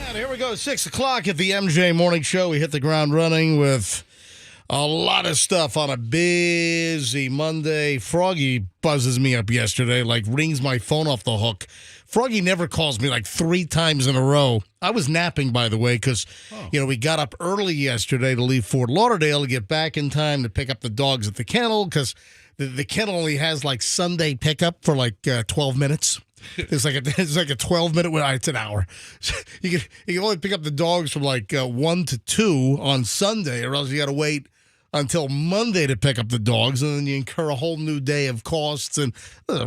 And here we go, 6 o'clock at the MJ Morning Show. We hit the ground running with a lot of stuff on a busy Monday. Froggy buzzes me up yesterday, like rings my phone off the hook. Froggy never calls me like 3 times in a row. I was napping, by the way, because, we got up early yesterday to leave Fort Lauderdale to get back in time to pick up the dogs at the kennel, because the kennel only has like Sunday pickup for like 12 minutes. It's like a 12-minute. It's an hour. So you can only pick up the dogs from like 1 to 2 on Sunday, or else you got to wait until Monday to pick up the dogs, and then you incur a whole new day of costs. And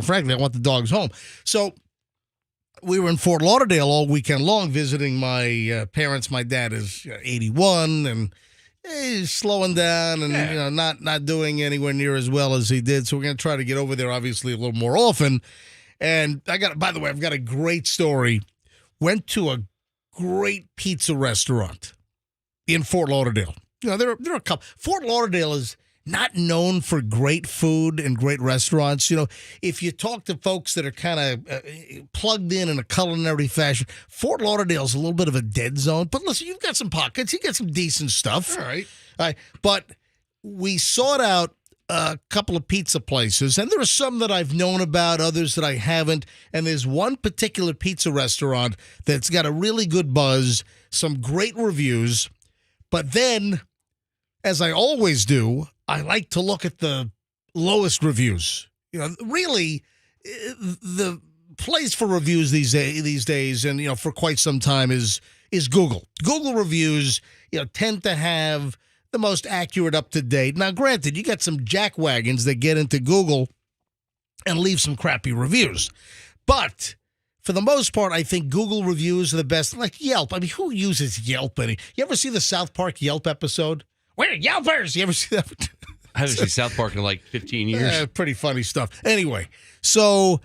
frankly, I want the dogs home. So we were in Fort Lauderdale all weekend long visiting my parents. My dad is 81 and he's slowing down and not doing anywhere near as well as he did. So we're going to try to get over there, obviously, a little more often. And by the way, I've got a great story. Went to a great pizza restaurant in Fort Lauderdale. There are a couple. Fort Lauderdale is not known for great food and great restaurants. If you talk to folks that are kind of plugged in a culinary fashion, Fort Lauderdale's a little bit of a dead zone. But listen, you've got some pockets. You got some decent stuff. All right. But we sought out a couple of pizza places, and there are some that I've known about, others that I haven't. And there's one particular pizza restaurant that's got a really good buzz, some great reviews. But then, as I always do, I like to look at the lowest reviews. Really, the place for reviews these days, and for quite some time is Google. Google reviews, tend to have the most accurate, up to date. Now, granted, you got some jackwagons that get into Google and leave some crappy reviews, but for the most part, I think Google reviews are the best. Like Yelp. I mean, who uses Yelp? You ever see the South Park Yelp episode? We're Yelpers. You ever see that? I haven't seen South Park in like 15 years. Pretty funny stuff. Anyway, so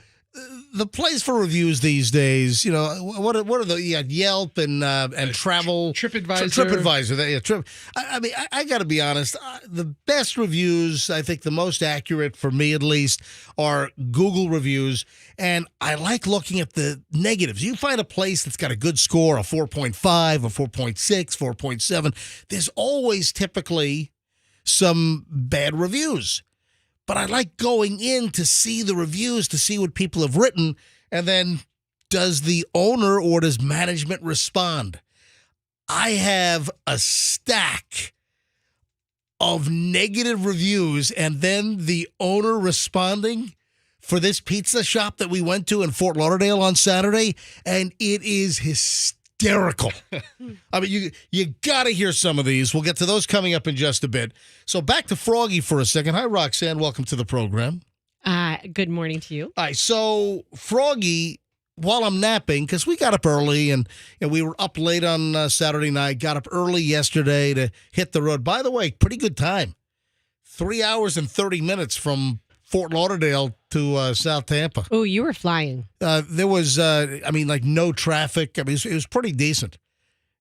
the place for reviews these days, what are the Yelp and travel TripAdvisor. TripAdvisor. I got to be honest. The best reviews, I think, the most accurate for me at least, are Google reviews, and I like looking at the negatives. You find a place that's got a good score, a 4.5, a 4.6, 4.7. There's always typically some bad reviews. But I like going in to see the reviews, to see what people have written, and then does the owner or does management respond? I have a stack of negative reviews, and then the owner responding for this pizza shop that we went to in Fort Lauderdale on Saturday, and it is hysterical. I mean, you got to hear some of these. We'll get to those coming up in just a bit. So back to Froggy for a second. Hi, Roxanne. Welcome to the program. Good morning to you. All right, so Froggy, while I'm napping, because we got up early and we were up late on Saturday night, got up early yesterday to hit the road. By the way, pretty good time. 3 hours and 30 minutes from Fort Lauderdale to South Tampa. Oh, you were flying. There was, no traffic. It was pretty decent.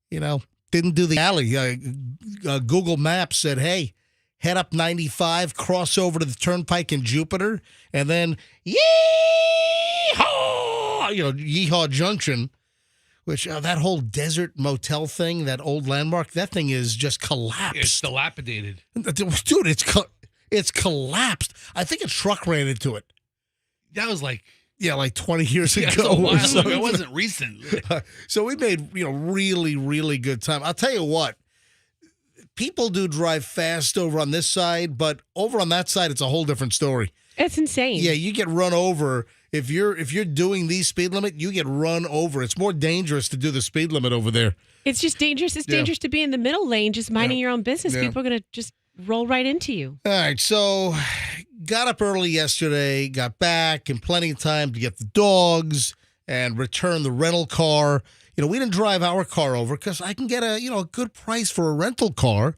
Didn't do the alley. Google Maps said, hey, head up 95, cross over to the Turnpike in Jupiter, and then yeehaw, Yeehaw Junction, which that whole desert motel thing, that old landmark, that thing is just collapsed. It's dilapidated. Dude, it's collapsed. I think a truck ran into it. That was like 20 years ago. That's a while or ago. It wasn't recent. So we made, really, really good time. I'll tell you what, people do drive fast over on this side, but over on that side, it's a whole different story. It's insane. Yeah, you get run over. If you're doing the speed limit, you get run over. It's more dangerous to do the speed limit over there. It's just dangerous. It's dangerous to be in the middle lane, just minding your own business. People are going to just roll right into you. All right, so got up early yesterday, got back in plenty of time to get the dogs and return the rental car. We didn't drive our car over because I can get a good price for a rental car.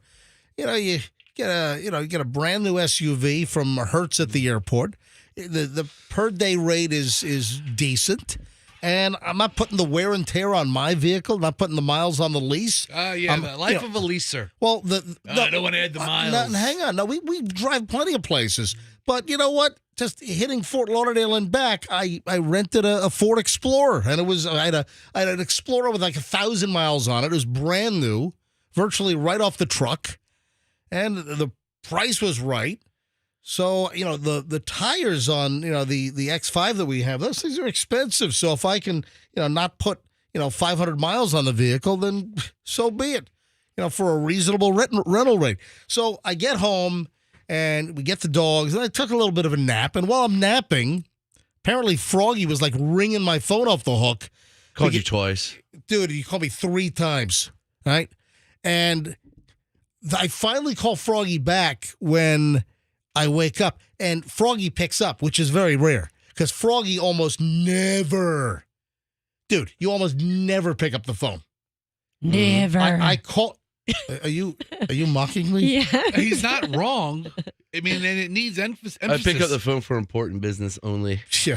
You get a brand new SUV from Hertz at the airport. The per day rate is decent. And I'm not putting the wear and tear on my vehicle, not putting the miles on the lease. The life of a leaser. Well, I don't want to add the miles. Hang on. No, we drive plenty of places. But you know what? just hitting Fort Lauderdale and back, I rented a Ford Explorer, and I had an Explorer with like 1,000 miles on it. It was brand new, virtually right off the truck, and the price was right. So, the tires on, the X5 that we have, those things are expensive. So if I can, not put, 500 miles on the vehicle, then so be it, for a reasonable rental rate. So I get home and we get the dogs, and I took a little bit of a nap. And while I'm napping, apparently Froggy was like ringing my phone off the hook. Called you twice. Dude, he called me 3 times, right? And I finally call Froggy back when I wake up, and Froggy picks up, which is very rare because Froggy almost never, dude, you almost never pick up the phone. Never. I call. Are you mocking me? Yeah. He's not wrong. I mean, and it needs emphasis. I pick up the phone for important business only. Yeah.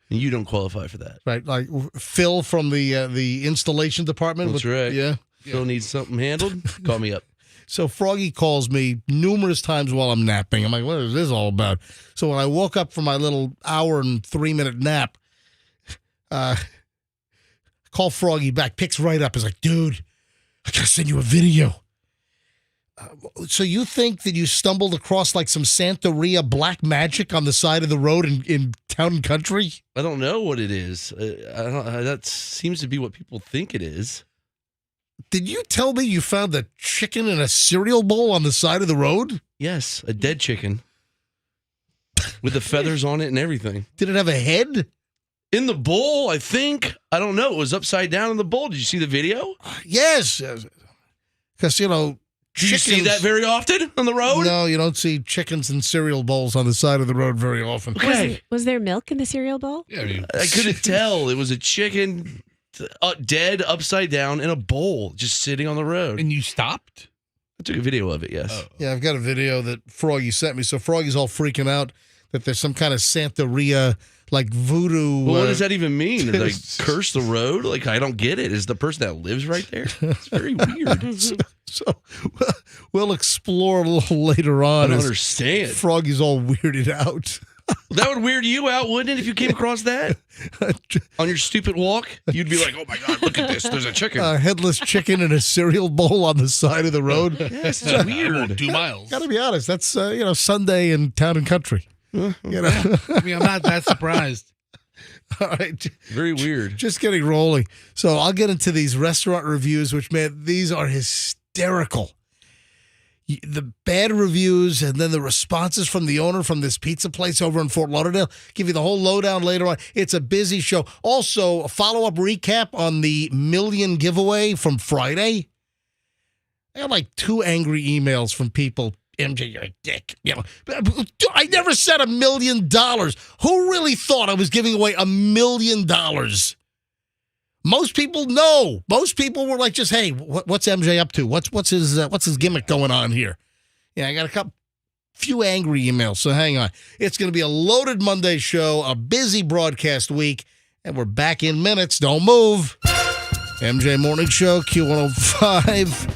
And you don't qualify for that. Right, like Phil from the installation department. That's right. Yeah. Phil needs something handled. Call me up. So Froggy calls me numerous times while I'm napping. I'm like, what is this all about? So when I woke up from my little hour and 3-minute nap, call Froggy back, picks right up. Is like, dude, I gotta send you a video. So you think that you stumbled across like some Santeria black magic on the side of the road in Town and Country? I don't know what it is. That seems to be what people think it is. Did you tell me you found a chicken in a cereal bowl on the side of the road? Yes, a dead chicken with the feathers on it and everything. Did it have a head? In the bowl, I think. I don't know. It was upside down in the bowl. Did you see the video? Yes. Because, Do you see that very often on the road? No, you don't see chickens in cereal bowls on the side of the road very often. Okay. Was there milk in the cereal bowl? Yeah, I mean, I couldn't tell. It was a chicken dead upside down in a bowl just sitting on the road. and you stopped? I took a video of it, yes. Oh. Yeah, I've got a video that Froggy sent me. So Froggy's all freaking out that there's some kind of Santeria, like voodoo. Well, what does that even mean? Did I curse the road? Like, I don't get it. Is the person that lives right there? It's very weird. So we'll explore a little later I on. don't as understand. Froggy's all weirded out. That would weird you out, wouldn't it, if you came across that? On your stupid walk? You'd be like, oh my God, look at this. There's a chicken. A headless chicken in a cereal bowl on the side of the road. Yes, it's I weird. walked 2 miles. Gotta be honest, that's Sunday in Town and Country. You know? I mean, I'm not that surprised. All right. Very weird. Just getting rolling. So I'll get into these restaurant reviews, which, man, these are hysterical. The bad reviews and then the responses from the owner from this pizza place over in Fort Lauderdale. Give you the whole lowdown later on. It's a busy show. Also, a follow-up recap on the million giveaway from Friday. I got like 2 angry emails from people. MJ, you're a dick. I never said $1 million. Who really thought I was giving away $1 million? Most people know. Most people were like, just, hey, what's MJ up to? What's his gimmick going on here? Yeah, I got few angry emails, so hang on. It's going to be a loaded Monday show, a busy broadcast week, and we're back in minutes. Don't move. MJ Morning Show, Q105.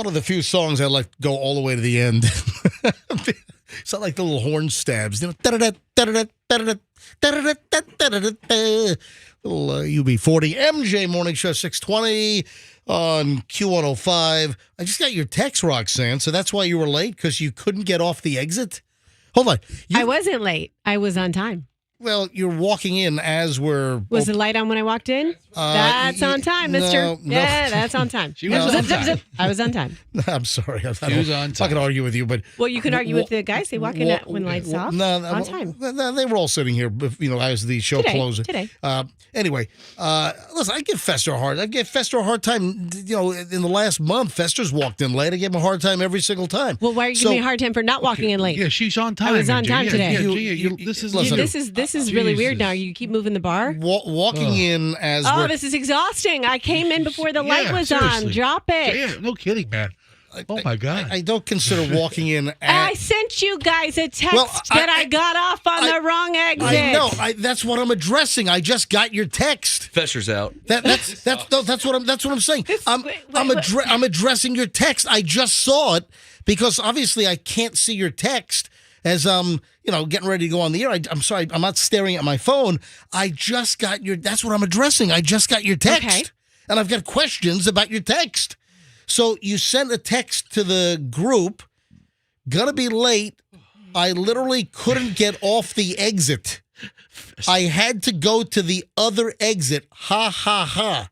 one of the few songs I like to go all the way to the end. It's not like the little horn stabs. You know, da-da-da, da-da-da, da-da-da, da-da-da, da-da-da. Little UB40. MJ Morning Show 620 on Q105. I just got your text, Roxanne, so that's why you were late, because you couldn't get off the exit? Hold on. I wasn't late. I was on time. Well, you're walking in as we're... Was the light on when I walked in? That's on time, mister. No. Yeah, that's on time. She was on time. Zip. I was on time. I'm sorry. I'm She was on not time. going to argue with you, but... Well, you can argue with the guys. They walk in when lights off. On time. They were all sitting here, as the show closed. Today. Anyway, listen, I give Fester a hard time. In the last month, Fester's walked in late. I give him a hard time every single time. Well, why are you giving me a hard time for not walking in late? Yeah, she's on time. I was on time today. This This is really weird now. You keep moving the bar. Walking in as Oh, this is exhausting. I came in before the light was on. Drop it. Yeah, no kidding, man. Oh my God. I don't consider walking in. I sent you guys a text that I got off on the wrong exit. I know. That's what I'm addressing. I just got your text. Fester's out. That's what I'm saying. I'm addressing your text. I just saw it because obviously I can't see your text as getting ready to go on the air. I'm sorry, I'm not staring at my phone. I just got that's what I'm addressing. I just got your text. Okay. And I've got questions about your text. So you sent a text to the group, gonna be late. I literally couldn't get off the exit. I had to go to the other exit. Ha, ha, ha.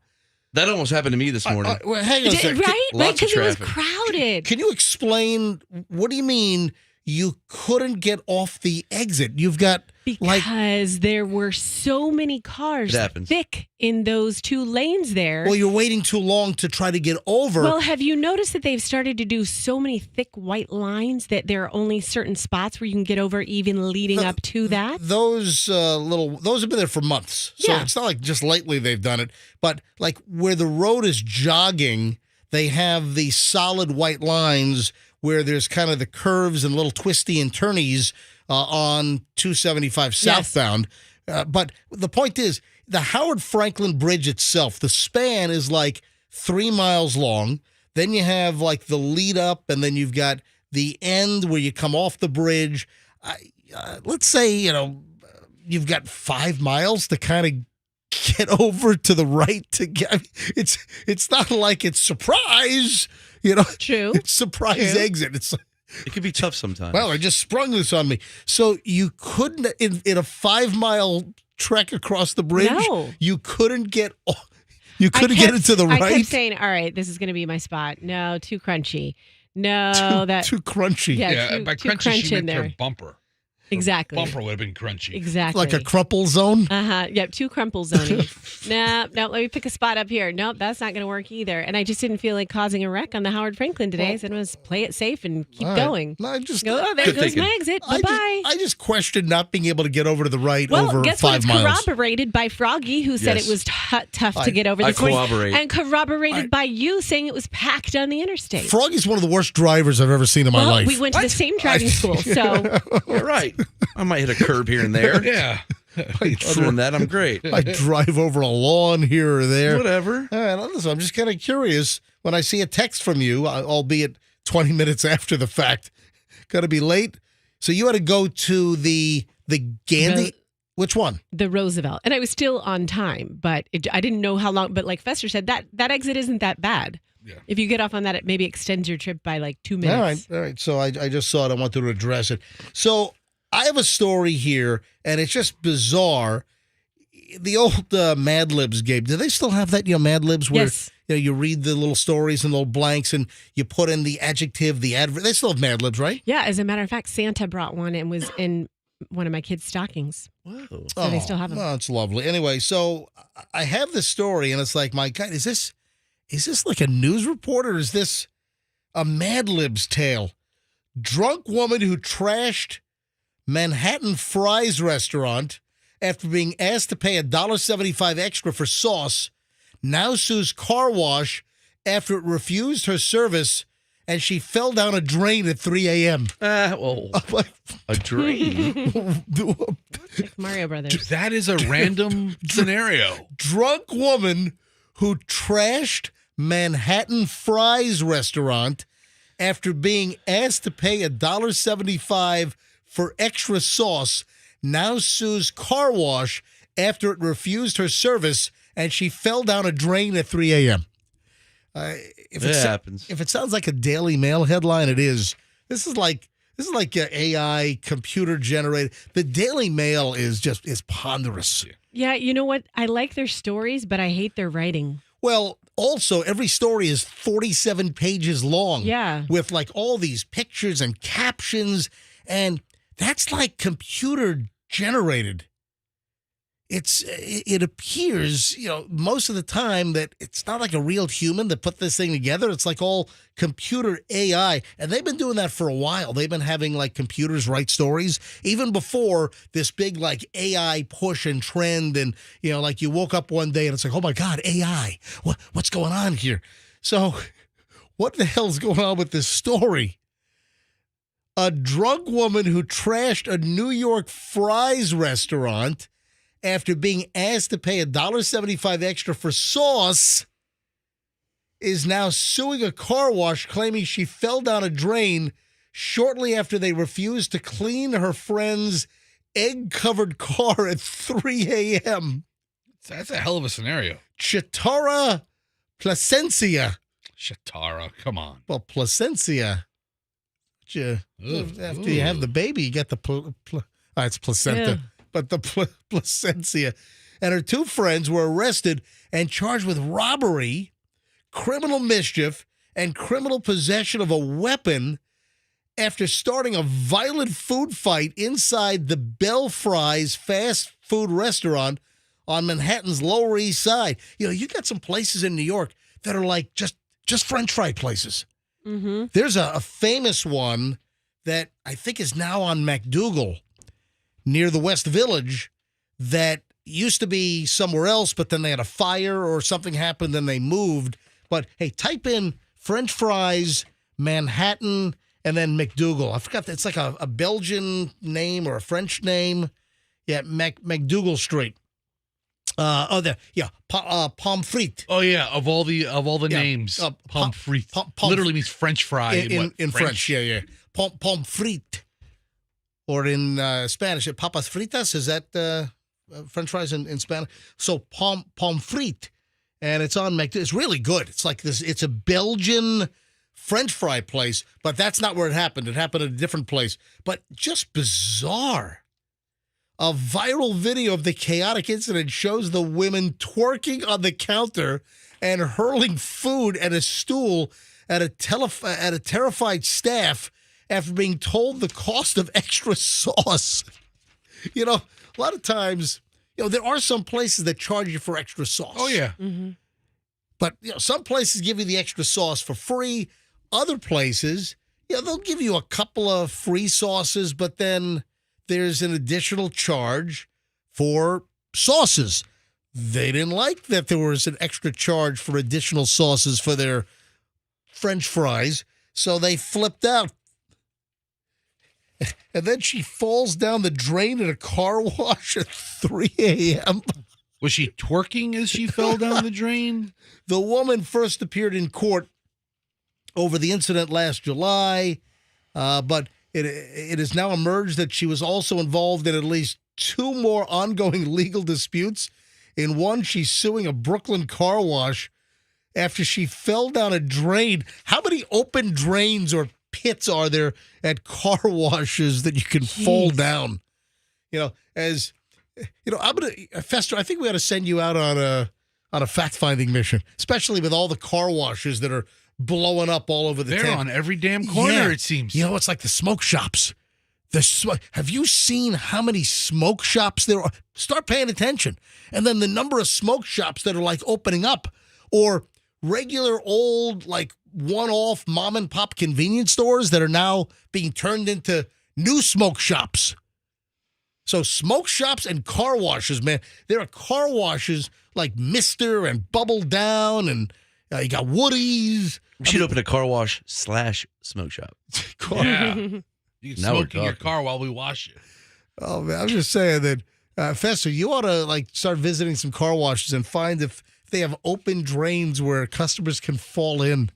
That almost happened to me this morning. Well, hang on a second. Right? Lots of Because it was traffic. crowded. Can you explain, what do you mean you couldn't get off the exit? You've got Because there were so many cars It happens. thick in those two lanes there. well, you're waiting too long to try to get over. Well, have you noticed that they've started to do so many thick white lines that there are only certain spots where you can get over even leading up to that? Those those have been there for months. So Yeah. it's not like just lately they've done it. But like where the road is jogging, they have the solid white lines where there's kind of the curves and little twisty and turnies on 275 southbound. But the point is, the Howard Franklin Bridge itself, the span is like 3 miles long. Then you have like the lead up, and then you've got the end where you come off the bridge. Let's say, you've got 5 miles to kind of get over to the right to get. It's not like it's surprise, True. It's surprise exit. It's It can be tough sometimes. well, I just sprung this on me. So you couldn't in a 5 mile trek across the bridge. No. You couldn't get. You couldn't get it to the right. I kept saying, "All right, this is going to be my spot." No, too crunchy. No, too crunchy. Yeah, by too crunchy, crunch she in meant her there. bumper. Exactly. Bumper would have been crunchy. Exactly. Like a crumple zone. Yep, too crumple zoning. No, let me pick a spot up here. Nope, that's not going to work either. And I just didn't feel like causing a wreck on the Howard Franklin today. I said, let's play it safe and keep All right. going. No, I just Go, there Good goes thinking. my exit. Bye-bye. I just questioned not being able to get over to the right Well, over guess what? 5 It's miles. corroborated by Froggy, who said Yes. it was tough to get over I this morning. corroborate. And corroborated by you saying it was packed on the interstate. Froggy's one of the worst drivers I've ever seen in my well, life. we went to the same driving school, so You're right. I might hit a curb here and there. Yeah. Other than that, I'm great. I drive over a lawn here or there. Whatever. All right, listen, I'm just kind of curious when I see a text from you, albeit 20 minutes after the fact. Got to be late. So you had to go to the Gandhi. Which one? the Roosevelt. And I was still on time, but I didn't know how long. But like Fester said, that exit isn't that bad. Yeah. If you get off on that, it maybe extends your trip by like 2 minutes. All right. So I just saw it. I wanted to address it. So I have a story here, and it's just bizarre. The old Mad Libs game. Do they still have that? Mad Libs where Yes. you read the little stories and little blanks, and you put in the adjective, the adverb. They still have Mad Libs, right? Yeah, as a matter of fact, Santa brought one and was in one of my kids' stockings. Whoa. So they still have them. Oh, it's lovely. Anyway, so I have this story, and it's like, my God, is this like a news report, or is this a Mad Libs tale? Drunk woman who trashed Manhattan Fries restaurant after being asked to pay $1.75 extra for sauce now sues car wash after it refused her service and she fell down a drain at 3 a.m. Well, a drain. Like Mario Brothers. That is a random scenario. Drunk woman who trashed Manhattan Fries restaurant after being asked to pay $1.75 for extra sauce, now sues car wash after it refused her service and she fell down a drain at 3 a.m. If It happens. If it sounds like a Daily Mail headline, it is. This is like AI computer generated. The Daily Mail is ponderous. Yeah, you know what? I like their stories, but I hate their writing. Well, also every story is 47 pages long. Yeah. With like all these pictures and captions, and that's like computer generated. It appears, most of the time that it's not like a real human that put this thing together. It's like all computer AI. And they've been doing that for a while. They've been having like computers write stories even before this big like AI push and trend. And, like you woke up one day and it's like, oh my God, AI, what's going on here? So what the hell's going on with this story? A drug woman who trashed a New York fries restaurant after being asked to pay $1.75 extra for sauce is now suing a car wash, claiming she fell down a drain shortly after they refused to clean her friend's egg-covered car at 3 a.m. That's a hell of a scenario. Chitara Placencia. Shatara, come on. Well, Placencia. After you have the baby, you get the it's placenta. Yeah. But the Placencia and her two friends were arrested and charged with robbery, criminal mischief, and criminal possession of a weapon after starting a violent food fight inside the Bell Fries fast food restaurant on Manhattan's Lower East Side. You got some places in New York that are like just French fry places. Mm-hmm. There's a famous one that I think is now on MacDougal near the West Village that used to be somewhere else, but then they had a fire or something happened and they moved. But hey, type in French fries, Manhattan, and then MacDougal. I forgot. It's like a Belgian name or a French name. Yeah, MacDougal Street. Pomfrit. Oh yeah, of all the names, pomfrit literally means French fry in French. Yeah. Pomfrit. Or in Spanish, papas fritas, is that French fries in Spanish? So pomfrit, and it's on McDonald's. It's really good. It's like this. It's a Belgian French fry place, but that's not where it happened. It happened at a different place. But just bizarre. A viral video of the chaotic incident shows the women twerking on the counter and hurling food at a stool at a terrified staff after being told the cost of extra sauce. A lot of times, there are some places that charge you for extra sauce. Oh, yeah. Mm-hmm. But, some places give you the extra sauce for free. Other places, they'll give you a couple of free sauces, but then there's an additional charge for sauces. They didn't like that there was an extra charge for additional sauces for their French fries, so they flipped out. And then she falls down the drain at a car wash at 3 a.m. Was she twerking as she fell down the drain? The woman first appeared in court over the incident last July, but it has now emerged that she was also involved in at least two more ongoing legal disputes. In one, she's suing a Brooklyn car wash after she fell down a drain. How many open drains or pits are there at car washes that you can fall down? Fester, I think we ought to send you out on a fact-finding mission, especially with all the car washes that are blowing up all over the They're town. on every damn corner, Yeah. it seems. It's like the smoke shops. Have you seen how many smoke shops there are? Start paying attention. And then the number of smoke shops that are like opening up, or regular old like one-off mom and pop convenience stores that are now being turned into new smoke shops. So smoke shops and car washes, man. There are car washes like Mister and Bubble Down, and you got Woody's. We should open a car wash / smoke shop. Yeah. You can Now we're smoke in your talking. car while we wash it. Oh man, I'm just saying that, Fester, you ought to like start visiting some car washes and find if they have open drains where customers can fall in.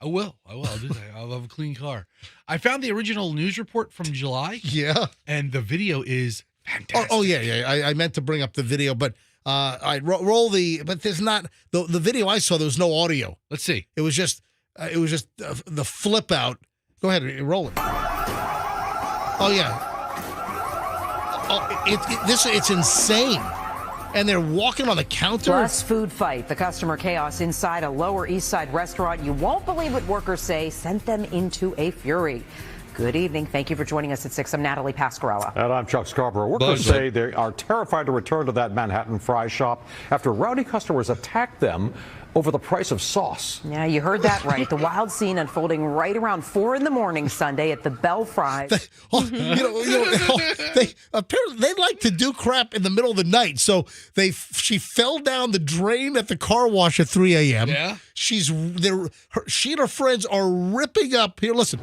I will. I'll do that. I'll have a clean car. I found the original news report from July. Yeah. And the video is fantastic. Oh yeah. I meant to bring up the video, but I roll but there's not the video I saw. There was no audio. Let's see. It was just the flip out. Go ahead, roll it. Oh yeah. Oh, it's insane. And they're walking on the counter. Plus food fight. The customer chaos inside a Lower East Side restaurant. You won't believe what workers say sent them into a fury. Good evening. Thank you for joining us at 6. I'm Natalie Pascarella. And I'm Chuck Scarborough. Workers say they are terrified to return to that Manhattan fry shop after rowdy customers attacked them over the price of sauce. Yeah, you heard that right. The wild scene unfolding right around 4 a.m. Sunday at the Bell Fries. They apparently they like to do crap in the middle of the night. So she fell down the drain at the car wash at 3 a.m. Yeah. She and her friends are ripping up. Here, listen.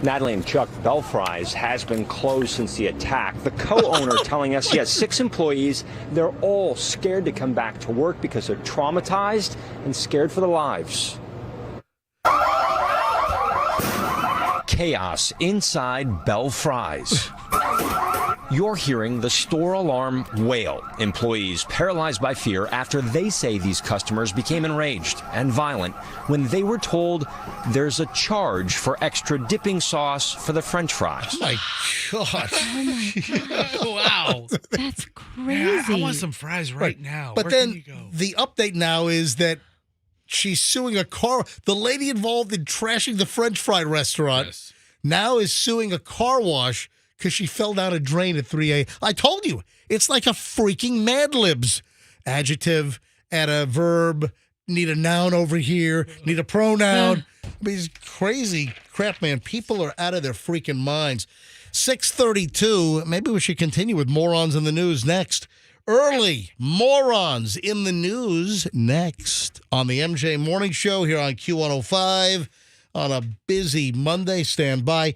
Natalie and Chuck, Bell Fries has been closed since the attack. The co-owner telling us he has 6 employees. They're all scared to come back to work because they're traumatized and scared for their lives. Chaos inside Bell Fries. You're hearing the store alarm wail. Employees paralyzed by fear after they say these customers became enraged and violent when they were told there's a charge for extra dipping sauce for the French fries. Oh my God. Wow. That's crazy. Yeah, I want some fries right now. But Where then can you go? the update now is that she's suing a car. The lady involved in trashing the French fry restaurant now is suing a car wash because she fell down a drain at 3 a.m. I told you, it's like a freaking Mad Libs. Adjective, add a verb, need a noun over here, need a pronoun. I mean, it's crazy crap, man. People are out of their freaking minds. 6:32, maybe we should continue with morons in the news next. Early morons in the news next on the MJ Morning Show here on Q105 on a busy Monday. Stand by.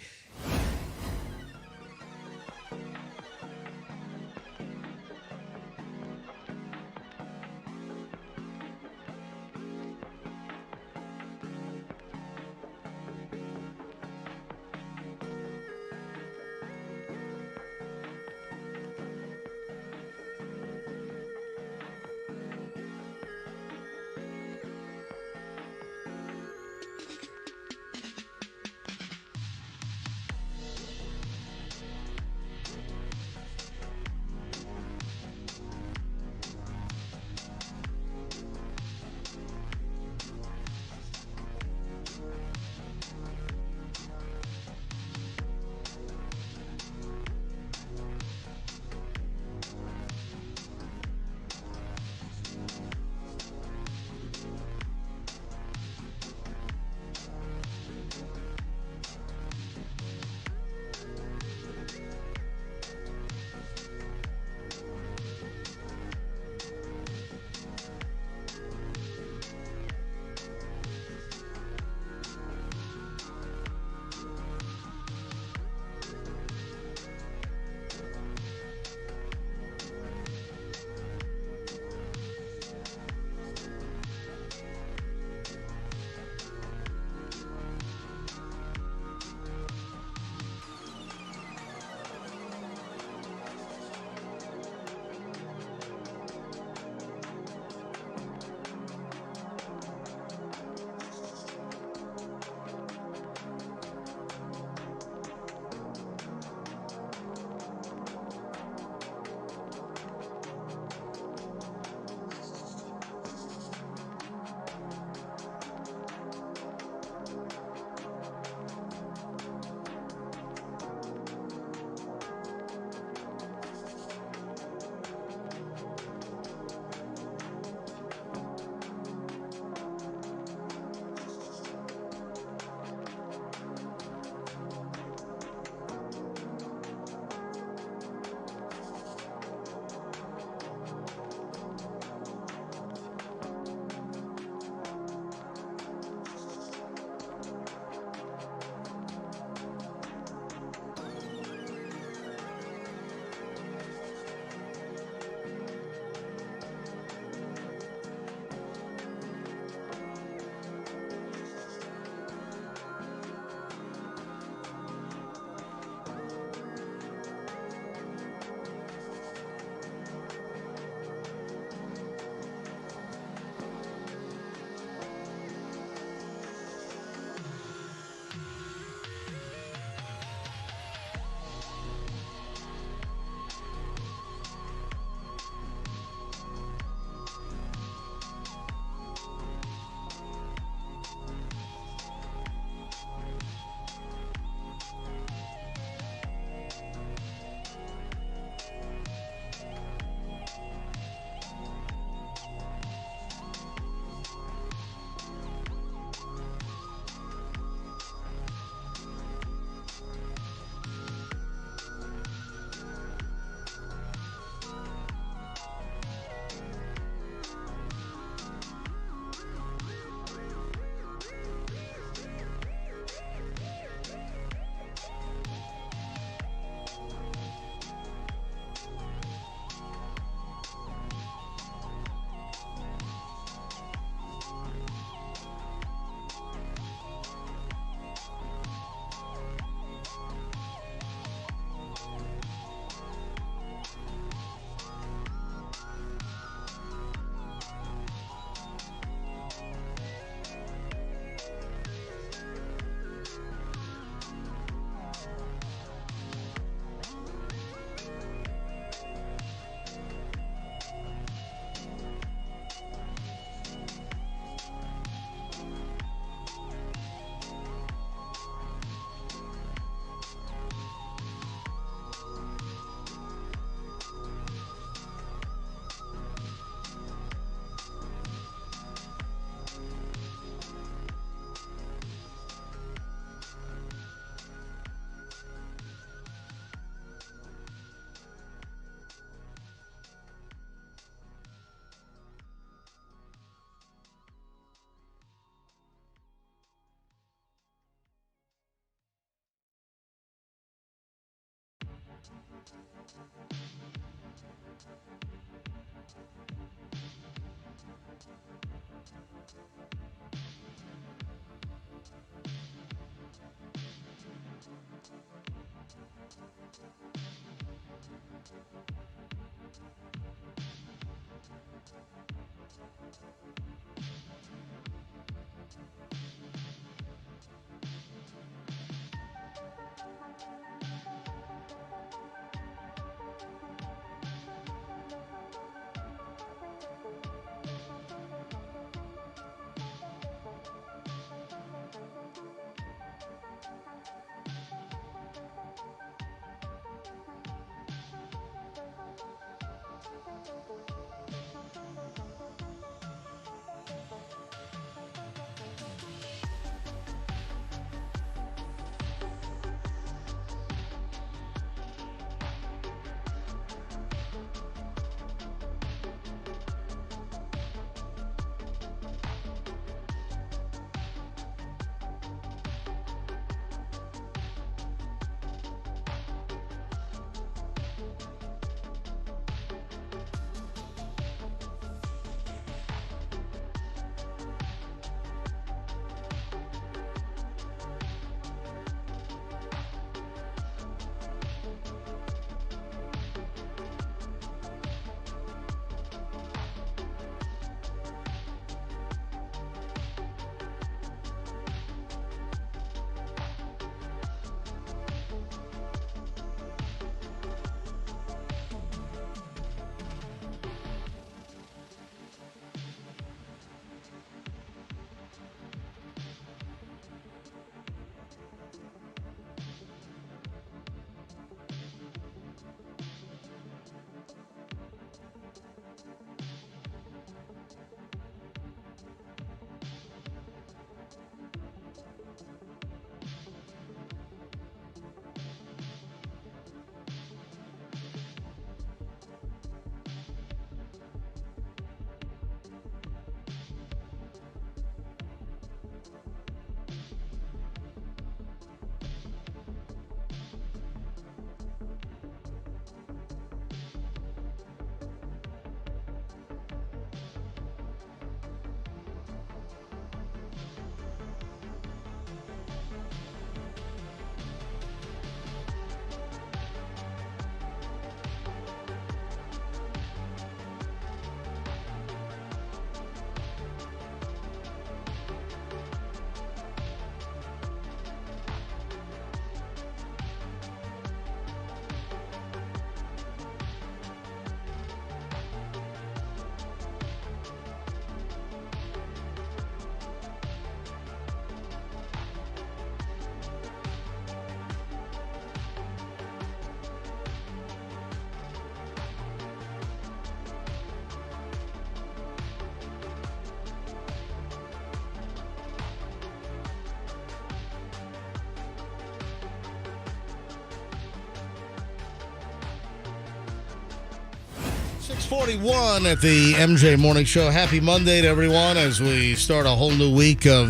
6:41 at the MJ Morning Show. Happy Monday to everyone as we start a whole new week of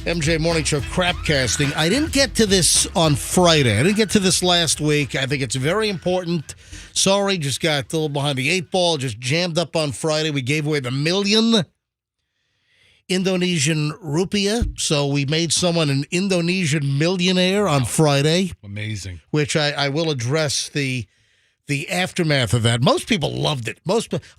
MJ Morning Show crapcasting. I didn't get to this on Friday. I didn't get to this last week. I think it's very important. Sorry, just got a little behind the eight ball. Just jammed up on Friday. We gave away the million Indonesian rupiah. So we made someone an Indonesian millionaire on Friday. Amazing. Which I will address the aftermath of that. Most people loved it.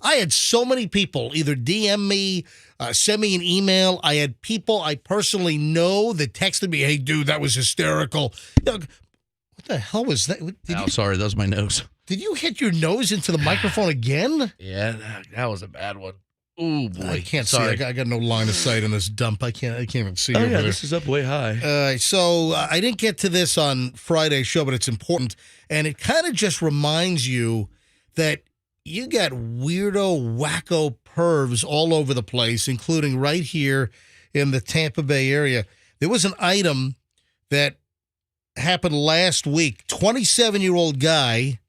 I had so many people either DM me, send me an email. I had people I personally know that texted me, "Hey, dude, that was hysterical." What the hell was that? Sorry, that was my nose. Did you hit your nose into the microphone again? Yeah, that was a bad one. Oh boy, I can't Sorry. see. I got no line of sight in this dump. I can't even see. Oh over yeah, there. this is up way high. So I didn't get to this on Friday's show, but it's important. And it kind of just reminds you that you got weirdo, wacko pervs all over the place, including right here in the Tampa Bay area. There was an item that happened last week. 27-year-old guy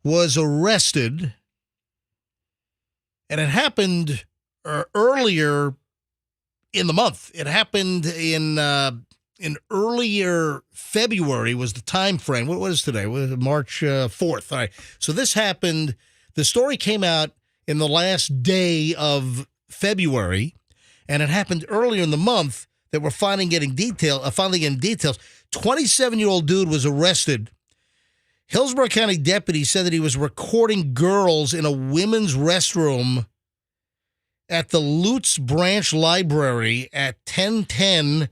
was arrested, and it happened earlier in the month. It happened in earlier February was the time frame. What is today? March 4th. All right. So this happened. The story came out in the last day of February, and it happened earlier in the month that we're finally getting details. 27-year-old dude was arrested. Hillsborough County deputies said that he was recording girls in a women's restroom at the Lutz Branch Library at 1010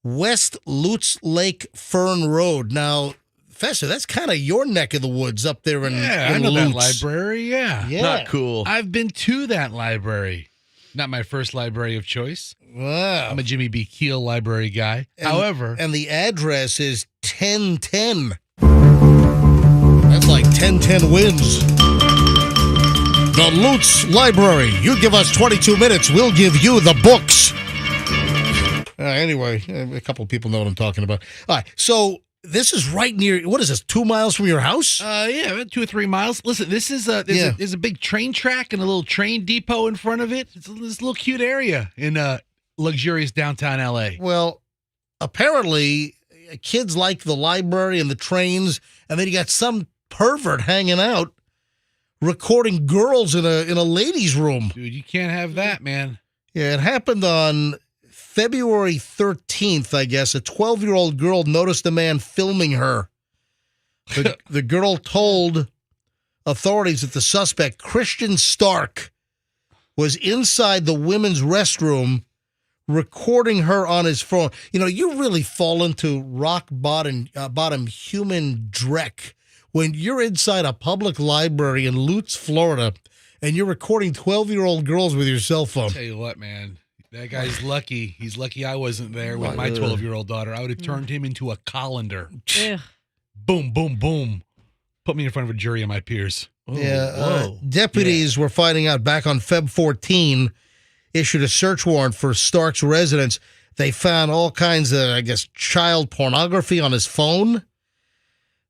West Lutz Lake Fern Road. Now, Fester, that's kind of your neck of the woods up there in I know Lutz. that library. Yeah. Not cool. I've been to that library. Not my first library of choice. Wow. I'm a Jimmy B. Keel library guy. However, And the address is 1010. That's like 1010 wins. The Lutz Library. You give us 22 minutes, we'll give you the books. Anyway, a couple of people know what I'm talking about. All right, so this is right near, what is this, 2 miles from your house? yeah, about 2 or 3 miles. Listen, this is there's a big train track and a little train depot in front of it. It's this little cute area in luxurious downtown LA. Well, apparently, kids like the library and the trains, and then you got some pervert hanging out recording girls in a ladies' room. Dude, you can't have that, man. Yeah, it happened on February 13th, I guess. A 12-year-old girl noticed a man filming her. The girl told authorities that the suspect, Christian Stark, was inside the women's restroom recording her on his phone. You know, you really fall into rock bottom human dreck when you're inside a public library in Lutz, Florida, and you're recording 12-year-old girls with your cell phone. Tell you what, man. That guy's lucky. He's lucky I wasn't there with my 12-year-old daughter. I would have turned him into a colander. Ugh. Boom, boom, boom. Put me in front of a jury of my peers. Deputies were finding out back on Feb 14, issued a search warrant for Stark's residence. They found all kinds of, I guess, child pornography on his phone.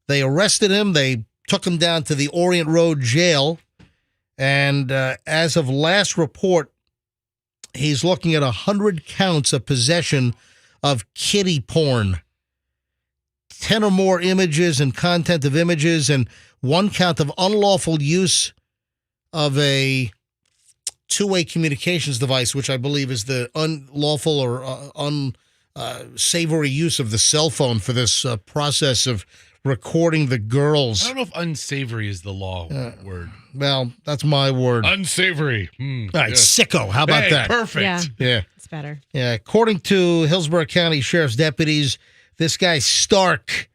They arrested him. They took him down to the Orient Road jail. And as of last report, he's looking at 100 counts of possession of kiddie porn, 10 or more images and content of images, and 1 count of unlawful use of a two-way communications device, which I believe is the unlawful or unsavory use of the cell phone for this process of recording the girls. I don't know if unsavory is the law word. Well, that's my word. Unsavory. All right, sicko. How about that? Perfect. Yeah. It's better. Yeah. According to Hillsborough County Sheriff's deputies, this guy Stark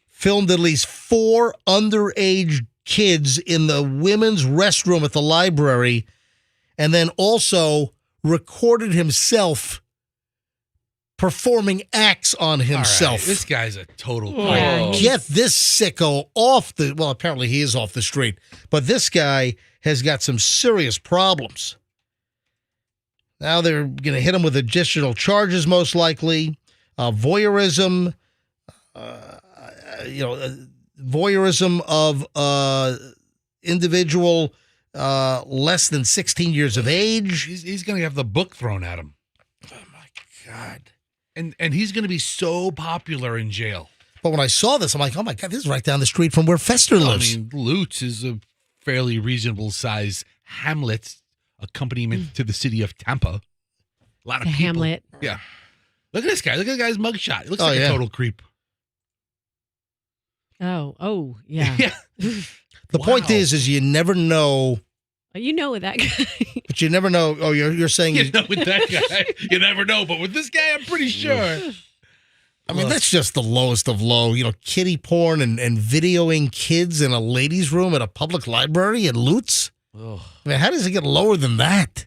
filmed at least 4 underage kids in the women's restroom at the library, and then also recorded himself performing acts on himself. All right, this guy's a total Yeah. Get this sicko off the, well, apparently he is off the street, but this guy has got some serious problems. Now they're going to hit him with additional charges, most likely. Voyeurism, voyeurism of individual less than 16 years of age. He's going to have the book thrown at him. Oh, my God. And he's going to be so popular in jail. But when I saw this, I'm like, oh, my God, this is right down the street from where Fester lives. I mean, Lutz is a fairly reasonable size hamlet, accompaniment to the city of Tampa. A lot of The people. Hamlet. Yeah. Look at this guy. Look at the guy's mugshot. He looks Oh, like yeah. a total creep. Oh, yeah. Yeah. The point is you never know, You know with that guy. but you never know. Oh, you're saying, You know, with that guy, you never know. But with this guy, I'm pretty sure. I mean, that's just the lowest of low. You know, kiddie porn and videoing kids in a ladies' room at a public library at Lutz. Ugh. I mean, how does it get lower than that?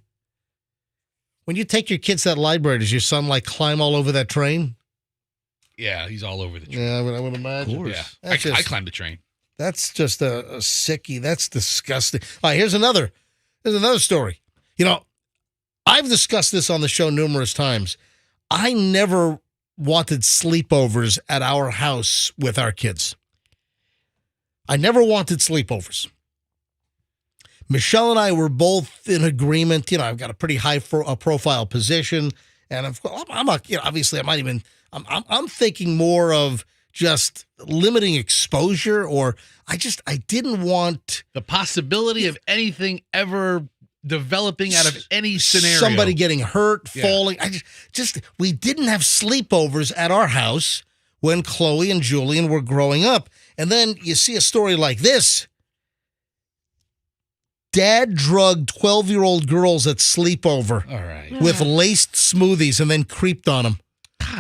When you take your kids to that library, does your son like climb all over that train? Yeah, he's all over the train. Yeah, I would imagine. Yeah, That's I just- climbed the train. That's just a sickie. That's disgusting. All right, here's another story. You know, I've discussed this on the show numerous times. I never wanted sleepovers at our house with our kids. I never wanted sleepovers. Michelle and I were both in agreement. You know, I've got a pretty high profile position, and obviously I'm not even. I'm thinking more of just limiting exposure, or I didn't want The possibility of anything ever developing out of any scenario. somebody getting hurt, Yeah. falling. We didn't have sleepovers at our house when Chloe and Julian were growing up. And then you see a story like this. Dad drugged 12-year-old girls at sleepover All right. with laced smoothies and then creeped on them. God,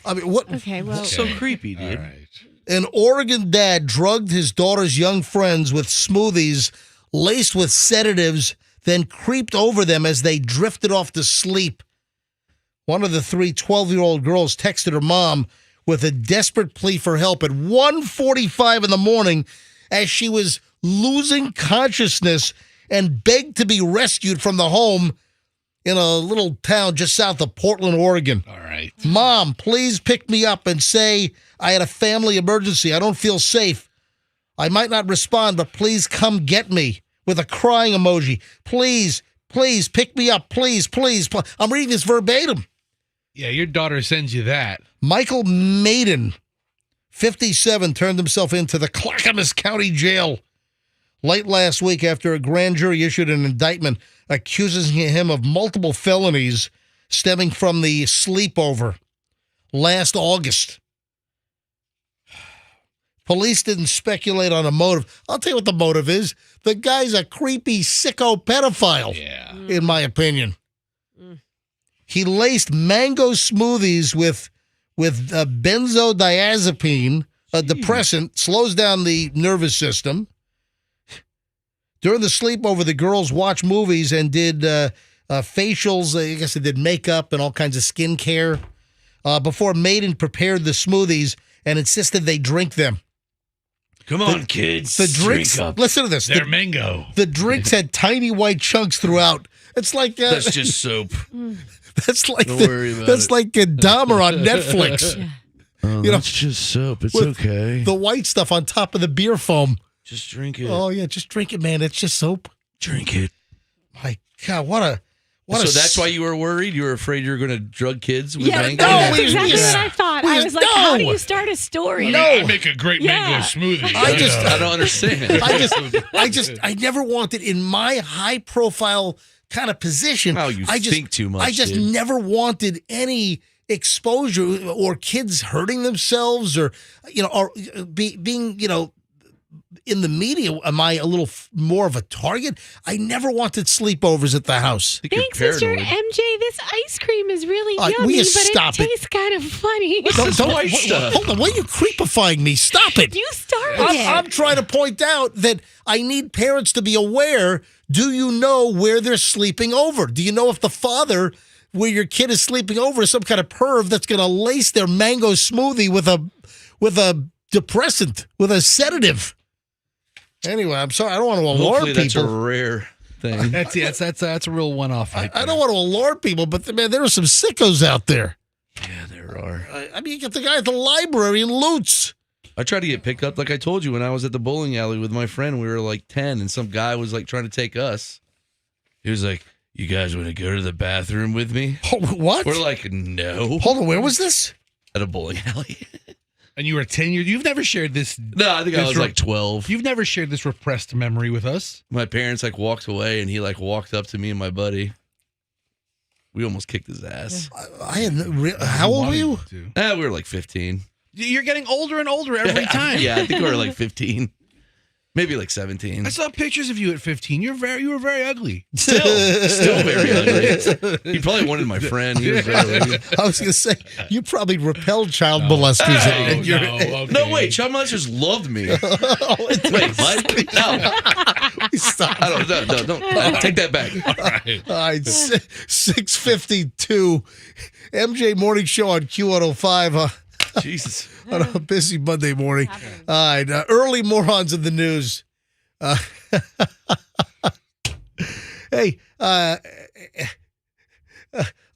I mean, what? Okay, well, so creepy, All dude. right. An Oregon dad drugged his daughter's young friends with smoothies laced with sedatives, then creeped over them as they drifted off to sleep. One of the three 12-year-old girls texted her mom with a desperate plea for help at 1:45 in the morning as she was losing consciousness and begged to be rescued from the home in a little town just south of Portland, Oregon. All right. Mom, please pick me up and say I had a family emergency. I don't feel safe. I might not respond, but please come get me, with a crying emoji. Please, please pick me up. Please, please. I'm reading this verbatim. Yeah, your daughter sends you that. Michael Maiden, 57, turned himself into the Clackamas County Jail late last week after a grand jury issued an indictment accusing him of multiple felonies stemming from the sleepover last August. Police didn't speculate on a motive. I'll tell you what the motive is. The guy's a creepy, sicko pedophile, Yeah. in my opinion. He laced mango smoothies with benzodiazepine, a depressant, slows down the nervous system. During the sleepover, the girls watched movies and did facials. I guess they did makeup and all kinds of skincare before Maiden prepared the smoothies and insisted they drink them. Come on, kids. The drinks, drink up. listen to this. They're mango. The drinks had tiny white chunks throughout. It's like That's just soap. that's like Don't worry about that's it. like a Dahmer on Netflix. Oh, You know, that's just soap. It's with okay. The white stuff on top of the beer foam. Just drink it. Oh yeah, just drink it, man. It's just soap. Drink it. My God, what a So that's why you were worried? You were afraid you were going to drug kids with yeah, mango? that's we- exactly we- what I thought. we- I was like, how do no. you start a story? No. I make a great Yeah. mango smoothie. I don't understand. I never wanted in my high profile kind of position. Oh, you I just think too much, I just dude. never wanted any exposure or kids hurting themselves or being in the media. Am I a little more of a target? I never wanted sleepovers at the house. I think you're Thanks, Mr. paranoid. MJ. This ice cream is really Will yummy, you but stop it it? tastes kind of funny. white stuff? Hold on, why are you creepifying me? Stop it. You started it. I'm trying to point out that I need parents to be aware. Do you know where they're sleeping over? Do you know if the father, where your kid is sleeping over, is some kind of perv that's going to lace their mango smoothie with a depressant, with a sedative? Anyway, I'm sorry. I don't want to alarm Hopefully that's a people. rare thing. That's a real one-off. Right I don't want to alarm people, but man, there are some sickos out there. Yeah, there are. I mean, you get the guy at the library in Lutz. I tried to get picked up, like I told you, when I was at the bowling alley with my friend. We were like 10, and some guy was like trying to take us. He was like, "You guys want to go to the bathroom with me?" Oh, what? We're like, "No." Hold on, where was this? At a bowling alley. And you were 10 years. You've never shared this. No, I think I This was re- like 12. You've never shared this repressed memory with us. My parents like walked away, and he like walked up to me and my buddy. We almost kicked his ass. I had how old were you? To. We were like 15. You're getting older and older every time. Yeah, I think we were like 15. Maybe like 17. I saw pictures of you at 15. You were very ugly. Still very ugly. He probably wanted my friend. He was very ugly. I was going to say, you probably repelled child molesters. at your age. No, wait. Child molesters loved me. Wait, what? No. Stop. I don't. Take that back. All right, 6:52. MJ Morning Show on Q105 Jesus. on a busy Monday morning. All right, early morons in the news. Hey,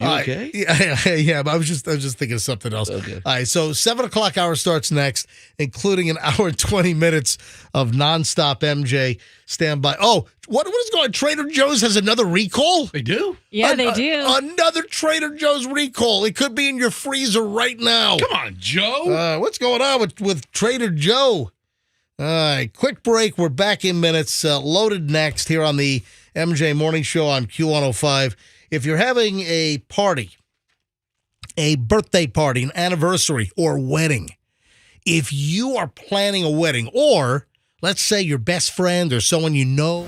You okay? Yeah. But I was just thinking of something else. Okay. All right, so 7:00 hour starts next, including an hour and 20 minutes of nonstop MJ standby. Oh, what is going on? Trader Joe's has another recall? They do? Yeah, they do. Another Trader Joe's recall. It could be in your freezer right now. Come on, Joe. What's going on with Trader Joe? All right, quick break. We're back in minutes. Loaded next here on the MJ Morning Show on Q105. If you're having a party, a birthday party, an anniversary, or wedding, if you are planning a wedding, or let's say your best friend or someone you know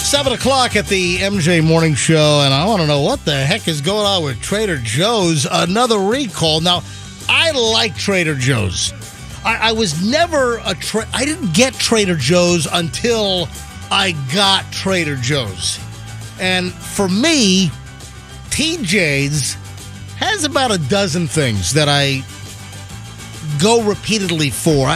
7 o'clock at the MJ Morning Show, and I want to know what the heck is going on with Trader Joe's. Another recall. Now, I like Trader Joe's. I was never I didn't get Trader Joe's until I got Trader Joe's. And for me, TJ's has about a dozen things that I go repeatedly for.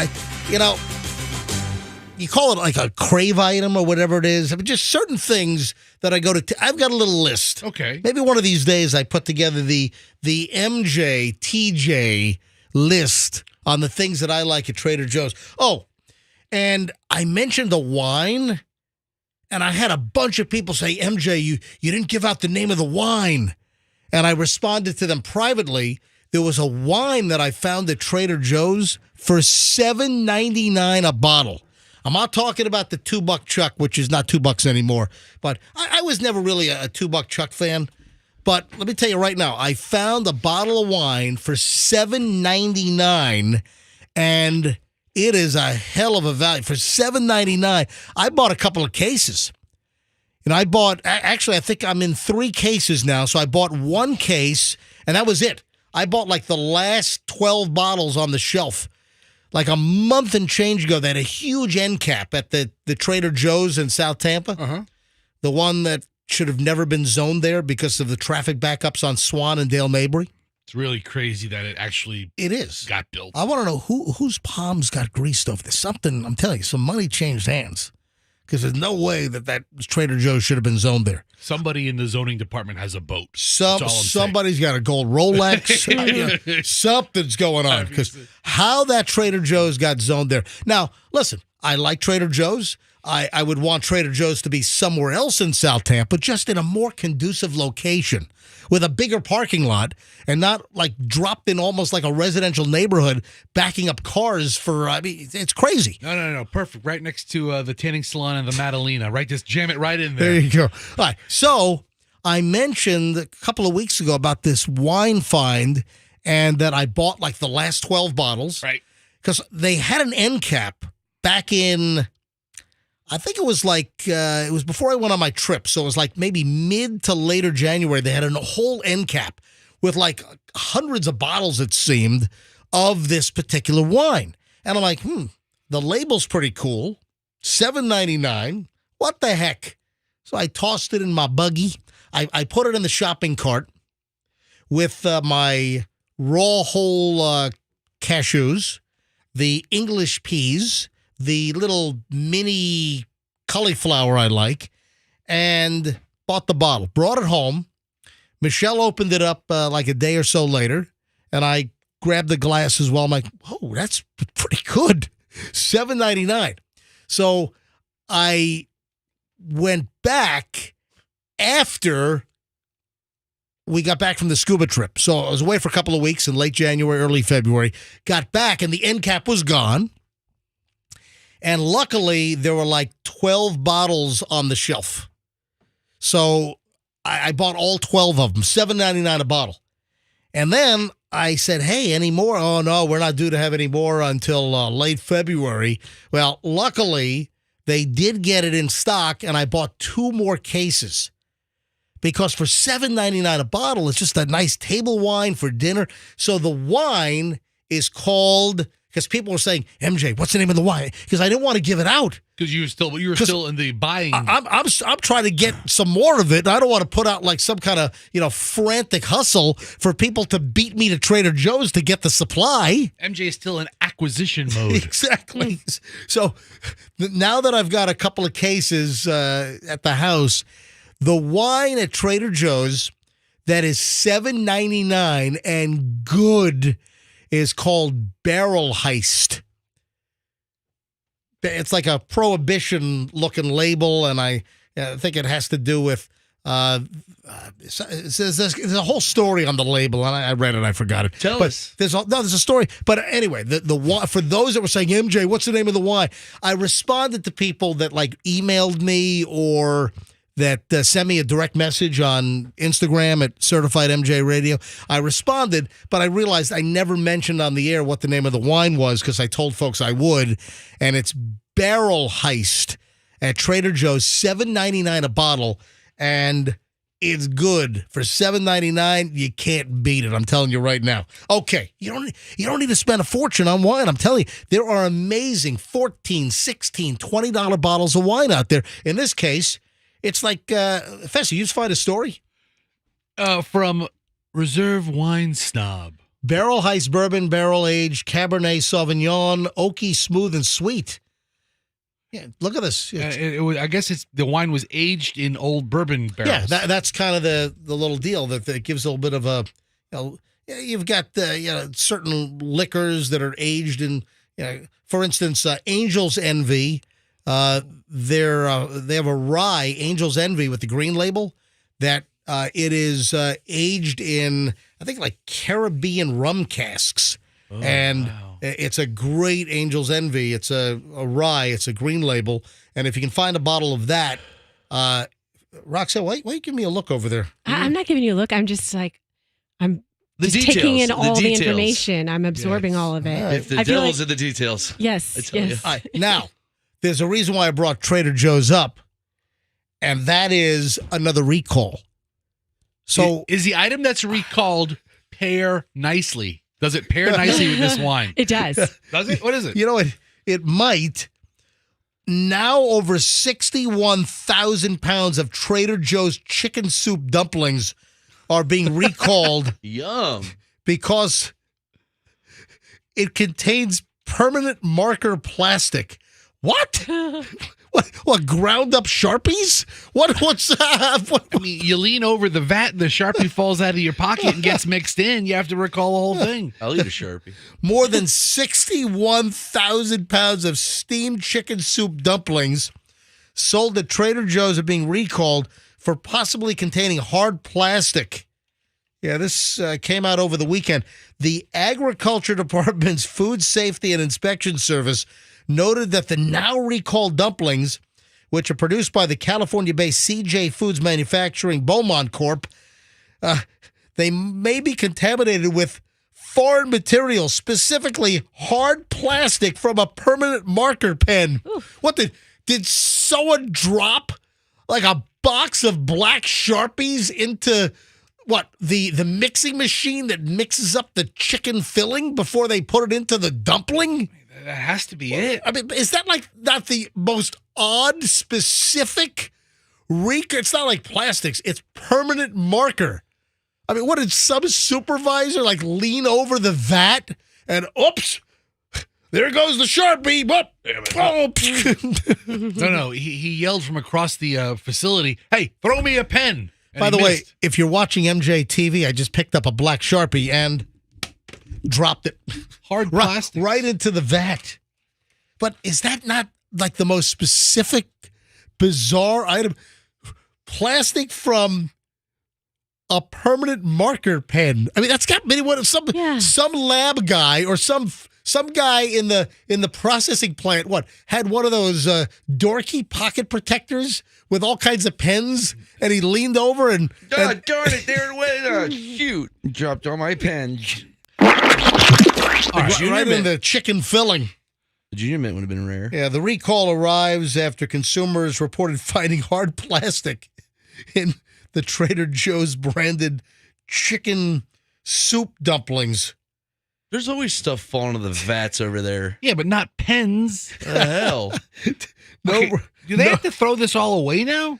You call it like a crave item or whatever it is. I mean, just certain things that I go to. I've got a little list. Okay. Maybe one of these days I put together the MJ TJ list on the things that I like at Trader Joe's. Oh, and I mentioned the wine, and I had a bunch of people say, MJ, you didn't give out the name of the wine. And I responded to them privately. There was a wine that I found at Trader Joe's for $7.99 a bottle. I'm not talking about the $2 Chuck, which is not $2 anymore. But I was never really a $2 Chuck fan. But let me tell you right now, I found a bottle of wine for $7.99, and it is a hell of a value. For $7.99, I bought a couple of cases. And I think I'm in 3 cases now. So I bought 1 case, and that was it. I bought like the last 12 bottles on the shelf. Like a month and change ago, they had a huge end cap at the Trader Joe's in South Tampa. Uh-huh. The one that should have never been zoned there because of the traffic backups on Swan and Dale Mabry. It's really crazy that it actually got built. I want to know whose palms got greased over this. Something, I'm telling you, some money changed hands. Because there's no way that Trader Joe's should have been zoned there. Somebody in the zoning department has a boat. Somebody's got a gold Rolex. Something's going on. Because how that Trader Joe's got zoned there. Now, listen, I like Trader Joe's. I would want Trader Joe's to be somewhere else in South Tampa, just in a more conducive location with a bigger parking lot and not like dropped in almost like a residential neighborhood, backing up cars for, I mean, it's crazy. No. Perfect. Right next to the tanning salon and the Madalena, right? Just jam it right in there. There you go. All right. So I mentioned a couple of weeks ago about this wine find and that I bought like the last 12 bottles. Right. Because they had an end cap back in, I think it was like, it was before I went on my trip. So it was like maybe mid to later January. They had a whole end cap with like hundreds of bottles, it seemed, of this particular wine. And I'm like, the label's pretty cool. $7.99. What the heck? So I tossed it in my buggy. I put it in the shopping cart with my raw whole cashews, the English peas, the little mini cauliflower I like, and bought the bottle. Brought it home. Michelle opened it up like a day or so later, and I grabbed the glass as well. I'm like, oh, that's pretty good. $7.99. So I went back after we got back from the scuba trip. So I was away for a couple of weeks in late January, early February. Got back, and the end cap was gone. And luckily, there were like 12 bottles on the shelf. So I bought all 12 of them, $7.99 a bottle. And then I said, hey, any more? Oh, no, we're not due to have any more until late February. Well, luckily, they did get it in stock, and I bought 2 more cases. Because for $7.99 a bottle, it's just a nice table wine for dinner. So the wine is called, because people were saying, MJ, what's the name of the wine? Because I didn't want to give it out. Because you were still in the buying. I'm trying to get some more of it. I don't want to put out like some kind of frantic hustle for people to beat me to Trader Joe's to get the supply. MJ is still in acquisition mode. Exactly. So now that I've got a couple of cases at the house, the wine at Trader Joe's that is $7.99 and good is called Barrel Heist. It's like a prohibition-looking label, and I think it has to do with there's a whole story on the label, and I read it, I forgot it. Tell us. There's a story. But anyway, the wine, for those that were saying, MJ, what's the name of the wine? I responded to people that like emailed me or that sent me a direct message on Instagram at Certified MJ Radio. I responded, but I realized I never mentioned on the air what the name of the wine was because I told folks I would, and it's Barrel Heist at Trader Joe's, $7.99 a bottle, and it's good. For $7.99, you can't beat it. I'm telling you right now. Okay, you don't need to spend a fortune on wine. I'm telling you, there are amazing $14, $16, $20 bottles of wine out there. In this case, it's like, Fessy, you just find a story? From Reserve Wine Snob. Barrel Heist Bourbon, Barrel Aged, Cabernet Sauvignon, Oaky, Smooth, and Sweet. Yeah, look at this. I guess the wine was aged in old bourbon barrels. Yeah, that's kind of the little deal that gives a little bit of a, you've got certain liquors that are aged in, for instance, Angel's Envy. They have a rye, Angel's Envy, with the green label that it is aged in, I think, like Caribbean rum casks. Oh, and wow. It's a great Angel's Envy. It's a rye. It's a green label. And if you can find a bottle of that, Roxanne, why you give me a look over there? I'm not giving you a look. I'm just like, I'm just taking in all the information. I'm absorbing all of it. If the devil's in the details. Yes. All right, now, there's a reason why I brought Trader Joe's up, and that is another recall. So, is the item that's recalled pair nicely? Does it pair nicely with this wine? It does. Does it? What is it? You know what? It might. Now over 61,000 pounds of Trader Joe's chicken soup dumplings are being recalled. Yum. Because it contains permanent marker plastic. What? What ground up Sharpies? What's what? I mean, you lean over the vat, the Sharpie falls out of your pocket and gets mixed in. You have to recall the whole thing. I'll eat a Sharpie. More than 61,000 pounds of steamed chicken soup dumplings sold at Trader Joe's are being recalled for possibly containing hard plastic. Yeah, this came out over the weekend. The Agriculture Department's Food Safety and Inspection Service noted that the now recalled dumplings, which are produced by the California-based CJ Foods Manufacturing Beaumont Corp., they may be contaminated with foreign material, specifically hard plastic from a permanent marker pen. Oof. What did someone drop like a box of black Sharpies into the mixing machine that mixes up the chicken filling before they put it into the dumpling? That has to be it. I mean, is that like not the most odd, specific It's not like plastics. It's permanent marker. I mean, what did some supervisor like lean over the vat and oops, there goes the Sharpie. But No, he yelled from across the facility, "Hey, throw me a pen!" And by the he way, missed. if you're watching MJ TV, I just picked up a black Sharpie and dropped it Hard plastic. right into the vat. But is that not like the most specific, bizarre item? Plastic from a permanent marker pen. I mean, that's got maybe some lab guy or some guy in the processing plant. Had one of those dorky pocket protectors with all kinds of pens, and he leaned over and God darn it! There it was. Shoot! Dropped all my pens. right in the chicken filling. The Junior Mint would have been rare. Yeah, the recall arrives after consumers reported finding hard plastic in the Trader Joe's branded chicken soup dumplings. There's always stuff falling to the vats over there. Yeah, but not pens. What the hell? No, Okay, do they have to throw this all away now?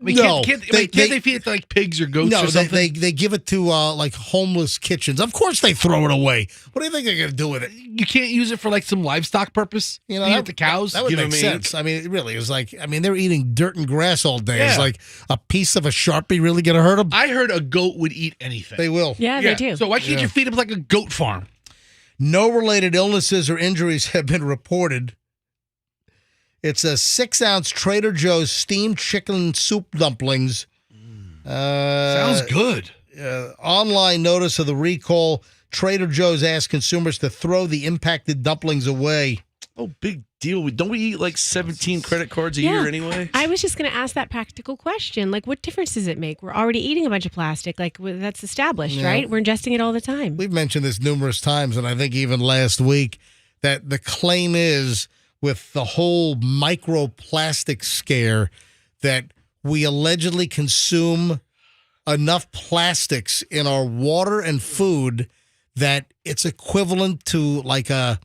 I mean, No, can't they they feed it to like pigs or goats no, or something? they give it to like homeless kitchens. Of course, they throw it away. What do you think they're gonna do with it? You can't use it for like some livestock purpose. You know, feed it to cows. That would give make them sense. I mean, it really is like. I mean, they're eating dirt and grass all day. It's Yeah. like a piece of a Sharpie really gonna hurt them? I heard a goat would eat anything. They will. Yeah, they do. So why can't you feed them like a goat farm? No related illnesses or injuries have been reported. It's a 6-ounce Trader Joe's steamed chicken soup dumplings. Sounds good. Online notice of the recall. Trader Joe's asked consumers to throw the impacted dumplings away. Oh, big deal. Don't we eat like 17 credit cards a year anyway? I was just going to ask that practical question. Like, what difference does it make? We're already eating a bunch of plastic. Like, that's established, Yeah. right? We're ingesting it all the time. We've mentioned this numerous times, and I think even last week, that the claim is with the whole microplastic scare that we allegedly consume enough plastics in our water and food that it's equivalent to like a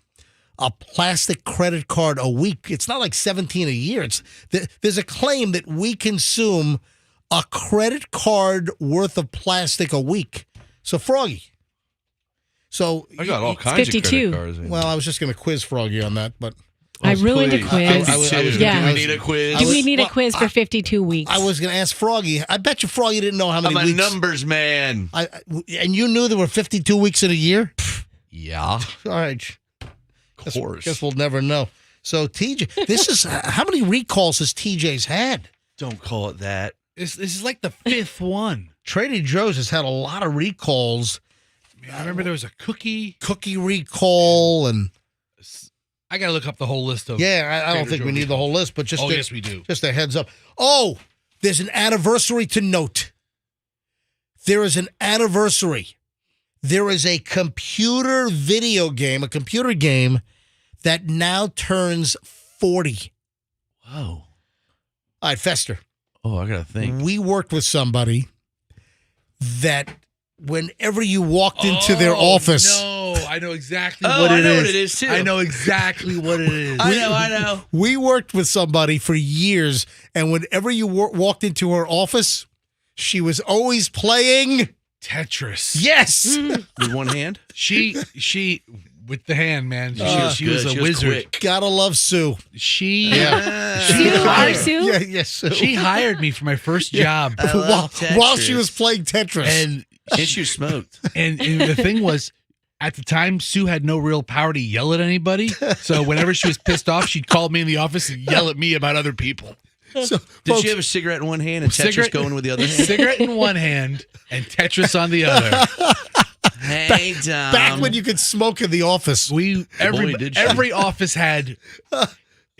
plastic credit card a week. It's not like 17 a year. There's a claim that we consume a credit card worth of plastic a week. So, Froggy. So I got all It's kinds of 52. credit cards. well, I was just going to quiz Froggy on that, but I ruined a Please. quiz. I was Yeah. Do we need a quiz? Do we need well, a quiz for 52 weeks? I was going to ask Froggy. I bet you Froggy didn't know how many I'm a weeks. numbers man. And you knew there were 52 weeks in a year? Yeah, All right. of course. Guess we'll never know. So, TJ, this is how many recalls has TJ's had? Don't call it that. This is like the fifth one. Trader Joe's has had a lot of recalls. I remember there was a cookie recall and I got to look up the whole list of. yeah, I don't Trader think we Joe need the whole list, but just Oh, yes, we do. Just a heads up. Oh, there's an anniversary to note. There is an anniversary. There is a computer game that now turns 40. Whoa. All right, Fester. Oh, I gotta think. We worked with somebody that whenever you walked into their office, No, I know exactly Oh, what I it know is. what it is, too. I know exactly what it is. I know. we worked with somebody for years, and whenever you walked into her office, she was always playing Tetris. yes. With one hand. She with the hand, man. She was good. a She was wizard. quick. Gotta love Sue. She Sue? Yeah, yes, Sue. she hired me for my first job. while she was playing Tetris. And Issue smoked. And the thing was, at the time, Sue had no real power to yell at anybody. So whenever she was pissed off, she'd call me in the office and yell at me about other people. So, Did folks, she have a cigarette in one hand and Tetris going with the other hand? Cigarette in one hand and Tetris on the other. Hey, Tom. back when you could smoke in the office? Every office had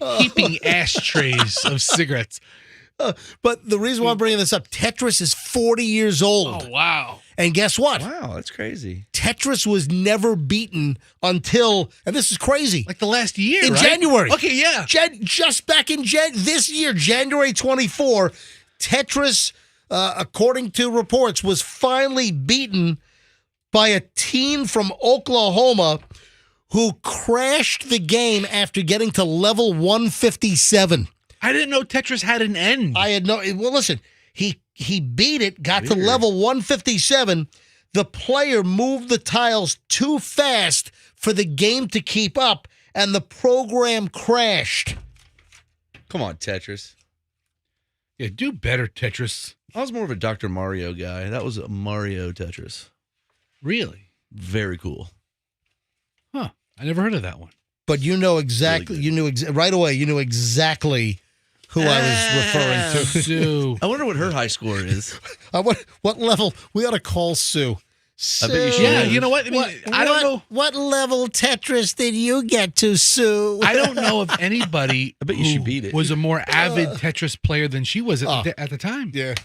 heaping ashtrays of cigarettes. But the reason why I'm bringing this up, Tetris is 40 years old. Oh, wow. And guess what? Wow, that's crazy. Tetris was never beaten until, and this is crazy, Like the last year, in right? January. Okay, yeah. Just back in this year, January 24, Tetris, according to reports, was finally beaten by a teen from Oklahoma who crashed the game after getting to level 157. I didn't know Tetris had an end. I had no. Well, listen, he beat it, got to level 157. The player moved the tiles too fast for the game to keep up, and the program crashed. Come on, Tetris. Yeah, do better, Tetris. I was more of a Dr. Mario guy. That was a Mario Tetris. Really? Very cool. Huh. I never heard of that one. But you know exactly. Really right away. You knew exactly who I was referring to. Sue. I wonder what her high score is. What level? We ought to call Sue. I bet you should. Yeah, you know what? I mean, I don't know. What level Tetris did you get to, Sue? I don't know of anybody I bet you who should beat it. was a more avid Tetris player than she was at the time. Yeah.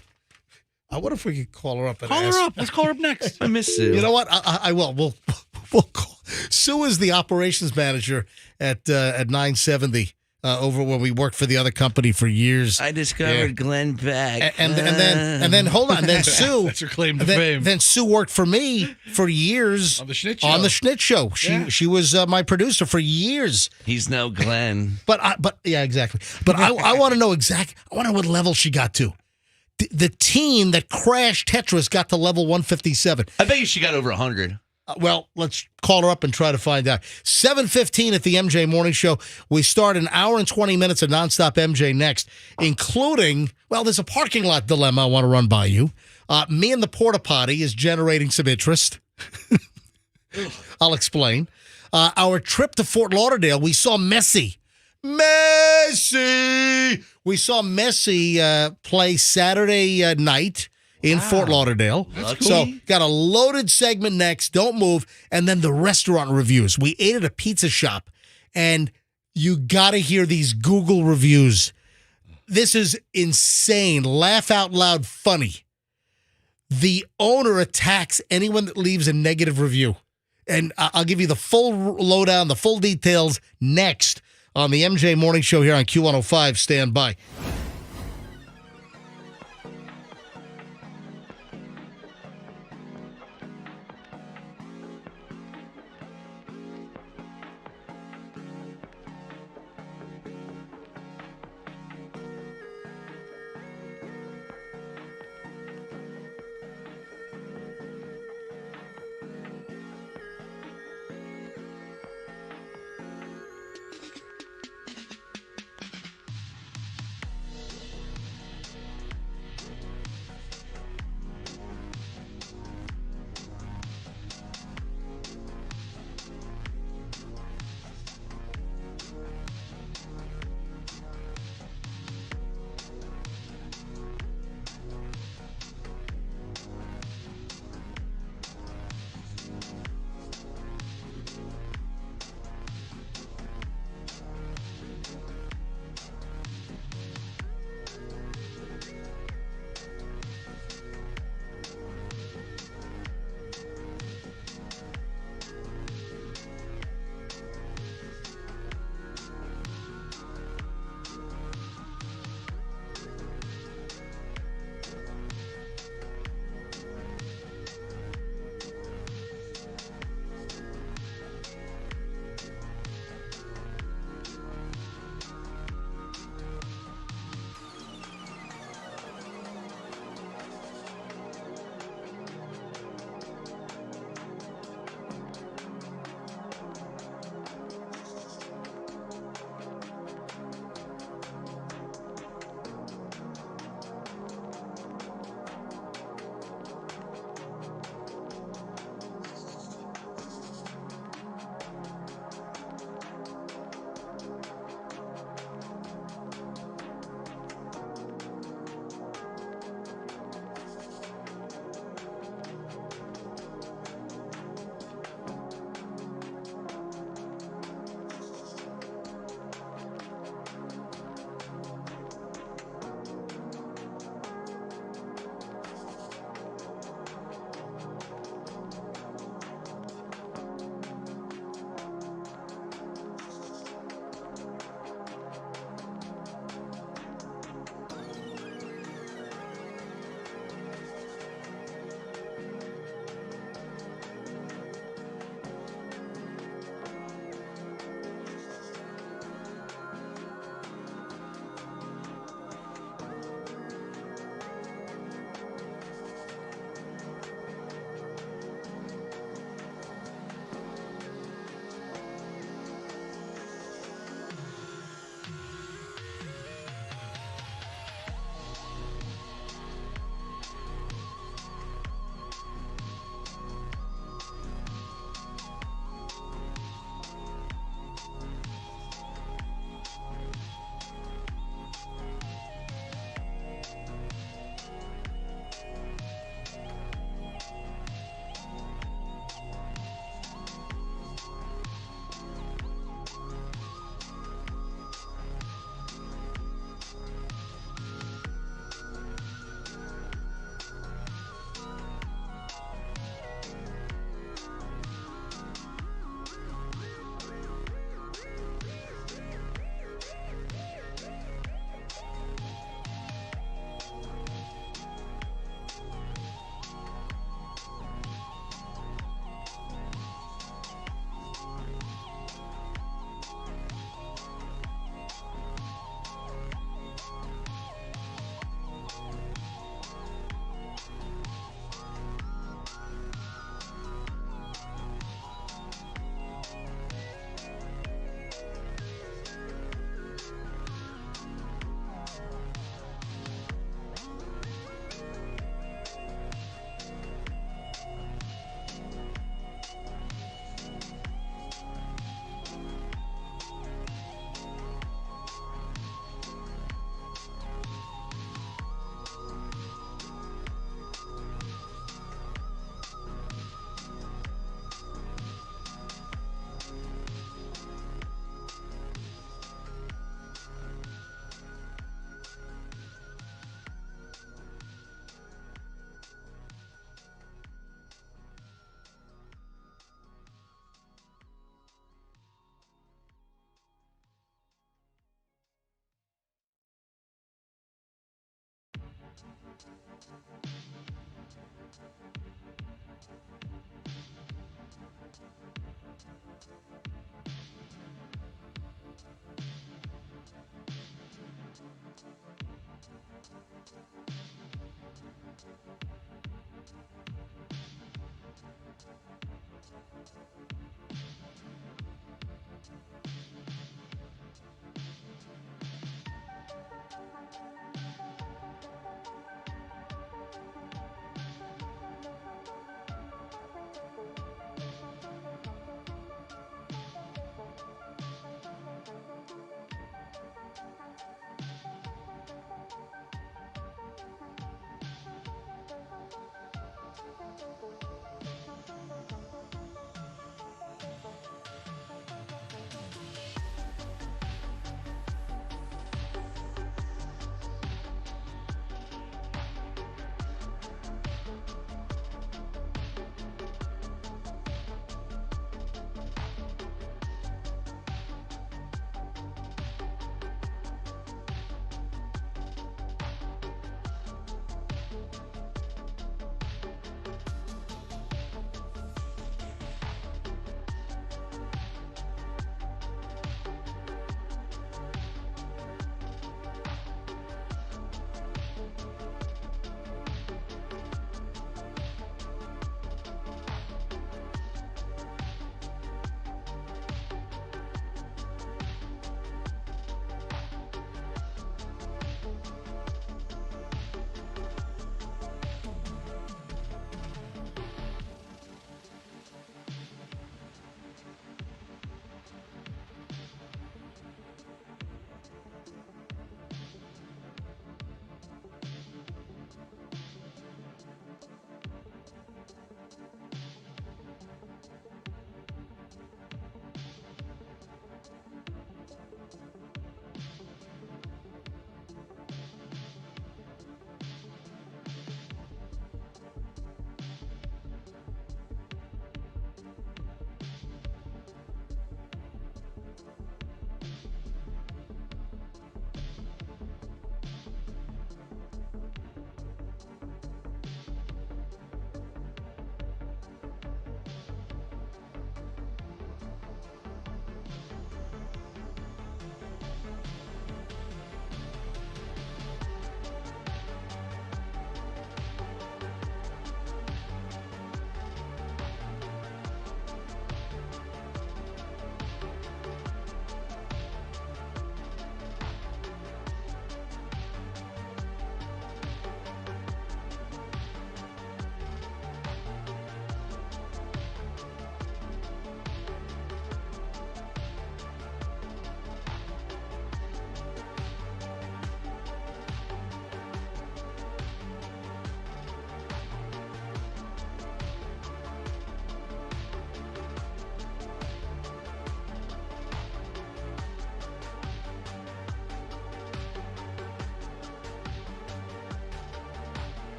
I wonder if we could call her up and Call ask. her up. Let's call her up next. I miss Sue. You know what? I will. We'll call. Sue is the operations manager at 970 over when we worked for the other company for years. I discovered Glenn Beck. And then hold on. Then Sue. That's her claim to then, fame. Then Sue worked for me for years On the Schnitz Show. On the Schnitz Show. Yeah. She was my producer for years. He's no Glenn. But yeah, exactly. But I want to know exactly. I want to know what level she got to. The teen that crashed Tetris got to level 157. I bet you she got over 100. Well, let's call her up and try to find out. 7:15 at the MJ Morning Show. We start an hour and 20 minutes of nonstop MJ next, including, well, there's a parking lot dilemma I want to run by you. Me and the porta potty is generating some interest. I'll explain. Our trip to Fort Lauderdale, we saw Messi. We saw Messi play Saturday night in Fort Lauderdale. Lucky. So got a loaded segment next. Don't move. And then the restaurant reviews. We ate at a pizza shop, and you got to hear these Google reviews. This is insane. Laugh out loud funny. The owner attacks anyone that leaves a negative review. And I'll give you the full lowdown, the full details next on the MJ Morning Show here on Q105. Stand by.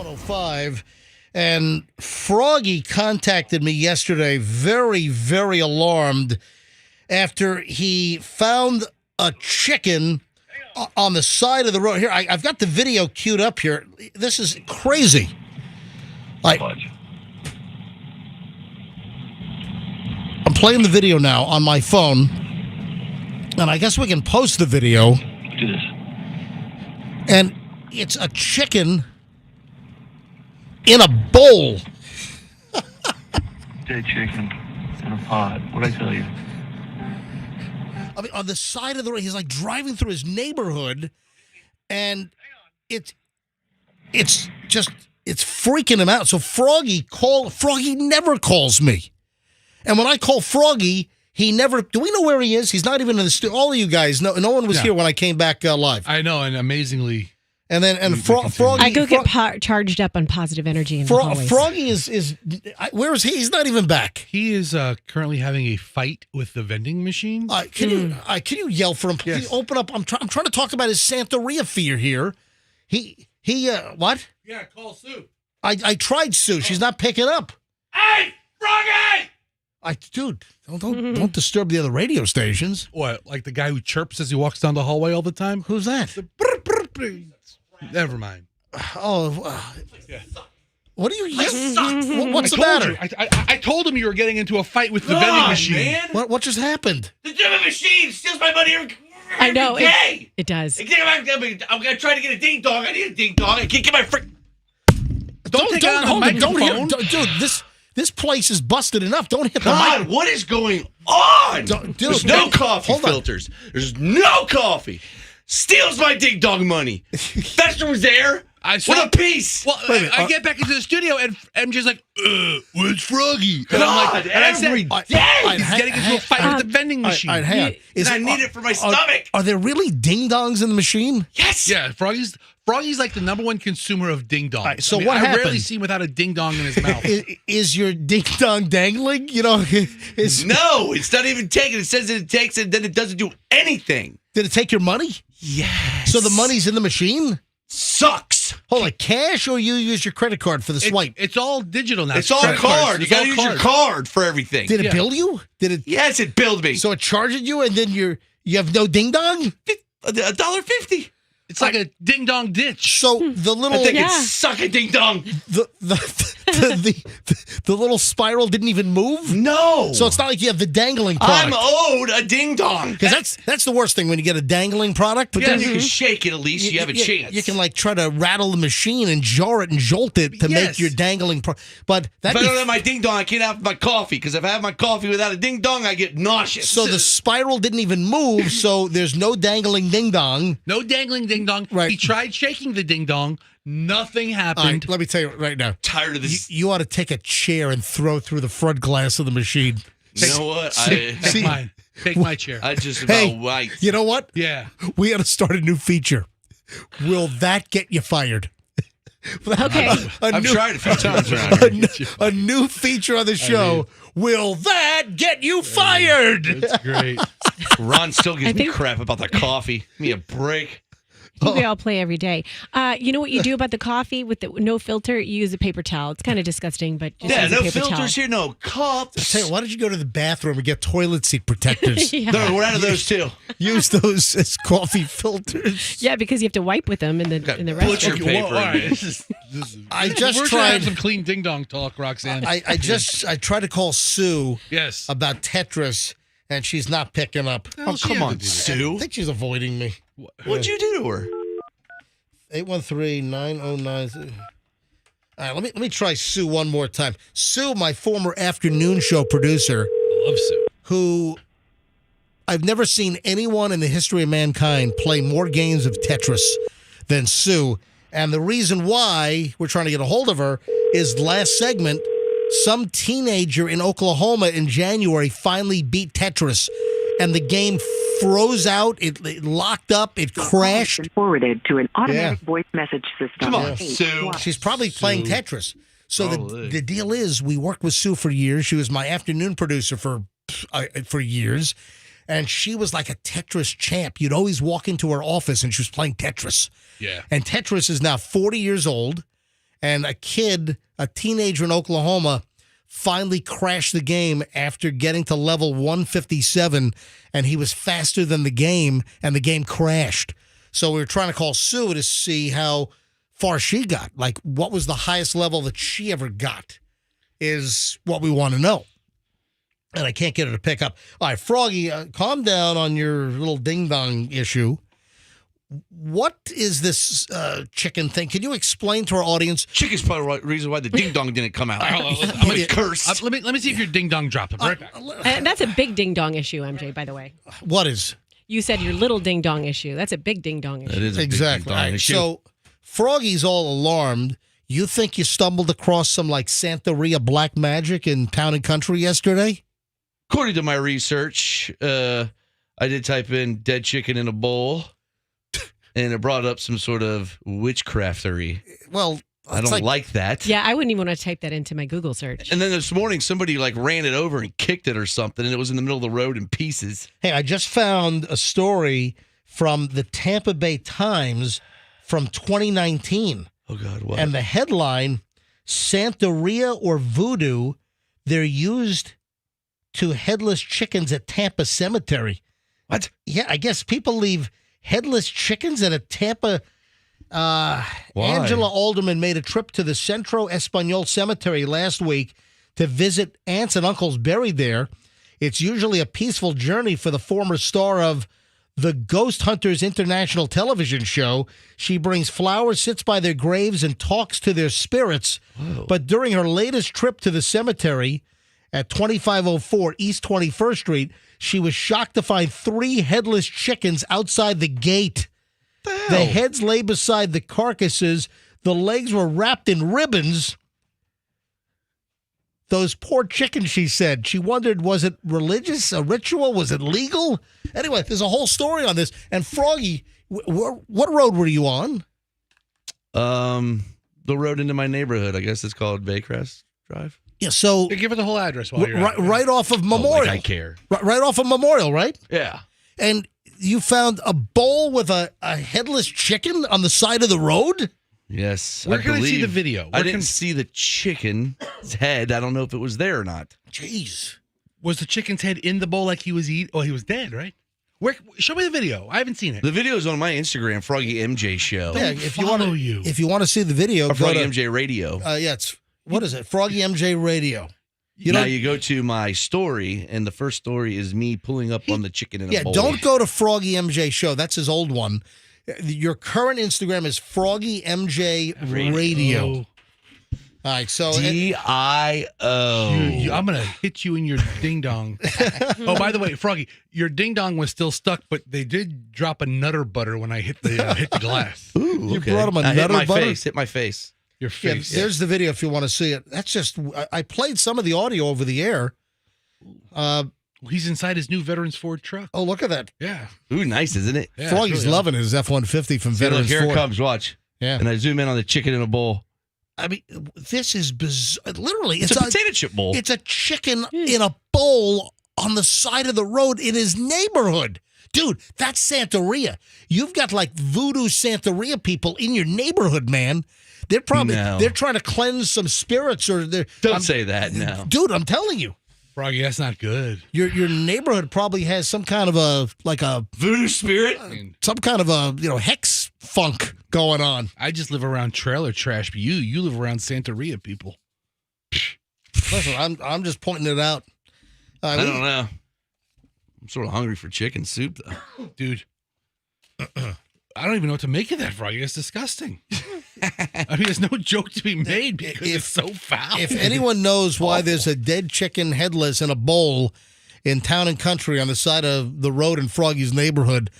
105. And Froggy contacted me yesterday, very, very alarmed, after he found a chicken on the side of the road. Here, I've got the video queued up here. This is crazy. I'm playing the video now on my phone, and I guess we can post the video. Do this. And it's a chicken in a bowl. Dead chicken in a pot. What'd I tell you? I mean, on the side of the road, he's like driving through his neighborhood, and it's freaking him out. So Froggy never calls me, and when I call Froggy, he never. Do we know where he is? He's not even in the studio. All of you guys, no one was here when I came back live. I know, and amazingly. And then Froggy, I go get charged up on positive energy in the hallways. Froggy is where is he? He's not even back. He is currently having a fight with the vending machine. Can you yell for him? Please open up. I'm trying to talk about his Santeria fear here. He what? Yeah, call Sue. I tried Sue. She's not picking up. Hey, Froggy! Dude, don't disturb the other radio stations. What? Like the guy who chirps as he walks down the hallway all the time? Who's that? Never mind. Oh, what are you? What's the matter? I told him you were getting into a fight with the vending machine. Man. What just happened? The vending machine steals my money every I know day. it does. I'm gonna try to get a ding dong. I need a ding dong. I can't get my frick. Don't, dude. This place is busted enough. Don't hit the God, mic. what is going on? Dude, There's no coffee filters. There's no coffee. Steals my ding dong money. Fester was there. What a piece. Well, I get back into the studio and MJ's like, where's Froggy? And God, I'm like, every day he's getting into a fight with the vending machine. Hang on. I need it for my stomach. Are there really ding dongs in the machine? Yes. Yeah, Froggy's like the number one consumer of ding dongs. Right, so I what happened? I rarely see him without a ding dong in his mouth. Is your ding dong dangling? You know, No, it's not even taken. It says that it takes it, then it doesn't do anything. Did it take your money? Yes. So the money's in the machine? Sucks. Hold on, cash or you use your credit card for the swipe? It's all digital now. It's all card. You got to use your card for everything. Did it bill you? Did it? Yes, it billed me. So it charged you, and then you have no ding dong. $1.50. It's like a ding dong ditch. So the little I think it's suck a ding dong. The little spiral didn't even move. No. So it's not like you have the dangling product. I'm owed a ding dong. Because that's the worst thing when you get a dangling product. But then you can shake it at least. You have a chance. You can like try to rattle the machine and jar it and jolt it to make your dangling but if I don't have my ding dong, I can't have my coffee. Because if I have my coffee without a ding dong, I get nauseous. So the spiral didn't even move. So there's no dangling ding dong. No dangling ding dong. Right. He tried shaking the ding dong. Nothing happened. Right, let me tell you right now. Tired of this. You ought to take a chair and throw through the front glass of the machine. You know what? Take mine. Take my chair. I just about white. You know what? Yeah. We ought to start a new feature. Will that get you fired? Okay. I've tried a few times around here. A new feature on the show. Will that get you fired? That's great. Ron still gives me crap about the coffee. Give me a break. I think we all play every day. You know what you do about the coffee with the no filter? You use a paper towel. It's kind of disgusting, but just use a no paper filters towel. here, no cups. Tell you, why don't you go to the bathroom and get toilet seat protectors? Yeah. No, we're out of those too. Use those as coffee filters. Yeah, because you have to wipe with them in the Butcher restaurant. paper. All right. This is, I just we're tried. have some clean ding dong talk, Roxanne. I tried to call Sue yes. about Tetris, and she's not picking up. Well, Oh, she come had to on, do that. Sue. I think she's avoiding me. What'd you do to her? 813-909. All right, let me try Sue one more time. Sue, my former afternoon show producer, I love Sue. who I've never seen anyone in the history of mankind play more games of Tetris than Sue. And the reason why we're trying to get a hold of her is last segment, some teenager in Oklahoma in January finally beat Tetris, and the game froze out, it locked up, it crashed. Forwarded to an automatic voice message system. Come on, Sue. She's probably playing Tetris. So the deal is, we worked with Sue for years. She was my afternoon producer for years, and she was like a Tetris champ. You'd always walk into her office, and she was playing Tetris. Yeah. And Tetris is now 40 years old, and a teenager in Oklahoma, finally crashed the game after getting to level 157, and he was faster than the game, and the game crashed. So we were trying to call Sue to see how far she got. Like, what was the highest level that she ever got is what we want to know. And I can't get her to pick up. All right, Froggy, calm down on your little ding-dong issue. What is this chicken thing? Can you explain to our audience? Chicken's probably the reason why the ding-dong didn't come out. I'm going to curse. Let me see if your ding-dong dropped. I'm right back. That's a big ding-dong issue, MJ, by the way. What is? You said your little ding-dong issue. That's a big ding-dong issue. It is a Exactly. big ding-dong issue. So Froggy's all alarmed. You think you stumbled across some like Santeria black magic in Town and Country yesterday? According to my research, I did type in dead chicken in a bowl, and it brought up some sort of witchcraftery. Well, I don't like that. Yeah, I wouldn't even want to type that into my Google search. And then this morning, somebody like ran it over and kicked it or something, and it was in the middle of the road in pieces. Hey, I just found a story from the Tampa Bay Times from 2019. Oh, God, what? And the headline, Santeria or voodoo, they're used to headless chickens at Tampa Cemetery. What? Yeah, I guess people leave headless chickens at a Tampa. Angela Alderman made a trip to the Centro Español Cemetery last week to visit aunts and uncles buried there. It's usually a peaceful journey for the former star of the Ghost Hunters International television show. She brings flowers, sits by their graves, and talks to their spirits. Whoa. But during her latest trip to the cemetery at 2504 East 21st Street, she was shocked to find 3 headless chickens outside the gate. The heads lay beside the carcasses. The legs were wrapped in ribbons. Those poor chickens, she said. She wondered, was it religious, a ritual? Was it legal? Anyway, there's a whole story on this. And Froggy, what road were you on? The road into my neighborhood. I guess it's called Baycrest Drive. Yeah, so Give her the whole address while you're at it. right off of Memorial. Like I care. Right off of Memorial, right? Yeah. And you found a bowl with a headless chicken on the side of the road? Yes. Where can I see the video? I didn't see the chicken's head. I don't know if it was there or not. Jeez. Was the chicken's head in the bowl like he was eating? Oh, he was dead, right? Show me the video. I haven't seen it. The video is on my Instagram, Froggy MJ Show. Yeah, if you want to see the video, Or Froggy MJ Radio. It's what is it? Froggy MJ Radio. You go to my story, and the first story is me pulling up on the chicken in a bowl. Don't go to Froggy MJ Show. That's his old one. Your current Instagram is Froggy MJ Radio. All right, so D-I-O. I'm going to hit you in your ding-dong. Oh, by the way, Froggy, your ding-dong was still stuck, but they did drop a Nutter Butter when I hit the glass. Ooh, you brought him a Nutter Butter? Hit my face. Your face. Yeah, there's the video if you want to see it. That's just, I played some of the audio over the air. He's inside his new Veterans Ford truck. Oh, look at that. Yeah. Ooh, nice, isn't it? Yeah, Froggy's really loving his F-150 from Veterans Here Ford. it comes, watch. Yeah. And I zoom in on the chicken in a bowl. I mean, this is bizarre. Literally, It's a potato chip bowl. It's a chicken in a bowl on the side of the road in his neighborhood. Dude, that's Santeria. You've got like voodoo Santeria people in your neighborhood, man. They're probably they're trying to cleanse some spirits or they're Don't say that now. Dude, I'm telling you. Froggy, that's not good. Your neighborhood probably has some kind of a voodoo spirit, some kind of a hex funk going on. I just live around trailer trash, but you live around Santeria people. Listen, I'm just pointing it out. I don't know. I'm sort of hungry for chicken soup though, dude. I don't even know what to make of that, Froggy. It's disgusting. I mean, there's no joke to be made because it's so foul. If anyone knows why there's a dead chicken headless in a bowl in Town and Country on the side of the road in Froggy's neighborhood,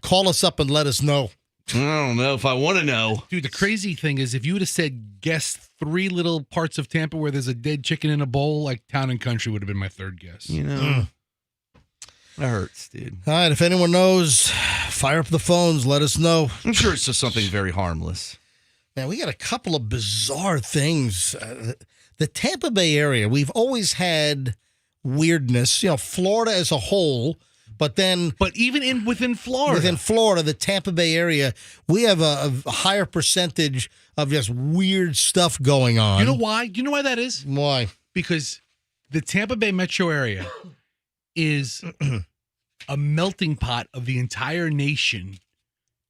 call us up and let us know. I don't know if I want to know. Dude, the crazy thing is if you would have said guess 3 little parts of Tampa where there's a dead chicken in a bowl, like Town and Country would have been my third guess. You know, that hurts, dude. All right, if anyone knows, fire up the phones, let us know. I'm sure it's just something very harmless. Man, we got a couple of bizarre things. The Tampa Bay area, we've always had weirdness. Florida as a whole, But even within Florida, the Tampa Bay area, we have a higher percentage of just weird stuff going on. You know why? Do you know why that is? Why? Because the Tampa Bay metro area is a melting pot of the entire nation,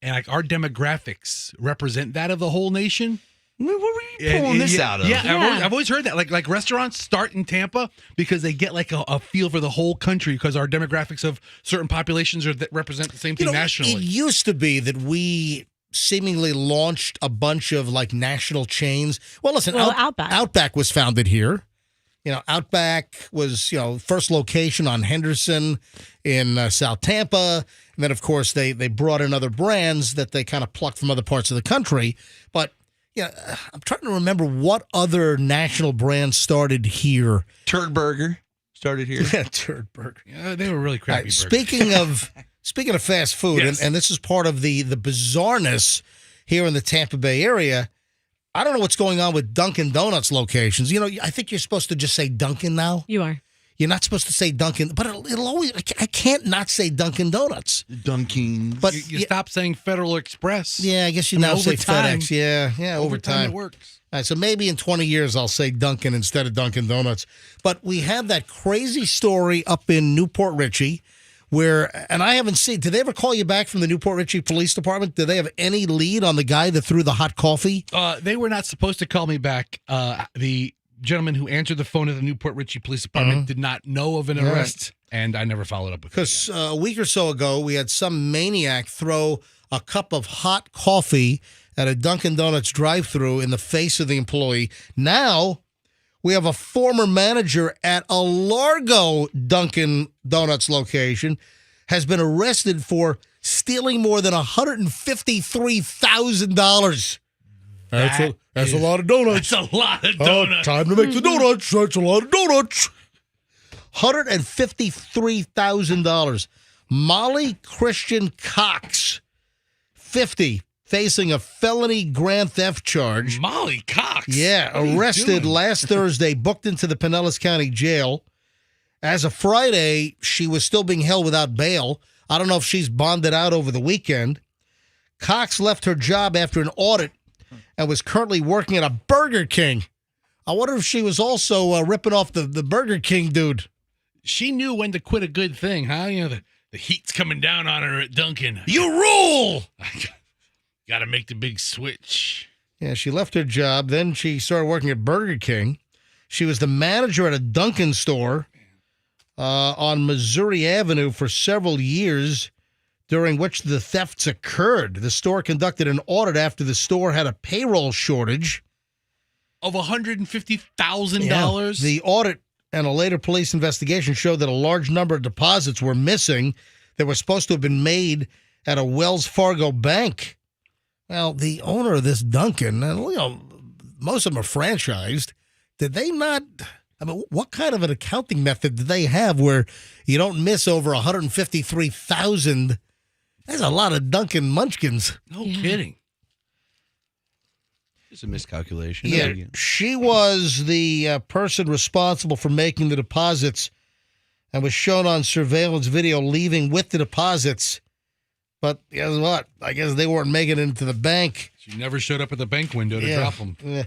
and like our demographics represent that of the whole nation. Where were you pulling this out of? Yeah, I've always heard that. Like restaurants start in Tampa because they get like a feel for the whole country because our demographics of certain populations that represent the same thing nationally. It used to be that we seemingly launched a bunch of like national chains. Well, listen, Outback was founded here. Outback was, first location on Henderson in South Tampa. And then, of course, they brought in other brands that they kind of plucked from other parts of the country. But I'm trying to remember what other national brands started here. Turd Burger started here. Yeah, Turd Burger. Yeah, they were really crappy. Speaking of fast food, yes. and this is part of the bizarreness here in the Tampa Bay area. I don't know what's going on with Dunkin' Donuts locations. I think you're supposed to just say Dunkin' now. You are. You're not supposed to say Dunkin', but it'll always. I can't not say Dunkin' Donuts. Dunkin'. But you stop saying Federal Express. Yeah, I guess you now say time. FedEx. Yeah, over time. It works. All right, so maybe in 20 years I'll say Dunkin' instead of Dunkin' Donuts. But we have that crazy story up in Newport Richey and I haven't seen, did they ever call you back from the Newport Richey Police Department? Did they have any lead on the guy that threw the hot coffee? They were not supposed to call me back. The gentleman who answered the phone at the Newport Richey Police Department did not know of an arrest, and I never followed up with it. Because a week or so ago, we had some maniac throw a cup of hot coffee at a Dunkin' Donuts drive-thru in the face of the employee. Now, we have a former manager at a Largo Dunkin' Donuts location has been arrested for stealing more than $153,000. That's a lot of donuts. That's a lot of donuts. Time to make the donuts. That's a lot of donuts. $153,000. Molly Christian Cox, 50, facing a felony grand theft charge. Molly Cox? Yeah, arrested last Thursday, booked into the Pinellas County Jail. As of Friday, she was still being held without bail. I don't know if she's bonded out over the weekend. Cox left her job after an audit and was currently working at a Burger King. I wonder if she was also ripping off the Burger King dude. She knew when to quit a good thing, huh? The heat's coming down on her at Dunkin'. You rule! Got to make the big switch. Yeah, she left her job. Then she started working at Burger King. She was the manager at a Dunkin' store on Missouri Avenue for several years, during which the thefts occurred. The store conducted an audit after the store had a payroll shortage of $150,000. Yeah. The audit and a later police investigation showed that a large number of deposits were missing that were supposed to have been made at a Wells Fargo bank. Well, the owner of this Dunkin', most of them are franchised. Did they not? I mean, what kind of an accounting method did they have where you don't miss over $153,000? That's a lot of Dunkin' Munchkins. No kidding. It's a miscalculation. Yeah, she was the person responsible for making the deposits and was shown on surveillance video leaving with the deposits. But guess what? I guess they weren't making it into the bank. She never showed up at the bank window to drop them. Yeah.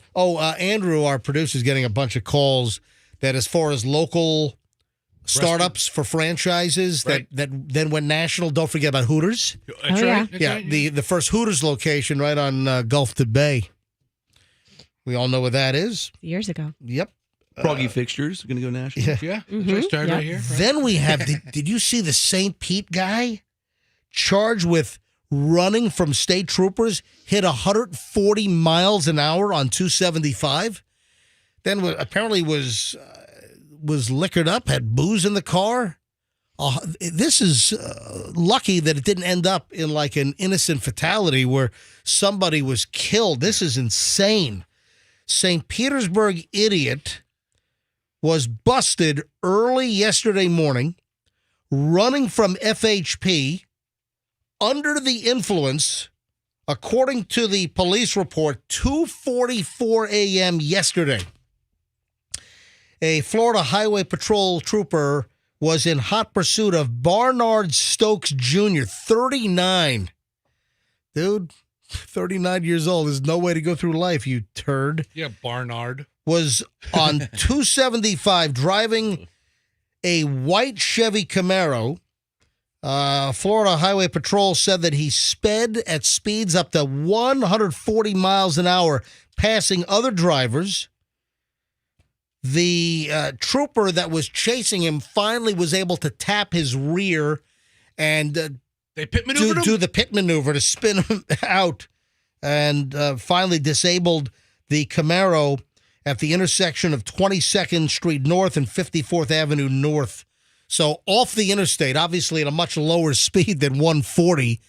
Andrew, our producer, is getting a bunch of calls that as far as local startups for franchises that then went national. Don't forget about Hooters. That's right. That's yeah, right. The first Hooters location right on Gulfton Bay. We all know what that is. Years ago. Yep. Froggy fixtures going to go national. Yeah. Mm-hmm. Started right here. Right. Then we have, did you see the St. Pete guy charged with running from state troopers, hit 140 miles an hour on 275? Then apparently was liquored up, had booze in the car. This is lucky that it didn't end up in like an innocent fatality where somebody was killed. This is insane. St. Petersburg idiot was busted early yesterday morning running from FHP under the influence, according to the police report, 2:44 a.m. yesterday. A Florida Highway Patrol trooper was in hot pursuit of Barnard Stokes Jr., 39. Dude, 39 years old. There's no way to go through life, you turd. Yeah, Barnard. Was on 275 driving a white Chevy Camaro. Florida Highway Patrol said that he sped at speeds up to 140 miles an hour, passing other drivers. The trooper that was chasing him finally was able to tap his rear and they pit maneuvered him? do the pit maneuver to spin him out, and finally disabled the Camaro at the intersection of 22nd Street North and 54th Avenue North. So off the interstate, obviously at a much lower speed than 140,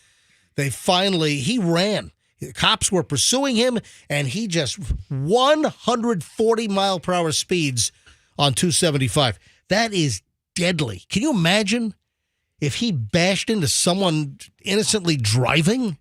he ran. The cops were pursuing him, and he just 140 mile per hour speeds on 275. That is deadly. Can you imagine if he bashed into someone innocently driving?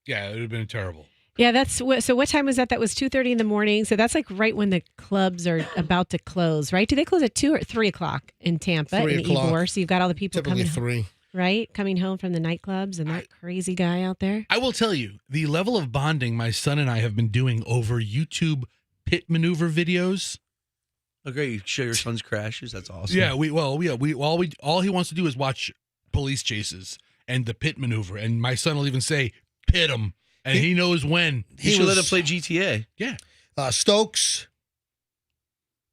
Yeah, it would have been terrible. Yeah, so what time was that? That was 2:30 in the morning. So that's like right when the clubs are about to close, right? Do they close at 2 or 3 o'clock in Tampa and Ybor? So you've got all the people Typically coming 3. Right? Coming home from the nightclubs and that crazy guy out there. I will tell you, the level of bonding my son and I have been doing over YouTube pit maneuver videos. Okay, you show your son's crashes. That's awesome. Yeah, all he wants to do is watch police chases and the pit maneuver. And my son will even say, pit him. And he knows when. You should let him play GTA. Yeah. Stokes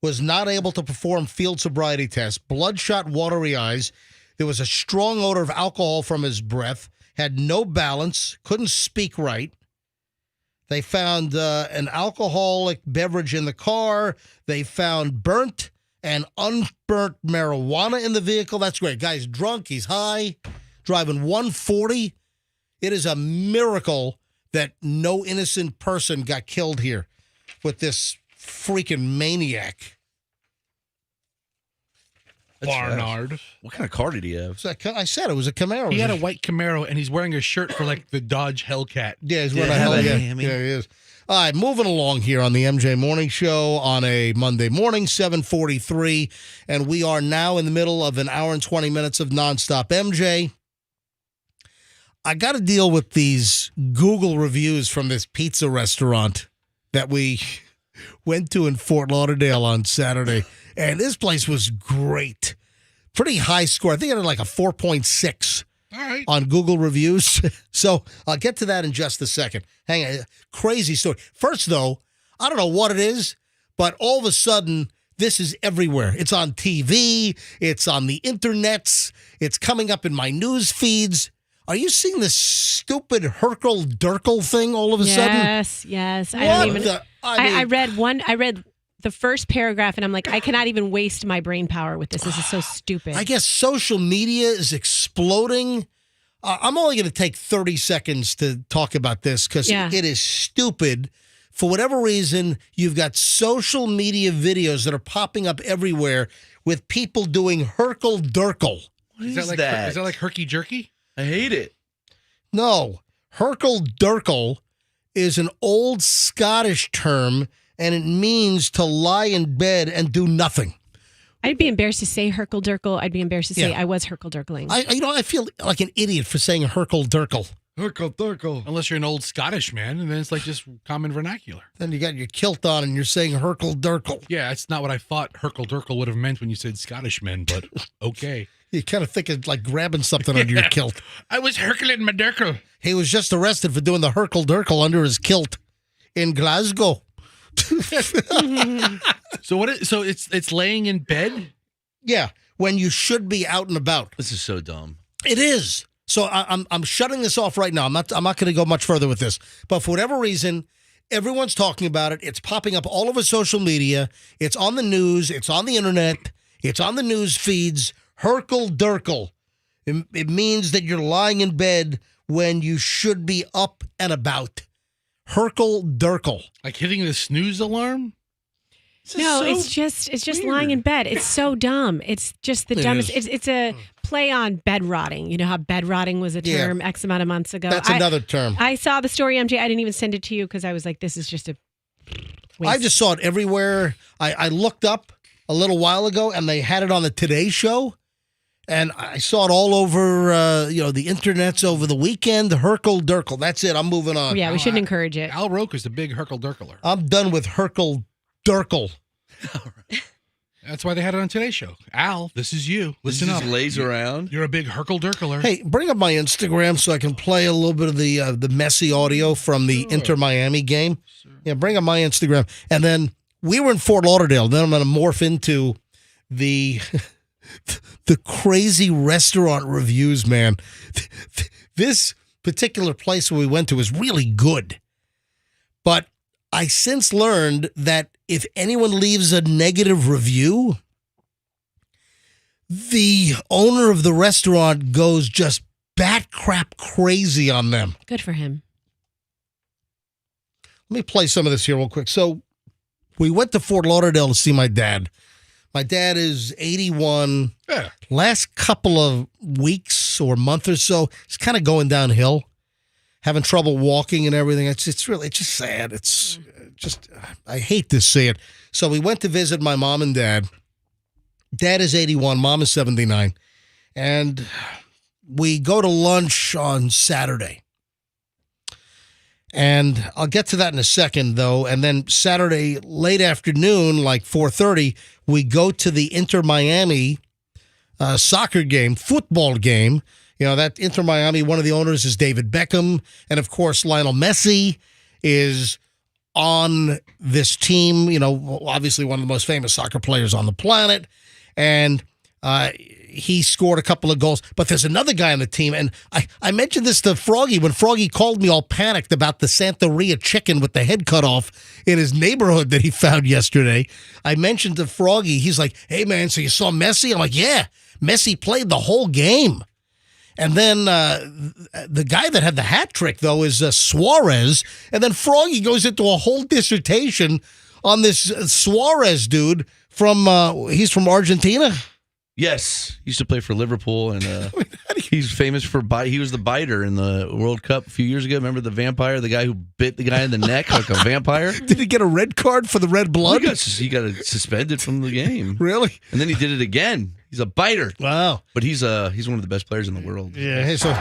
was not able to perform field sobriety tests. Bloodshot, watery eyes. There was a strong odor of alcohol from his breath. Had no balance. Couldn't speak right. They found an alcoholic beverage in the car. They found burnt and unburnt marijuana in the vehicle. That's great. Guy's drunk. He's high. Driving 140. It is a miracle that no innocent person got killed here with this freaking maniac. Barnard. What kind of car did he have? So I said it was a Camaro. He had a white Camaro, and he's wearing a shirt for like the Dodge Hellcat. Yeah, he's wearing a Hellcat. Yeah, he is. All right, moving along here on the MJ Morning Show on a Monday morning, 7:43, and we are now in the middle of an hour and 20 minutes of nonstop. MJ, I got to deal with these Google reviews from this pizza restaurant that we went to in Fort Lauderdale on Saturday, and this place was great. Pretty high score. I think it had like a 4.6 on Google reviews. So I'll get to that in just a second. Hang on. Crazy story. First, though, I don't know what it is, but all of a sudden, this is everywhere. It's on TV. It's on the internets. It's coming up in my news feeds. Are you seeing this stupid Herkel Durkel thing all of a sudden? Yes. I read the first paragraph and I'm like, I cannot even waste my brain power with this. This is so stupid. I guess social media is exploding. I'm only going to take 30 seconds to talk about this because it is stupid. For whatever reason, you've got social media videos that are popping up everywhere with people doing Herkel Durkel. Is that like herky jerky? I hate it. No. Herkel Durkel is an old Scottish term, and it means to lie in bed and do nothing. I'd be embarrassed to say Herkel Durkel. I'd be embarrassed to say I was Herkel Durkling. I feel like an idiot for saying Herkel Durkel. Herkel Durkel. Unless you're an old Scottish man, and then it's like just common vernacular. Then you got your kilt on and you're saying Herkel Durkel. Yeah, that's not what I thought Herkel Durkel would have meant when you said Scottish men, but okay. You kind of think it's like grabbing something under your kilt. I was Herkling my Durkel. He was just arrested for doing the Herkel Durkel under his kilt in Glasgow. So it's laying in bed? Yeah, when you should be out and about. This is so dumb. It is. So I'm shutting this off right now. I'm not going to go much further with this. But for whatever reason, everyone's talking about it. It's popping up all over social media. It's on the news. It's on the internet. It's on the news feeds. Herkel Durkel. It means that you're lying in bed when you should be up and about. Herkel Durkel. Like hitting the snooze alarm? It's just lying in bed. It's so dumb. It's just the dumbest. It's a play on bed rotting. You know how bed rotting was a term X amount of months ago? That's another term. I saw the story, MJ. I didn't even send it to you because I was like, this is just a waste. I just saw it everywhere. I looked up a little while ago and they had it on the Today Show. And I saw it all over, the internets over the weekend. Herkel Durkel. That's it. I'm moving on. Yeah, we shouldn't encourage it. Al Roker's the big Herkel Durkler. I'm done with Herkel Durkel. That's why they had it on Today's Show. Al, this is you. Listen He up. just lays around. You're a big Herkel Durkler. Hey, bring up my Instagram so I can play a little bit of the messy audio from the Inter Miami game. Yeah, bring up my Instagram. And then we were in Fort Lauderdale. Then I'm going to morph into the the crazy restaurant reviews, man. This particular place where we went to was really good. But I since learned that if anyone leaves a negative review, the owner of the restaurant goes just bat crap crazy on them. Good for him. Let me play some of this here real quick. So we went to Fort Lauderdale to see my dad. My dad is 81. Yeah. Last couple of weeks or month or so, he's kind of going downhill, having trouble walking and everything. It's just sad. It's just, I hate to see it. So we went to visit my mom and dad. Dad is 81, mom is 79. And we go to lunch on Saturday. And I'll get to that in a second, though. And then Saturday, late afternoon, like 4:30, we go to the Inter Miami soccer game, football game. You know, that Inter Miami, one of the owners is David Beckham. And, of course, Lionel Messi is on this team, you know, obviously one of the most famous soccer players on the planet. And he scored a couple of goals. But there's another guy on the team. And I mentioned this to Froggy when Froggy called me all panicked about the Santeria chicken with the head cut off in his neighborhood that he found yesterday. I mentioned to Froggy, he's like, hey, man, so you saw Messi? I'm like, yeah, Messi played the whole game. And then the guy that had the hat trick, though, is Suarez. And then Froggy goes into a whole dissertation on this Suarez dude he's from Argentina. Yes, he used to play for Liverpool, and he's famous for he was the biter in the World Cup a few years ago. Remember the vampire, the guy who bit the guy in the neck like a vampire? Did he get a red card for the red blood? He got suspended from the game. Really? And then he did it again. He's a biter. Wow. But he's one of the best players in the world. Yeah. Hey, so.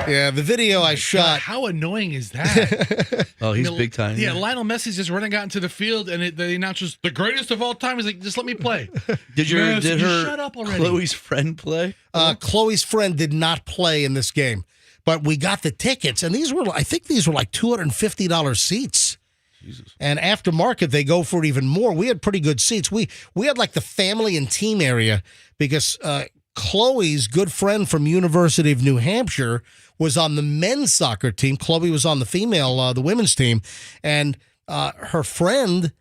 Yeah, the video I shot. God, how annoying is that? Oh, he's big time. Yeah, Lionel Messi's just running out into the field, and the announcer's the greatest of all time. He's like, just let me play. Did her shut up already? Chloe's friend play? Chloe's friend did not play in this game, but we got the tickets, and I think these were like $250 seats. Jesus. And aftermarket, they go for even more. We had pretty good seats. We had like the family and team area because Chloe's good friend from University of New Hampshire was on the men's soccer team. Chloe was on the women's team. And her friend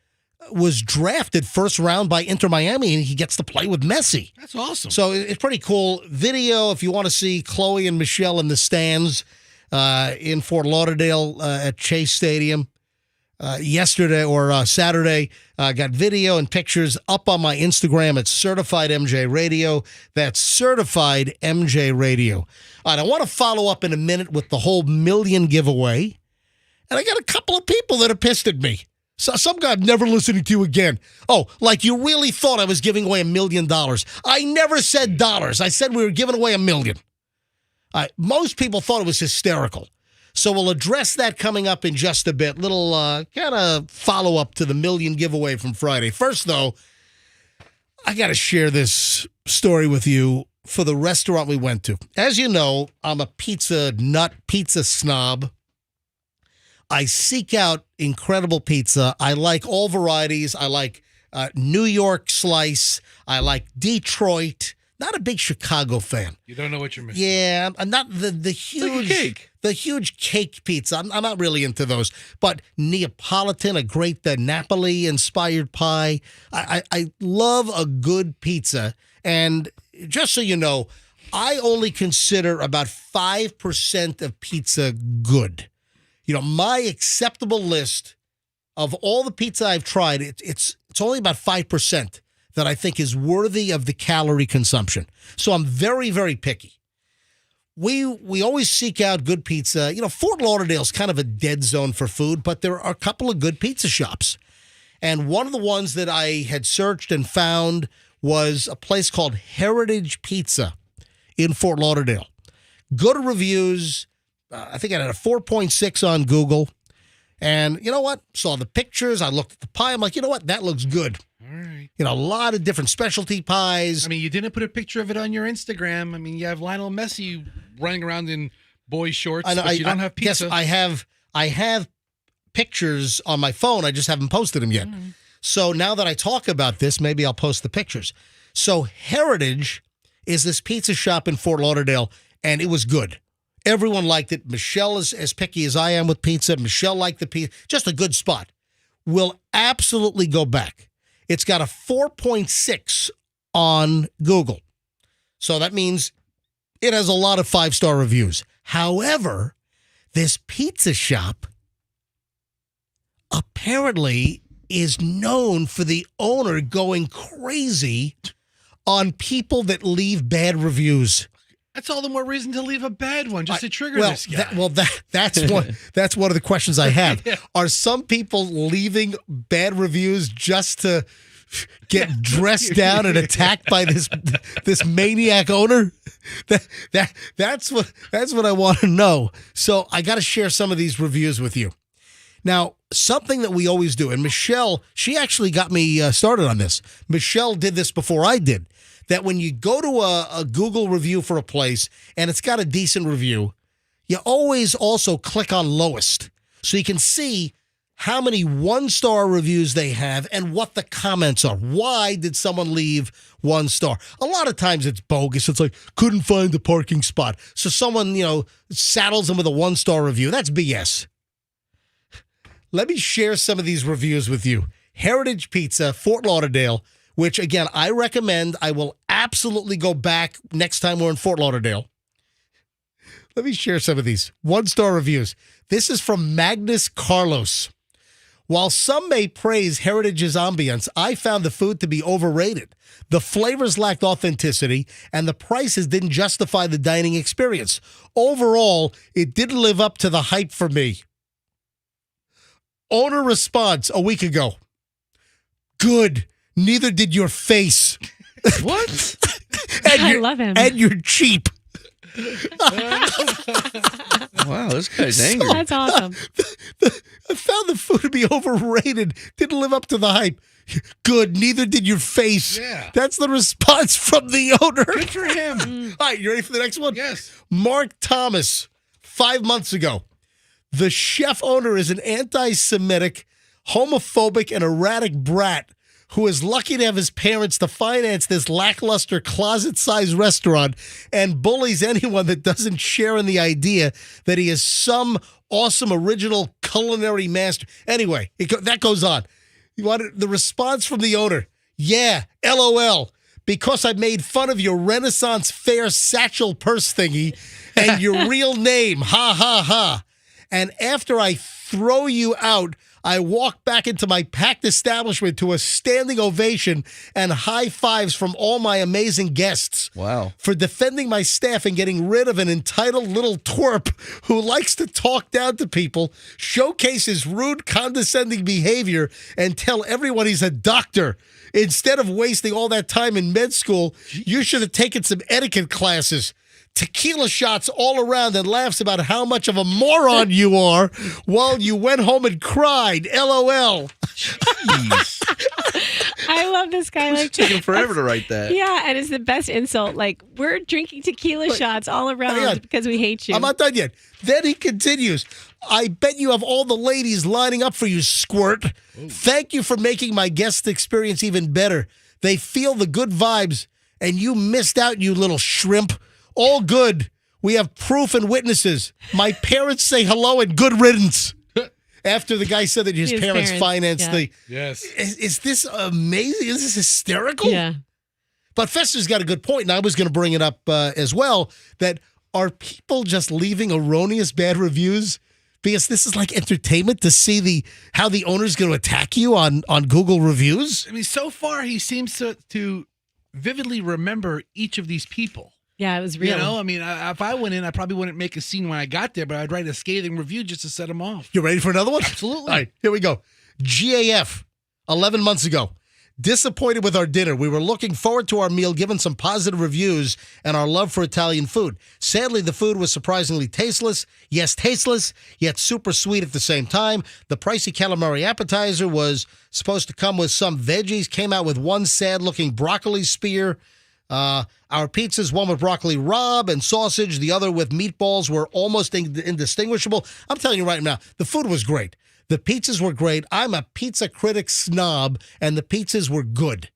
was drafted first round by Inter Miami, and he gets to play with Messi. That's awesome. So it's pretty cool. Video, if you want to see Chloe and Michelle in the stands in Fort Lauderdale at Chase Stadium. Yesterday or Saturday, got video and pictures up on my Instagram at Certified MJ Radio. That's Certified MJ Radio. All right, I want to follow up in a minute with the whole million giveaway. And I got a couple of people that are pissed at me. So some guy, I'm never listening to you again. Oh, like you really thought I was giving away $1 million. I never said dollars. I said we were giving away $1 million. Most people thought it was hysterical. So we'll address that coming up in just a bit. Little kind of follow-up to the million giveaway from Friday. First, though, I got to share this story with you for the restaurant we went to. As you know, I'm a pizza nut, pizza snob. I seek out incredible pizza. I like all varieties. I like New York slice. I like Detroit. Not a big Chicago fan. You don't know what you're missing. Yeah, I'm not the huge cake. The huge cake pizza. I'm not really into those. But Neapolitan, a great Napoli-inspired pie. I love a good pizza. And just so you know, I only consider about 5% of pizza good. You know, my acceptable list of all the pizza I've tried, it's only about 5% that I think is worthy of the calorie consumption. So I'm very, very picky. we always seek out good pizza. You know, Fort Lauderdale's kind of a dead zone for food, but there are a couple of good pizza shops. And one of the ones that I had searched and found was a place called Heritage Pizza in Fort Lauderdale. Good reviews. I think I had a 4.6 on Google. And you know what? Saw the pictures. I looked at the pie. I'm like, you know what? That looks good. All right. You know, a lot of different specialty pies. I mean, you didn't put a picture of it on your Instagram. I mean, you have Lionel Messi running around in boy shorts, but you don't have pizza. Yes, I have pictures on my phone. I just haven't posted them yet. So now that I talk about this, maybe I'll post the pictures. So Heritage is this pizza shop in Fort Lauderdale, and it was good. Everyone liked it. Michelle is as picky as I am with pizza. Michelle liked the pizza. Just a good spot. We'll absolutely go back. It's got a 4.6 on Google. So that means it has a lot of 5-star reviews. However, this pizza shop apparently is known for the owner going crazy on people that leave bad reviews. That's all the more reason to leave a bad one, just to trigger this guy. That's one of the questions I have. Yeah. Are some people leaving bad reviews just to get dressed down and attacked by this maniac owner? That's what I want to know. So I got to share some of these reviews with you. Now, something that we always do, and Michelle, she actually got me started on this. Michelle did this before I did. That when you go to a Google review for a place and it's got a decent review, you always also click on lowest so you can see how many 1-star reviews they have and what the comments are. Why did someone leave 1 star? A lot of times it's bogus. It's like, couldn't find the parking spot. So someone, saddles them with a 1-star review. That's BS. Let me share some of these reviews with you. Heritage Pizza, Fort Lauderdale, which, again, I recommend. I will absolutely go back next time we're in Fort Lauderdale. Let me share some of these 1-star reviews. This is from Magnus Carlos. While some may praise Heritage's ambience, I found the food to be overrated. The flavors lacked authenticity, and the prices didn't justify the dining experience. Overall, it didn't live up to the hype for me. Owner response a week ago. Good. Neither did your face. What? I love him. And you're cheap. Wow, this guy's angry. That's awesome. I found the food to be overrated. Didn't live up to the hype. Good. Neither did your face. Yeah. That's the response from the owner. Good for him. All right, you ready for the next one? Yes. Mark Thomas, 5 months ago. The chef owner is an anti-Semitic, homophobic, and erratic brat who is lucky to have his parents to finance this lackluster closet-sized restaurant and bullies anyone that doesn't share in the idea that he is some awesome original culinary master. Anyway, that goes on. You want the response from the owner? Yeah, LOL. Because I made fun of your Renaissance fair satchel purse thingy and your real name. Ha, ha, ha. And after I throw you out, I walk back into my packed establishment to a standing ovation and high fives from all my amazing guests. Wow. For defending my staff and getting rid of an entitled little twerp who likes to talk down to people, showcase his rude, condescending behavior, and tell everyone he's a doctor. Instead of wasting all that time in med school, you should have taken some etiquette classes. Tequila shots all around and laughs about how much of a moron you are while you went home and cried. LOL. Jeez. I love this guy. It's taking forever to write that. Yeah, and it's the best insult. Like, we're drinking tequila shots all around because we hate you. I'm not done yet. Then he continues. I bet you have all the ladies lining up for you, squirt. Ooh. Thank you for making my guest experience even better. They feel the good vibes, and you missed out, you little shrimp. All good. We have proof and witnesses. My parents say hello and good riddance. After the guy said that his parents financed the... Yes. Is this amazing? Is this hysterical? Yeah. But Fester's got a good point, and I was going to bring it up as well, that are people just leaving erroneous bad reviews? Because this is like entertainment to see how the owner's going to attack you on Google reviews. I mean, so far he seems to vividly remember each of these people. Yeah, it was real. You know, I mean, if I went in, I probably wouldn't make a scene when I got there, but I'd write a scathing review just to set them off. You ready for another one? Absolutely. All right, here we go. GAF, 11 months ago. Disappointed with our dinner. We were looking forward to our meal, given some positive reviews and our love for Italian food. Sadly, the food was surprisingly tasteless. Yes, tasteless, yet super sweet at the same time. The pricey calamari appetizer was supposed to come with some veggies, came out with one sad-looking broccoli spear. Our pizzas, one with broccoli rabe and sausage, the other with meatballs, were almost indistinguishable. I'm telling you right now, the food was great. The pizzas were great. I'm a pizza critic snob, and the pizzas were good.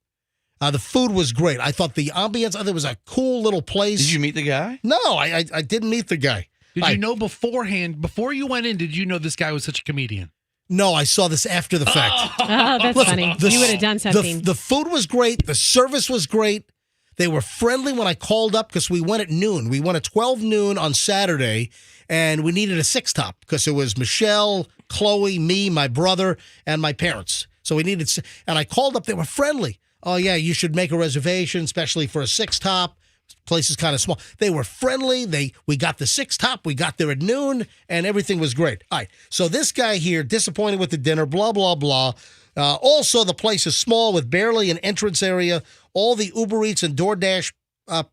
The food was great. I thought the ambience, I thought it was a cool little place. Did you meet the guy? No, I didn't meet the guy. Did you know beforehand, before you went in, did you know this guy was such a comedian? No, I saw this after the fact. Oh, that's funny. You would have done something. The food was great. The service was great. They were friendly when I called up because we went at noon. We went at 12 noon on Saturday, and we needed a six-top because it was Michelle, Chloe, me, my brother, and my parents. So we needed, and I called up. They were friendly. Oh, yeah, you should make a reservation, especially for a six-top. Place is kind of small. They were friendly. We got the six-top. We got there at noon, and everything was great. All right, so this guy here, disappointed with the dinner, blah, blah, blah. Also, the place is small with barely an entrance area. All the Uber Eats and DoorDash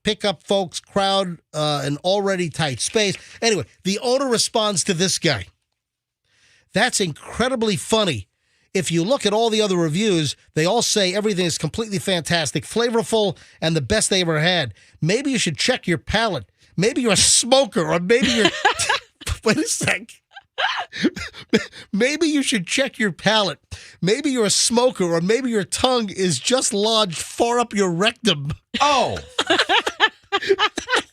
pickup folks crowd an already tight space. Anyway, the owner responds to this guy. That's incredibly funny. If you look at all the other reviews, they all say everything is completely fantastic, flavorful, and the best they ever had. Maybe you should check your palate. Maybe you're a smoker, or maybe you're... Wait a sec. Maybe you should check your palate. Maybe you're a smoker, or maybe your tongue is just lodged far up your rectum. Oh.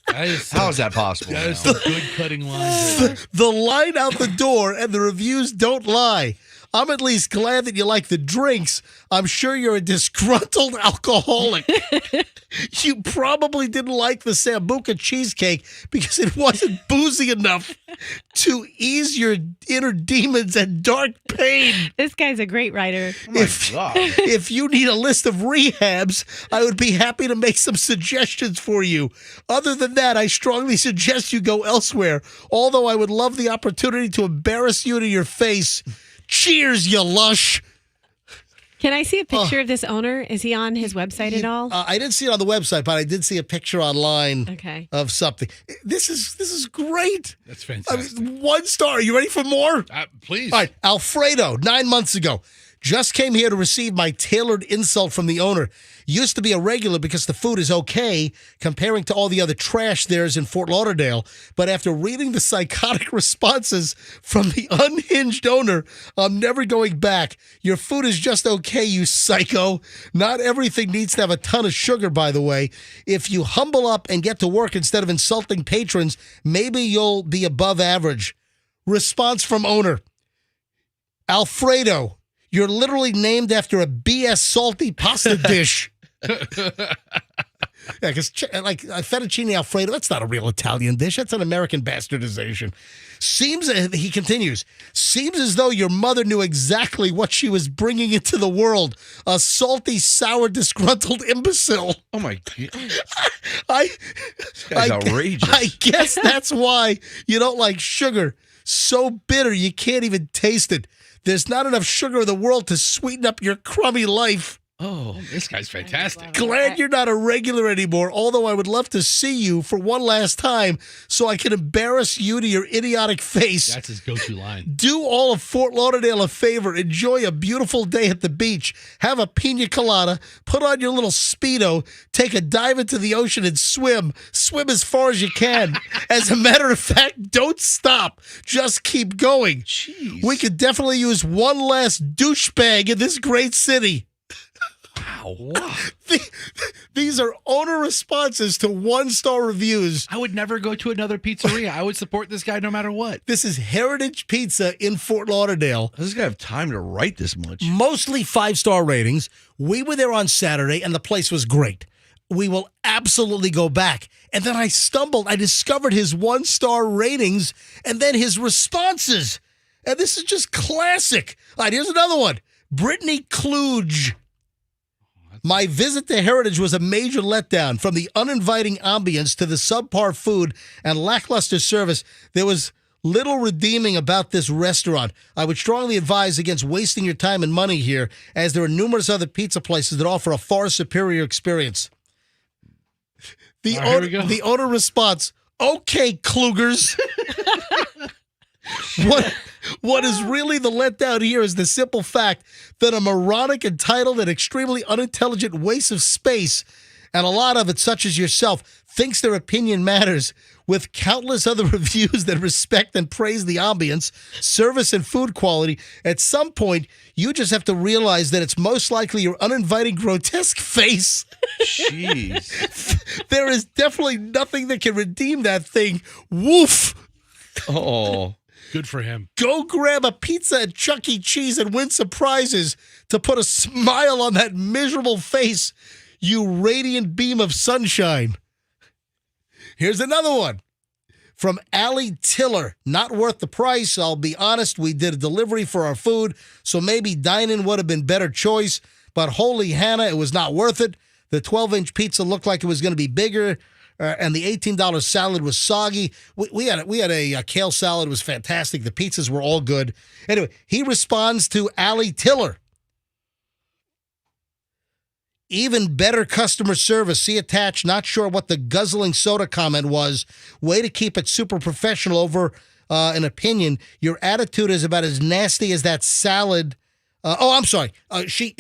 How is that possible? That is some good cutting lines. The line out the door and the reviews don't lie. I'm at least glad that you like the drinks. I'm sure you're a disgruntled alcoholic. You probably didn't like the Sambuca cheesecake because it wasn't boozy enough to ease your inner demons and dark pain. This guy's a great writer. If you need a list of rehabs, I would be happy to make some suggestions for you. Other than that, I strongly suggest you go elsewhere, although I would love the opportunity to embarrass you to your face. Cheers, you lush. Can I see a picture of this owner? Is he on his website at all? I didn't see it on the website, but I did see a picture online of something. This is great. That's fantastic. I mean, 1 star. Are you ready for more? Please. All right, Alfredo, 9 months ago. Just came here to receive my tailored insult from the owner. Used to be a regular because the food is okay, comparing to all the other trash there is in Fort Lauderdale. But after reading the psychotic responses from the unhinged owner, I'm never going back. Your food is just okay, you psycho. Not everything needs to have a ton of sugar, by the way. If you humble up and get to work instead of insulting patrons, maybe you'll be above average. Response from owner. Alfredo. You're literally named after a BS salty pasta dish. Yeah, because like fettuccine Alfredo, that's not a real Italian dish. That's an American bastardization. He continues, seems as though your mother knew exactly what she was bringing into the world. A salty, sour, disgruntled imbecile. Oh, my God. This guy's outrageous. I guess that's why you don't like sugar. So bitter you can't even taste it. There's not enough sugar in the world to sweeten up your crummy life. Oh, this guy's fantastic. Glad you're not a regular anymore, although I would love to see you for one last time so I can embarrass you to your idiotic face. That's his go-to line. Do all of Fort Lauderdale a favor. Enjoy a beautiful day at the beach. Have a pina colada. Put on your little Speedo. Take a dive into the ocean and swim. Swim as far as you can. As a matter of fact, don't stop. Just keep going. Jeez. We could definitely use one last douchebag in this great city. Wow. These are owner responses to 1-star reviews. I would never go to another pizzeria. I would support this guy no matter what. This is Heritage Pizza in Fort Lauderdale. Does this guy have time to write this much? Mostly 5-star ratings. We were there on Saturday, and the place was great. We will absolutely go back. And then I stumbled. I discovered his 1-star ratings and then his responses. And this is just classic. All right, here's another one. Brittany Kluge. My visit to Heritage was a major letdown. From the uninviting ambience to the subpar food and lackluster service, there was little redeeming about this restaurant. I would strongly advise against wasting your time and money here, as there are numerous other pizza places that offer a far superior experience. The owner response, okay, Klugers. What is really the letdown here is the simple fact that a moronic, entitled, and extremely unintelligent waste of space, and a lot of it, such as yourself, thinks their opinion matters, with countless other reviews that respect and praise the ambience, service, and food quality. At some point, you just have to realize that it's most likely your uninviting, grotesque face. Jeez. There is definitely nothing that can redeem that thing. Woof. Oh. Good for him. Go grab a pizza at Chuck E. Cheese and win some prizes to put a smile on that miserable face, you radiant beam of sunshine. Here's another one from Allie Tiller. Not worth the price. I'll be honest, we did a delivery for our food, so maybe dine-in would have been better choice, but holy Hannah, it was not worth it. The 12-inch pizza looked like it was going to be bigger, and the $18 salad was soggy. We had a kale salad. It was fantastic. The pizzas were all good. Anyway, he responds to Allie Tiller. Even better customer service. See attached. Not sure what the guzzling soda comment was. Way to keep it super professional over an opinion. Your attitude is about as nasty as that salad. I'm sorry. She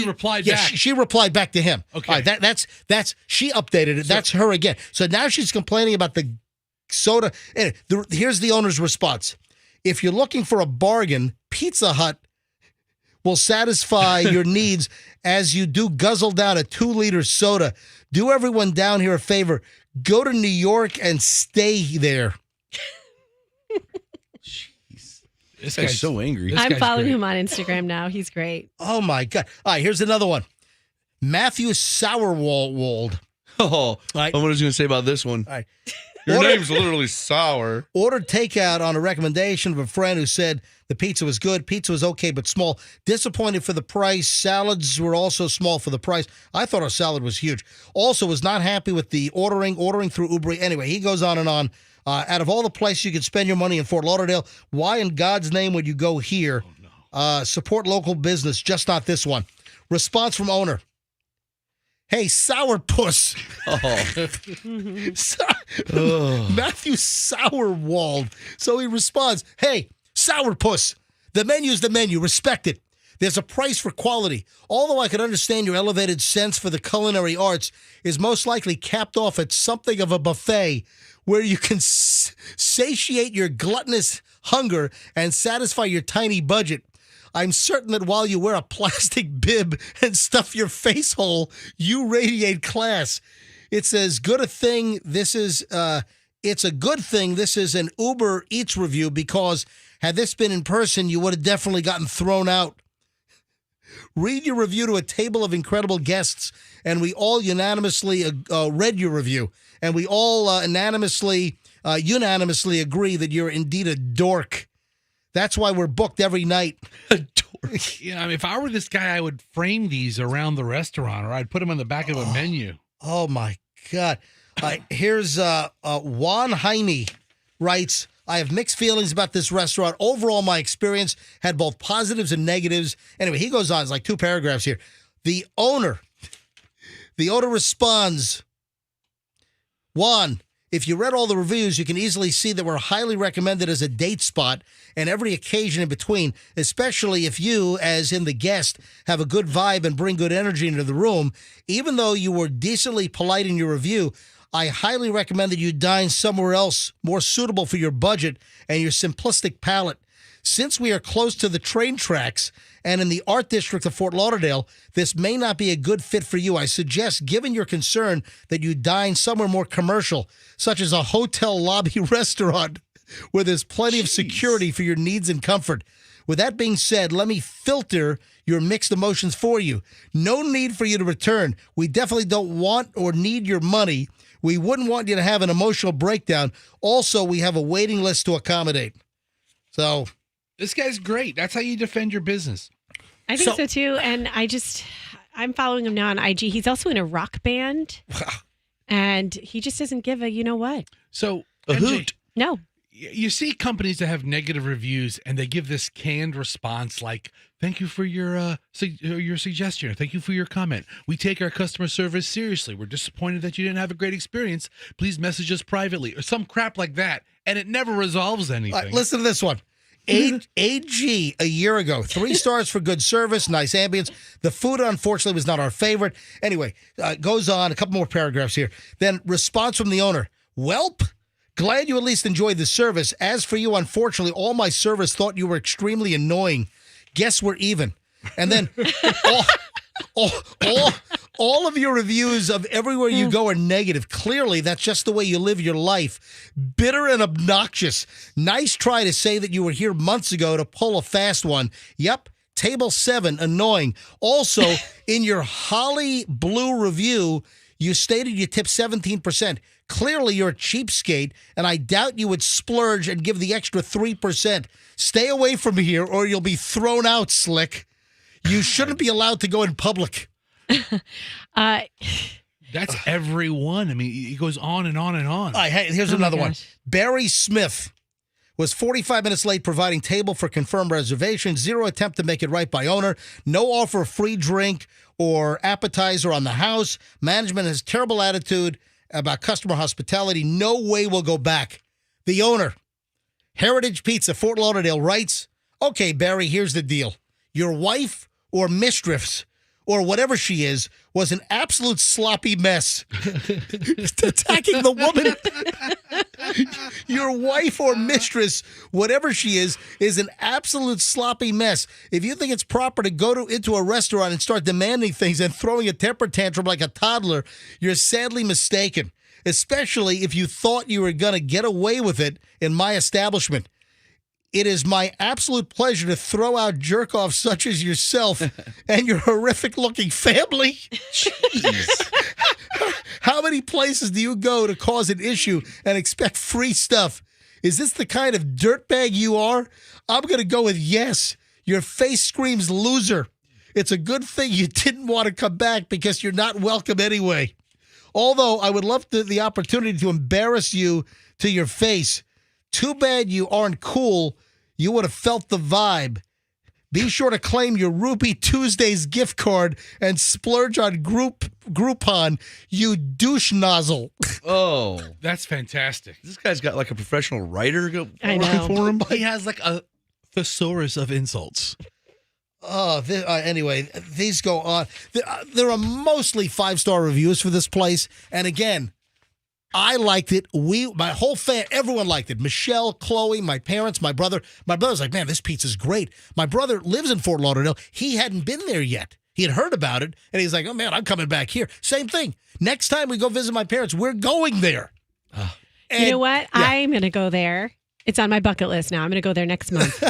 replied back. She replied back to him. Okay. All right, that's she updated it. That's her again. So now she's complaining about the soda. Anyway, here's the owner's response. If you're looking for a bargain, Pizza Hut will satisfy your needs as you do guzzle down a 2-liter soda. Do everyone down here a favor. Go to New York and stay there. This guy's so angry. I'm following him on Instagram now. He's great. Oh, my God. All right, here's another one. Matthew Sourwald. Oh, right. What was I going to say about this one? All right. Your name's literally sour. Ordered takeout on a recommendation of a friend who said the pizza was good. Pizza was okay, but small. Disappointed for the price. Salads were also small for the price. I thought our salad was huge. Also was not happy with the ordering through Uber. Anyway, he goes on and on. Out of all the places you could spend your money in Fort Lauderdale, why in God's name would you go here? Support local business, just not this one. Response from owner. Hey, sourpuss. Matthew Sourwald. So he responds, hey, sourpuss. The menu's the menu. Respect it. There's a price for quality. Although I could understand your elevated sense for the culinary arts is most likely capped off at something of a buffet where you can satiate your gluttonous hunger and satisfy your tiny budget. I'm certain that while you wear a plastic bib and stuff your face hole, you radiate class. It's as good a thing. It's a good thing this is an Uber Eats review, because had this been in person, you would have definitely gotten thrown out. Read your review to a table of incredible guests, and we all unanimously read your review, and we all unanimously agree that you're indeed a dork. That's why we're booked every night. A dork. Yeah, I mean, if I were this guy, I would frame these around the restaurant, or I'd put them on the back of a menu. Oh, my God. Here's Juan Jaime writes, I have mixed feelings about this restaurant. Overall, my experience had both positives and negatives. Anyway, he goes on. It's like 2 paragraphs here. The owner responds, Juan, if you read all the reviews, you can easily see that we're highly recommended as a date spot and every occasion in between, especially if you, as in the guest, have a good vibe and bring good energy into the room. Even though you were decently polite in your review, I highly recommend that you dine somewhere else more suitable for your budget and your simplistic palate. Since we are close to the train tracks and in the art district of Fort Lauderdale, this may not be a good fit for you. I suggest, given your concern, that you dine somewhere more commercial, such as a hotel lobby restaurant where there's plenty of security for your needs and comfort. With that being said, let me filter your mixed emotions for you. No need for you to return. We definitely don't want or need your money. We wouldn't want you to have an emotional breakdown. Also, we have a waiting list to accommodate. So, this guy's great. That's how you defend your business. I think so too. And I'm following him now on IG. He's also in a rock band, and he just doesn't give a you know what. So, A MJ, hoot. No. you see companies that have negative reviews and they give this canned response like, thank you for your suggestion, or thank you for your comment. We take our customer service seriously. We're disappointed that you didn't have a great experience. Please message us privately, or some crap like that. And it never resolves anything. Listen to this one. AG a year ago, 3 stars for good service, nice ambience. The food, unfortunately, was not our favorite. Anyway, goes on, a couple more paragraphs here. Then response from the owner. Welp, glad you at least enjoyed the service. As for you, unfortunately, all my service thought you were extremely annoying. Guess we're even. And then all of your reviews of everywhere you go are negative. Clearly, that's just the way you live your life. Bitter and obnoxious. Nice try to say that you were here months ago to pull a fast one. Yep, table 7, annoying. Also, in your Holly Blue review, you stated you tip 17%. Clearly, you're a cheapskate, and I doubt you would splurge and give the extra 3%. Stay away from here, or you'll be thrown out, Slick. You shouldn't be allowed to go in public. That's everyone. I mean, it goes on and on and on. Hey, here's another one. Barry Smith was 45 minutes late providing table for confirmed reservation. 0 attempt to make it right by owner. No offer of free drink or appetizer on the house. Management has terrible attitude about customer hospitality. No way we'll go back. The owner, Heritage Pizza, Fort Lauderdale, writes, okay, Barry, here's the deal. Your wife or mistress or whatever she is was an absolute sloppy mess. Attacking the woman. Your wife or mistress, whatever she is an absolute sloppy mess. If you think it's proper to go into a restaurant and start demanding things and throwing a temper tantrum like a toddler, you're sadly mistaken, especially if you thought you were going to get away with it in my establishment. It is my absolute pleasure to throw out jerk-offs such as yourself and your horrific-looking family. Jeez. How many places do you go to cause an issue and expect free stuff? Is this the kind of dirtbag you are? I'm going to go with yes. Your face screams loser. It's a good thing you didn't want to come back because you're not welcome anyway. Although I would love the opportunity to embarrass you to your face. Too bad you aren't cool. You would have felt the vibe. Be sure to claim your Ruby Tuesdays gift card and splurge on Groupon, you douche nozzle. Oh, That's fantastic. this guy's got like a professional writer I know. for him. He has like a thesaurus of insults. Anyway, these go on. There are mostly 5-star reviews for this place. And again, I liked it. My whole everyone liked it. Michelle, Chloe, my parents, my brother. My brother's like, man, this pizza's great. My brother lives in Fort Lauderdale. He hadn't been there yet. He had heard about it, and he's like, oh, man, I'm coming back here. Same thing. Next time we go visit my parents, we're going there. You know what? Yeah. I'm going to go there. It's on my bucket list now. I'm going to go there next month.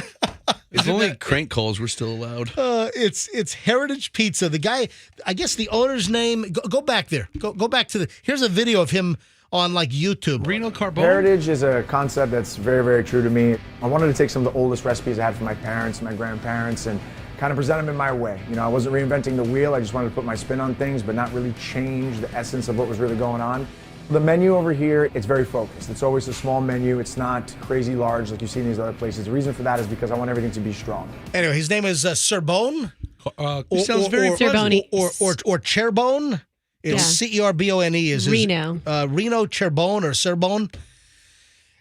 If only crank calls were still allowed. It's Heritage Pizza. The guy, I guess the owner's name, go back there. Go back to here's a video of him on like YouTube. Reno Carbone. Heritage is a concept that's very, very true to me. I wanted to take some of the oldest recipes I had from my parents, my grandparents, and kind of present them in my way. You know, I wasn't reinventing the wheel. I just wanted to put my spin on things, but not really change the essence of what was really going on. The menu over here, it's very focused. It's always a small menu. It's not crazy large like you see in these other places. The reason for that is because I want everything to be strong. Anyway, his name is Cerbone. Sounds very Cerbone. Or Cherbone. It's Cerbone is Reno. Reno Cherbone or Cerbone.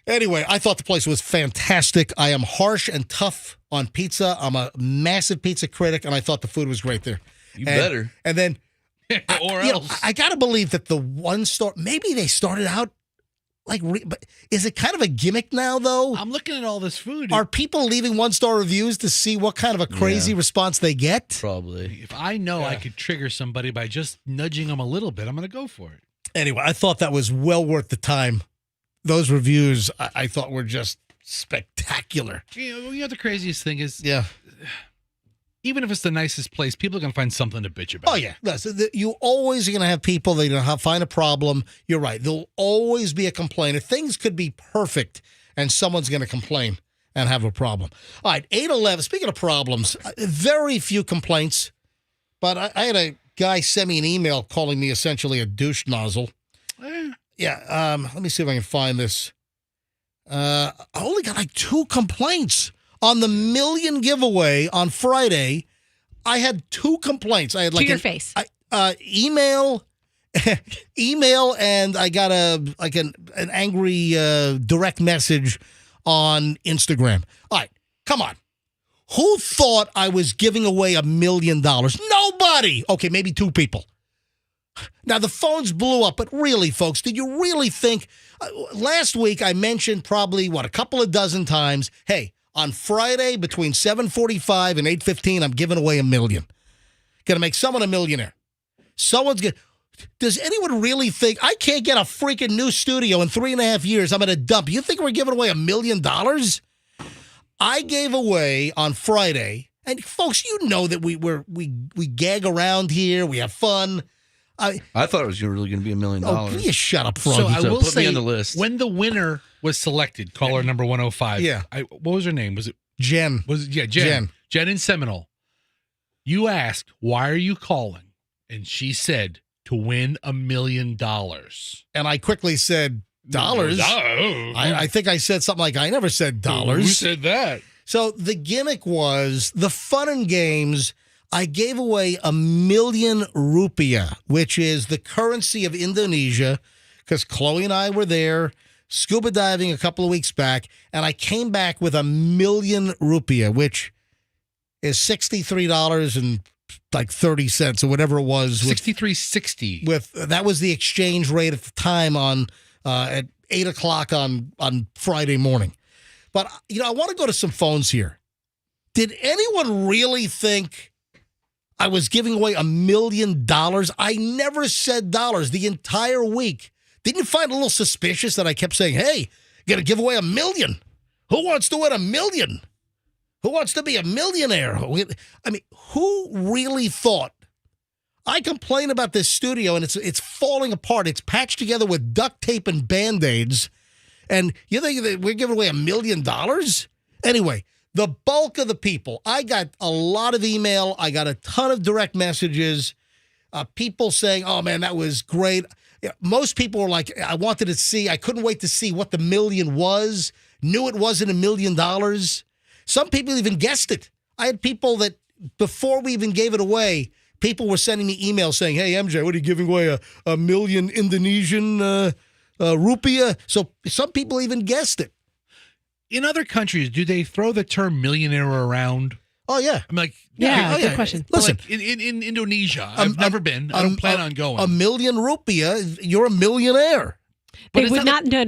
Anyway, I thought the place was fantastic. I am harsh and tough on pizza. I'm a massive pizza critic, and I thought the food was great there. You better. And then, or else. I got to believe that the 1-star, maybe they started out like, but is it kind of a gimmick now, though? I'm looking at all this food. Are people leaving 1-star reviews to see what kind of a crazy response they get? Probably. If I know I could trigger somebody by just nudging them a little bit, I'm going to go for it. Anyway, I thought that was well worth the time. Those reviews, I thought were just spectacular. You know, the craziest thing is, Yeah. even if it's the nicest place, people are going to find something to bitch about. Oh, yeah. You always are going to have people that are going to find a problem. You're right. There'll always be a complainer. Things could be perfect, and someone's going to complain and have a problem. All right, 8:11. Speaking of problems, very few complaints, but I had to guy sent me an email calling me essentially a douche nozzle. Yeah, let me see if I can find this. I only got like 2 complaints on the million giveaway on Friday. I had 2 complaints. I had like to your face. Email, and I got an angry direct message on Instagram. All right, come on. Who thought I was giving away $1 million? Nobody. Okay, maybe 2 people. Now, the phones blew up, but really, folks, did you really think? Last week, I mentioned probably, a couple of dozen times, hey, on Friday between 7:45 and 8:15, I'm giving away $1 million. Going to make someone a millionaire. Does anyone really think I can't get a freaking new studio in 3.5 years? I'm at a dump. You think we're giving away $1 million? I gave away on Friday, and folks, you know that we gag around here, we have fun. I thought it was really going to be $1 million. Oh, please shut up, Froggy. So I will put say, me on the list. When the winner was selected, caller number 105. Yeah. What was her name? Was it Jen? Jen in Seminole. You asked, why are you calling? And she said, to win $1 million. And I quickly said, dollars? I think I said something like, I never said dollars. Who said that? So the gimmick was the fun and games. I gave away 1 million rupiah, which is the currency of Indonesia, because Chloe and I were there scuba diving a couple of weeks back, and I came back with 1 million rupiah, which is $63.30 or whatever it was. $63.60. That was the exchange rate at the time at 8 o'clock on Friday morning. But I want to go to some phones here. Did anyone really think I was giving away $1 million? I never said dollars the entire week. Didn't you find it a little suspicious that I kept saying, hey, you're going to give away $1 million? Who wants to win $1 million? Who wants to be a millionaire? I mean, who really thought? I complain about this studio, and it's falling apart. It's patched together with duct tape and Band-Aids. And you think that we're giving away $1 million? Anyway, the bulk of the people, I got a lot of email. I got a ton of direct messages. People saying, oh, man, that was great. Most people were like, I couldn't wait to see what the million was. Knew it wasn't $1 million. Some people even guessed it. I had people that, before we even gave it away, people were sending me emails saying, hey, MJ, what are you giving away, a million Indonesian rupiah? So some people even guessed it. In other countries, do they throw the term millionaire around? Oh, yeah. I'm like, good question. Listen, like in Indonesia, I've never been. I don't plan on going. 1 million rupiah, you're a millionaire. They would not. No.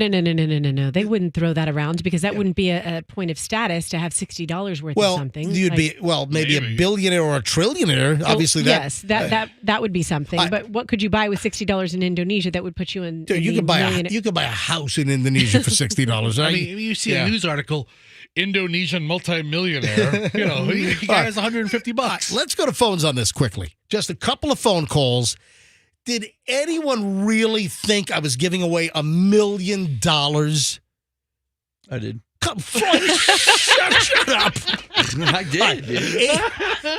They wouldn't throw that around, because that wouldn't be a point of status to have $60 worth of something. You'd be maybe a billionaire or a trillionaire. Obviously, that would be something. But what could you buy with $60 in Indonesia that would put you in? Dude, you could buy a house in Indonesia for $60. I mean, you see a news article, Indonesian multimillionaire. He has $150. Let's go to phones on this quickly. Just a couple of phone calls. Did anyone really think I was giving away $1 million? I did. Shut up. I did.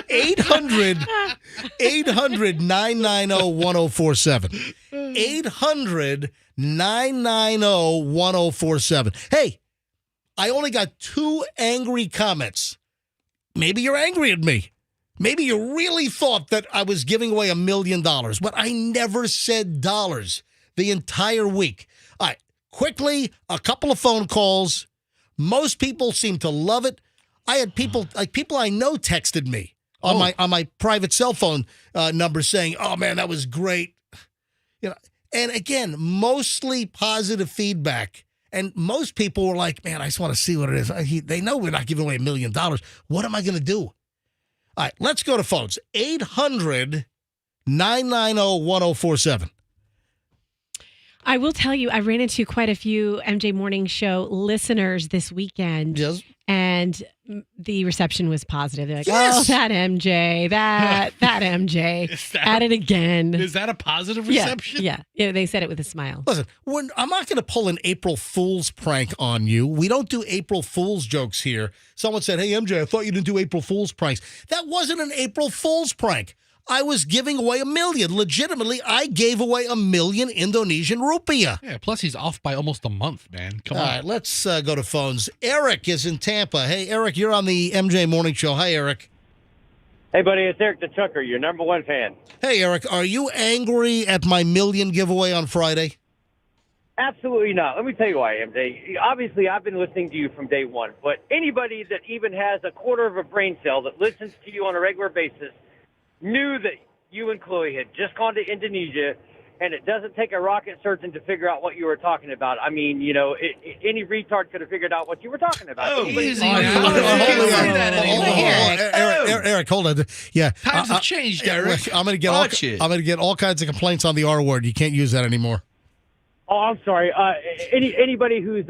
800-990-1047. 800-990-1047. Hey, I only got 2 angry comments. Maybe you're angry at me. Maybe you really thought that I was giving away $1 million, but I never said dollars the entire week. All right, quickly, a couple of phone calls. Most people seem to love it. I had people I know texted me on my private cell phone number saying, "Oh man, that was great." And again, mostly positive feedback. And most people were like, "Man, I just want to see what it is." They know we're not giving away $1 million. What am I going to do? All right, let's go to phones. 800-990-1047. I will tell you, I ran into quite a few MJ Morning Show listeners this weekend. Yes. And the reception was positive. They're like, yes. oh, that MJ, that MJ, at it again. Is that a positive reception? Yeah, they said it with a smile. Listen, I'm not going to pull an April Fool's prank on you. We don't do April Fool's jokes here. Someone said, hey, MJ, I thought you didn't do April Fool's pranks. That wasn't an April Fool's prank. I was giving away $1 million. Legitimately, I gave away $1 million Indonesian rupiah. Yeah, plus he's off by almost a month, man. Come All on. right, let's go to phones. Eric is in Tampa. Hey, Eric, you're on the MJ Morning Show. Hi, Eric. Hey, buddy, it's Eric the Chucker, your number one fan. Hey, Eric, are you angry at my $1 million giveaway on Friday? Absolutely not. Let me tell you why, MJ. Obviously, I've been listening to you from day one, but anybody that even has a quarter of a brain cell that listens to you on a regular basis knew that you and Chloe had just gone to Indonesia, and it doesn't take a rocket surgeon to figure out what you were talking about. I mean, you know, any retard could have figured out what you were talking about. Oh, easy Hold now. on. Eric. Eric, hold on. Yeah, Times have changed, Eric. I'm going to get all kinds of complaints on the R word. You can't use that anymore. Oh, I'm sorry. Anybody who's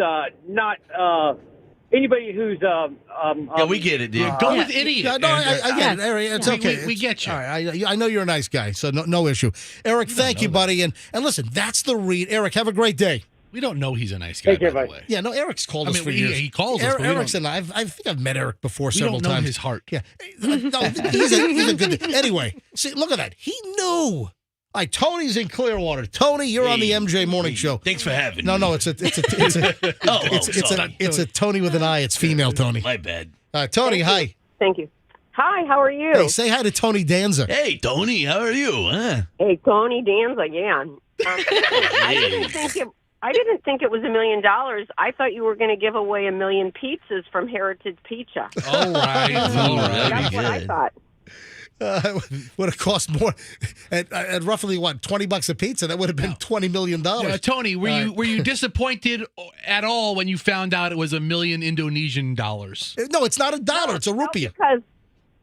anybody who's Yeah, we get it, dude. Go with idiot. Yeah, no, I get it, Eric. It's okay. We get you. All right, I know you're a nice guy, so no issue. Eric, thank you, buddy. And listen, that's the read. Eric, have a great day. We don't know he's a nice guy, Take care, by the buddy. way. Yeah, no, Eric's called us for he- years. he calls us, but we Eric's don't- and I think I've met Eric before We several don't know times. his heart. Yeah, no, he's a good. Anyway, see, look at that. He knew. All right, Tony's in Clearwater. Tony, you're on the MJ Morning Show. Thanks for having No, me. it's a sorry. it's a Tony with an I. It's female Tony. My bad. Tony, hi. Thank you. Hi, how are you? Hey, say hi to Tony Danza. Hey, Tony, how are you? Huh? Hey, Tony Danza, yeah. I didn't think it was $1 million. I thought you were going to give away 1 million pizzas from Heritage Pizza. All right. All right. That's what I thought. Would have cost more at roughly what, $20 a pizza. That would have been $20 million. Tony, were you disappointed at all when you found out it was $1 million Indonesian dollars? No, it's not a dollar. It's a rupiah.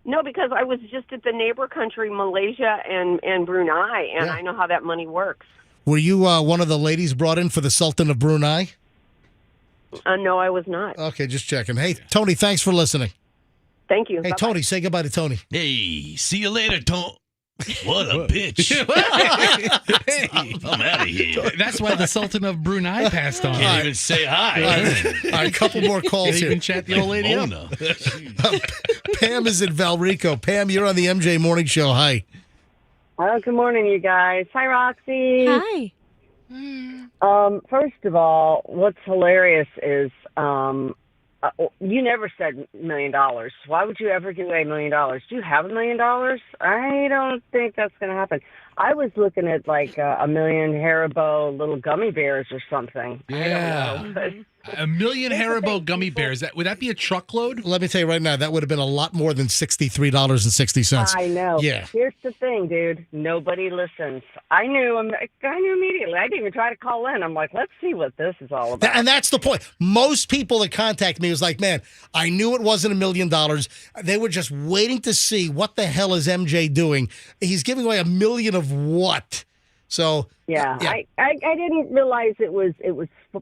Because I was just at the neighbor country, Malaysia and Brunei, and I know how that money works. Were you one of the ladies brought in for the Sultan of Brunei? No, I was not. Okay, just checking. Hey, Tony, thanks for listening. Thank you. Hey, Bye-bye. Tony, say goodbye to Tony. Hey, see you later, Tony. What a bitch. I'm out of here. That's why the Sultan of Brunei passed on. Can't even say hi. All right, a couple more calls Can't here. even chat the old lady up. no. Pam is in Valrico. Pam, you're on the MJ Morning Show. Hi. Good morning, you guys. Hi, Roxy. Hi. First of all, what's hilarious is you never said $1 million. Why would you ever give away $1 million? Do you have $1 million? I don't think that's going to happen. I was looking at like $1 million Haribo little gummy bears or something. Yeah. I don't know. $1 million Haribo gummy bears. Would that be a truckload? Let me tell you right now, that would have been a lot more than $63.60. I know. Yeah. Here's the thing, dude. Nobody listens. I knew immediately. I didn't even try to call in. I'm like, let's see what this is all about. And that's the point. Most people that contact me was like, man, I knew it wasn't $1 million. They were just waiting to see what the hell is MJ doing. He's giving away $1 million of what? So yeah. I didn't realize it was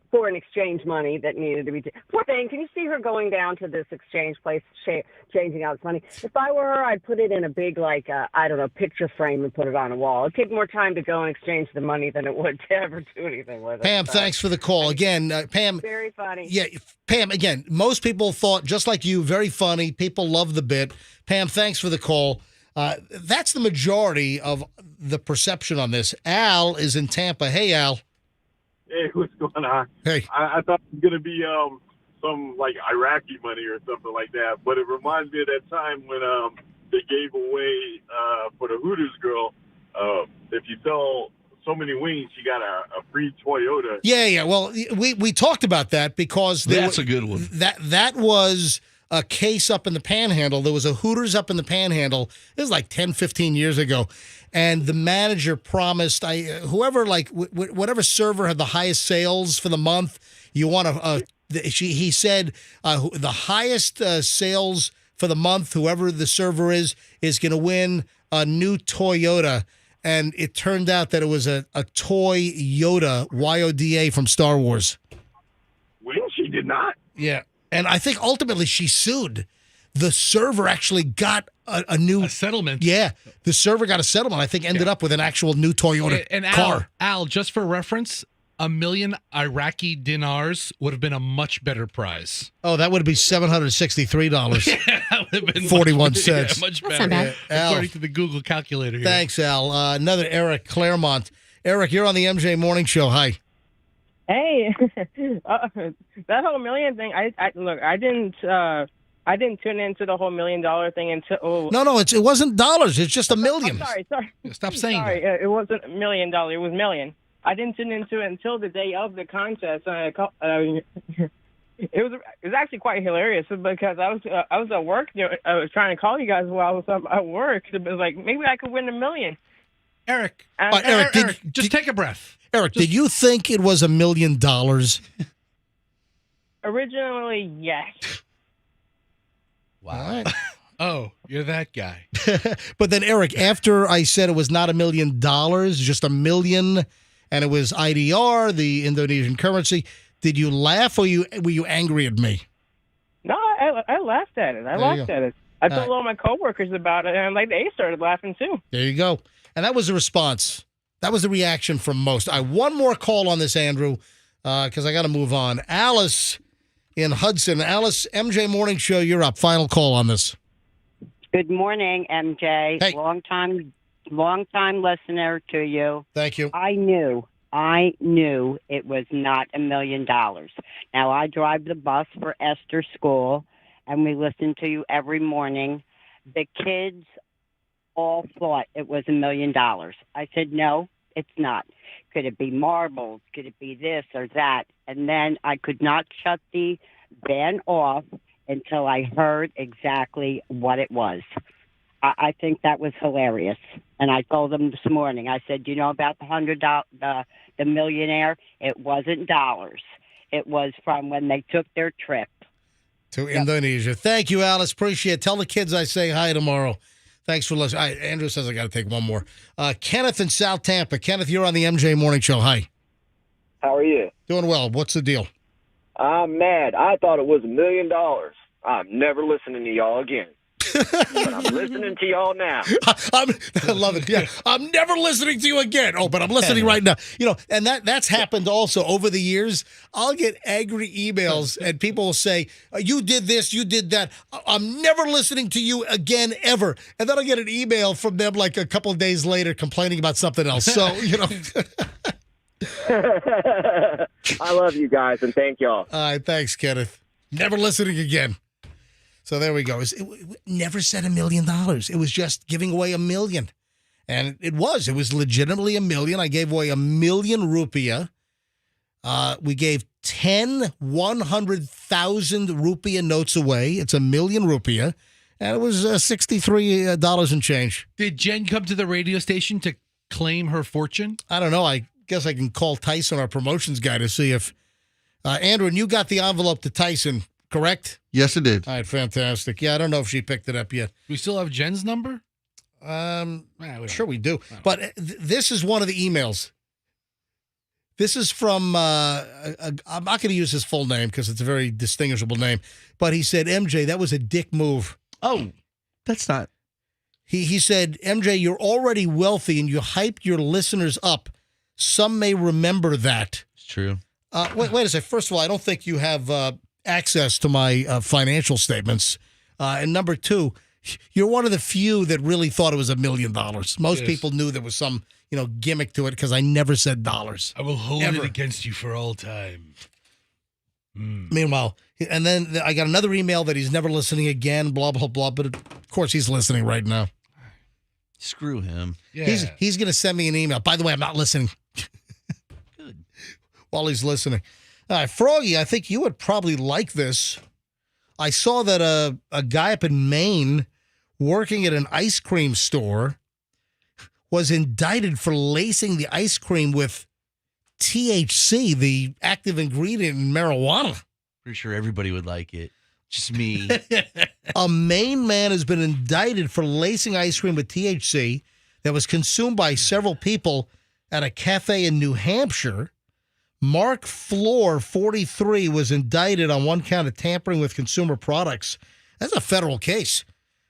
foreign exchange money that needed to be. Poor thing. Can you see her going down to this exchange place, changing out this money? If I were her, I'd put it in a big picture frame and put it on a wall. It'd take more time to go and exchange the money than it would to ever do anything with it. Pam, thanks for the call again. Pam, very funny. Yeah, Pam. Again, most people thought just like you, very funny. People love the bit. Pam, thanks for the call. That's the majority of the perception on this. Al is in Tampa. Hey, Al. Hey, what's going on? Hey. I thought it was going to be some like Iraqi money or something like that, but it reminds me of that time when they gave away for the Hooters girl, if you sell so many wings, you got a free Toyota. Yeah. Well, we talked about that because That's a good one. That was a case up in the Panhandle. There was a Hooters up in the Panhandle. It was like 10, 15 years ago. And the manager promised, whatever server had the highest sales for the month, you want he said the highest sales for the month, whoever the server is going to win a new Toyota. And it turned out that it was a toy Yoda, Yoda from Star Wars. When she did not. Yeah. And I think ultimately she sued. The server actually got a new settlement. Yeah, the server got a settlement. I think ended up with an actual new Toyota And car. Al, just for reference, 1 million Iraqi dinars would have been a much better prize. Oh, that would be $763. Yeah, that would have been 41 much, cents. Yeah, much That's better. not bad. Al. According to the Google calculator here. Thanks, Al. Another Eric Claremont. Eric, you're on the MJ Morning Show. Hi. Hey, that whole million thing. Look. I didn't tune into the whole $1 million thing until. No, it wasn't dollars. It's just a million. I'm sorry. Stop saying Sorry, it wasn't $1 million. It was million. I didn't tune into it until the day of the contest. It was actually quite hilarious because I was at work. I was trying to call you guys while I was at work. It was like maybe I could win $1 million. Eric, Eric, just take a breath. Eric, did you think it was $1 million? Originally, yes. Wow. Oh, you're that guy. But then, Eric, after I said it was not $1 million, just $1 million, and it was IDR, the Indonesian currency, did you laugh or were you angry at me? No, I laughed at it. I told all my coworkers about it, and they started laughing too. There you go. And that was the response. That was the reaction from most. One more call on this, Andrew, because I got to move on. Alice in Hudson. Alice, MJ Morning Show, you're up. Final call on this. Good morning, MJ. Hey. Long time listener to you. Thank you. I knew it was not $1 million. Now, I drive the bus for Esther's school, and we listen to you every morning. The kids all thought it was $1 million. I said, no, it's not. Could it be marbles? Could it be this or that? And then I could not shut the van off until I heard exactly what it was. I think that was hilarious. And I told them this morning, I said, do you know about the millionaire? It wasn't dollars. It was from when they took their trip to Indonesia. Thank you, Alice. Appreciate it. Tell the kids I say hi tomorrow. Thanks for listening. All right, Andrew says I got to take one more. Kenneth in South Tampa. Kenneth, you're on the MJ Morning Show. Hi. How are you? Doing well. What's the deal? I'm mad. I thought it was $1 million. I'm never listening to y'all again. But I'm listening to y'all now. I love it. Yeah, I'm never listening to you again. Oh, but I'm listening right now. And that's happened also over the years. I'll get angry emails and people will say, you did this, you did that. I'm never listening to you again, ever. And then I'll get an email from them like a couple of days later complaining about something else. So, I love you guys and thank y'all. All right, thanks, Kenneth. Never listening again. So there we go. It never said $1 million. It was just giving away $1 million. And it was legitimately $1 million. I gave away 1 million rupiah. We gave 10 100,000 rupiah notes away. It's 1 million rupiah. And it was $63 and change. Did Jen come to the radio station to claim her fortune? I don't know. I guess I can call Tyson, our promotions guy, to see if... Andrew, and you got the envelope to Tyson, correct? Yes, it did. All right, fantastic. Yeah, I don't know if she picked it up yet. We still have Jen's number? Sure we do. But this is one of the emails. This is from, I'm not going to use his full name because it's a very distinguishable name. But he said, MJ, that was a dick move. Oh, that's not. He said, MJ, you're already wealthy and you hyped your listeners up. Some may remember that. It's true. Wait a second. First of all, I don't think you have access to my financial statements. And number two, you're one of the few that really thought it was $1 million. Most people knew there was some, gimmick to it because I never said dollars. I will hold it against you for all time. Meanwhile, and then I got another email that he's never listening again, blah, blah, blah. But of course, he's listening right now. Screw him. Yeah. He's going to send me an email. By the way, I'm not listening. Good. While he's listening. All right, Froggy, I think you would probably like this. I saw that a guy up in Maine working at an ice cream store was indicted for lacing the ice cream with THC, the active ingredient in marijuana. Pretty sure everybody would like it. Just me. A Maine man has been indicted for lacing ice cream with THC that was consumed by several people at a cafe in New Hampshire. Mark Floor, 43, was indicted on one count of tampering with consumer products. That's a federal case.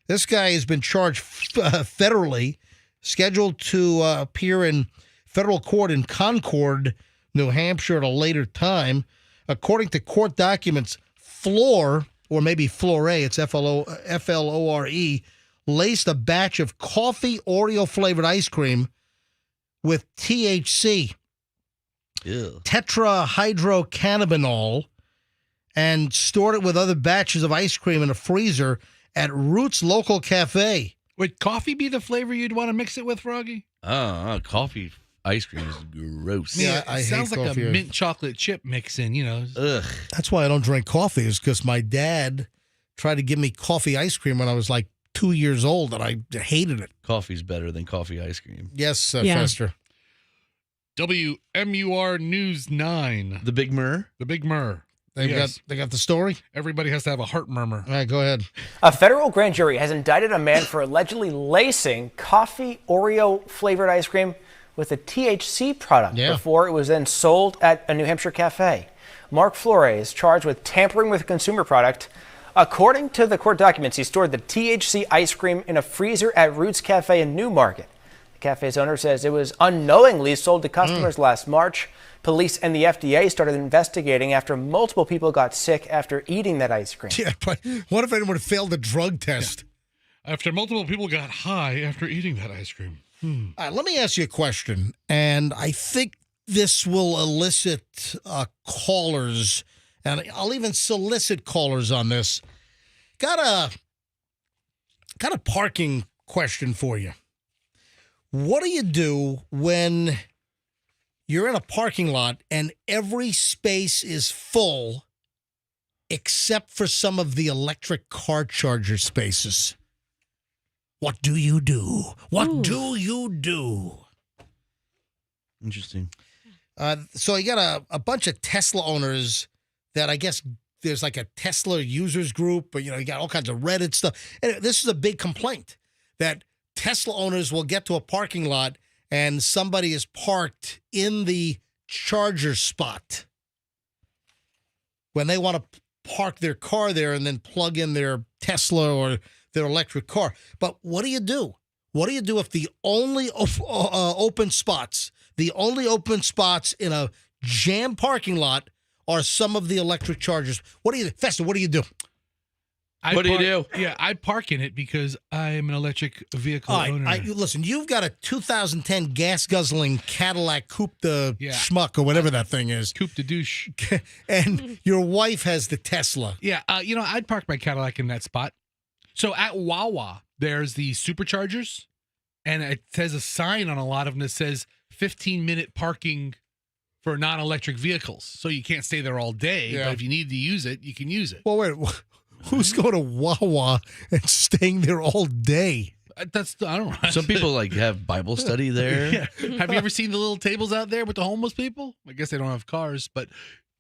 This guy has been charged federally, scheduled to appear in federal court in Concord New Hampshire at a later time. According to court documents, Floor, or maybe Flore, it's Flore, laced a batch of coffee Oreo-flavored ice cream with THC, tetrahydrocannabinol, and stored it with other batches of ice cream in a freezer at Roots Local Cafe. Would coffee be the flavor you'd want to mix it with, Froggy? Coffee ice cream is gross. Yeah, I it sounds hate like coffee. a mint chocolate chip mix in, Ugh. That's why I don't drink coffee, is because my dad tried to give me coffee ice cream when I was like 2 years old, and I hated it. Coffee's better than coffee ice cream. Yes, Fester. WMUR News 9. The Big Murr? The Big Murr. They got the story? Everybody has to have a heart murmur. All right, go ahead. A federal grand jury has indicted a man for allegedly lacing coffee Oreo-flavored ice cream with a THC product before it was then sold at a New Hampshire cafe. Mark Flores is charged with tampering with a consumer product. According to the court documents, he stored the THC ice cream in a freezer at Roots Cafe in Newmarket. The cafe's owner says it was unknowingly sold to customers last March. Police and the FDA started investigating after multiple people got sick after eating that ice cream. Yeah, but what if anyone failed the drug test? Yeah. After multiple people got high after eating that ice cream. All right, let me ask you a question, and I think this will elicit callers, and I'll even solicit callers on this. Got a parking question for you. What do you do when you're in a parking lot and every space is full except for some of the electric car charger spaces? What do you do? What do you do? Interesting. So you got a bunch of Tesla owners that I guess there's like a Tesla users group, but you got all kinds of Reddit stuff. And this is a big complaint that Tesla owners will get to a parking lot and somebody is parked in the charger spot when they want to park their car there and then plug in their Tesla or their electric car. But what do you do? What do you do if the only open spots in a jam parking lot are some of the electric chargers? What do you do? Fester, what do you do? What do you do? Yeah, I park in it because I'm an electric vehicle owner. Listen, you've got a 2010 gas-guzzling Cadillac Coupe de Schmuck or whatever that thing is. Coupe de douche. And your wife has the Tesla. Yeah, I'd park my Cadillac in that spot. So at Wawa, there's the superchargers, and it says a sign on a lot of them that says 15-minute parking for non-electric vehicles. So you can't stay there all day, but if you need to use it, you can use it. Well, wait, who's going to Wawa and staying there all day? I don't know. Some people have Bible study there. Yeah. Have you ever seen the little tables out there with the homeless people? I guess they don't have cars, but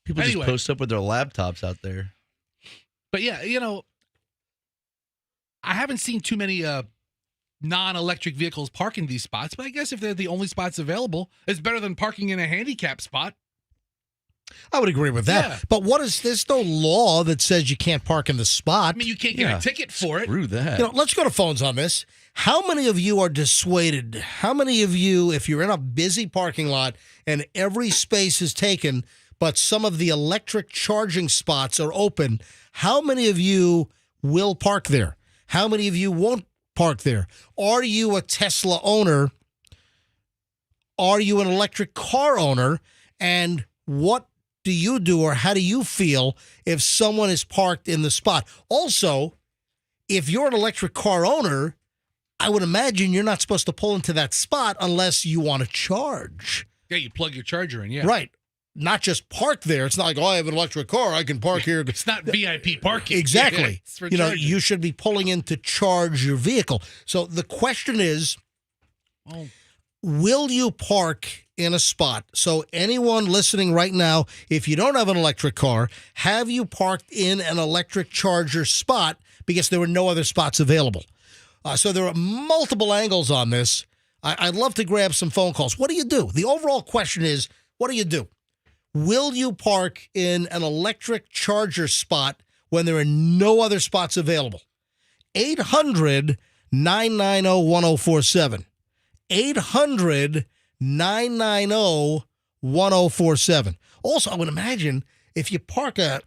People just post up with their laptops out there. But yeah, I haven't seen too many non-electric vehicles parking these spots, but I guess if they're the only spots available, it's better than parking in a handicap spot. I would agree with that. Yeah. But there's no law that says you can't park in the spot. I mean, you can't get a ticket for it. Screw that. Let's go to phones on this. How many of you are dissuaded? How many of you, if you're in a busy parking lot and every space is taken, but some of the electric charging spots are open, how many of you will park there? How many of you won't park there? Are you a Tesla owner? Are you an electric car owner? And what do you do, or how do you feel if someone is parked in the spot? Also, if you're an electric car owner, I would imagine you're not supposed to pull into that spot unless you want to charge. Yeah, you plug your charger in, Right. Not just park there. It's not like, I have an electric car, I can park here. It's not VIP parking. Exactly. It's for charging. You should be pulling in to charge your vehicle. So the question is, will you park in a spot? So anyone listening right now, if you don't have an electric car, have you parked in an electric charger spot because there were no other spots available? So there are multiple angles on this. I'd love to grab some phone calls. What do you do? The overall question is, what do you do? Will you park in an electric charger spot when there are no other spots available? 800-990-1047. 800-990-1047. 1047. Also, I would imagine if you park an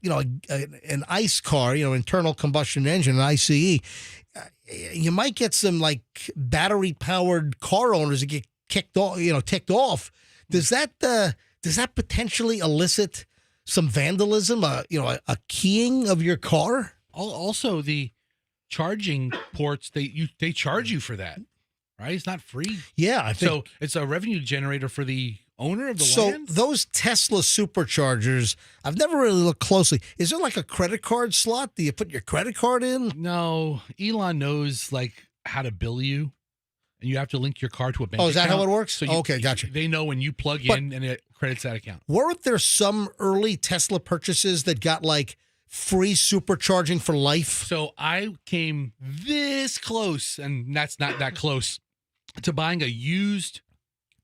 ICE car, internal combustion engine, an ICE, you might get some like battery powered car owners that get ticked off. Does that potentially elicit some vandalism? A keying of your car? Also, the charging ports, they charge you for that, right? It's not free. Yeah, I think so. It's a revenue generator for the owner of the so. land. Those Tesla superchargers, I've never really looked closely. Is there like a credit card slot? Do you put your credit card in? No, Elon knows like how to bill you, and you have to link your card to a bank. Oh, is that account. how it works? So Okay, gotcha. They know when you plug in, and it credits that account. Weren't there some early Tesla purchases that got like free supercharging for life? So I came this close, and that's not that close, to buying a used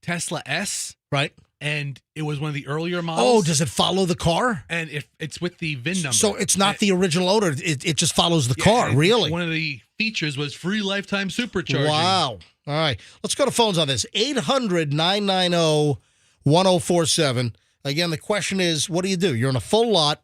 Tesla S. Right. And it was one of the earlier models. Oh, does it follow the car? And if it's with the VIN number. So it's not the original owner. It just follows the car, and really? One of the features was free lifetime supercharging. Wow. All right. Let's go to phones on this. 800-990-1047. Again, the question is, what do? You're in a full lot.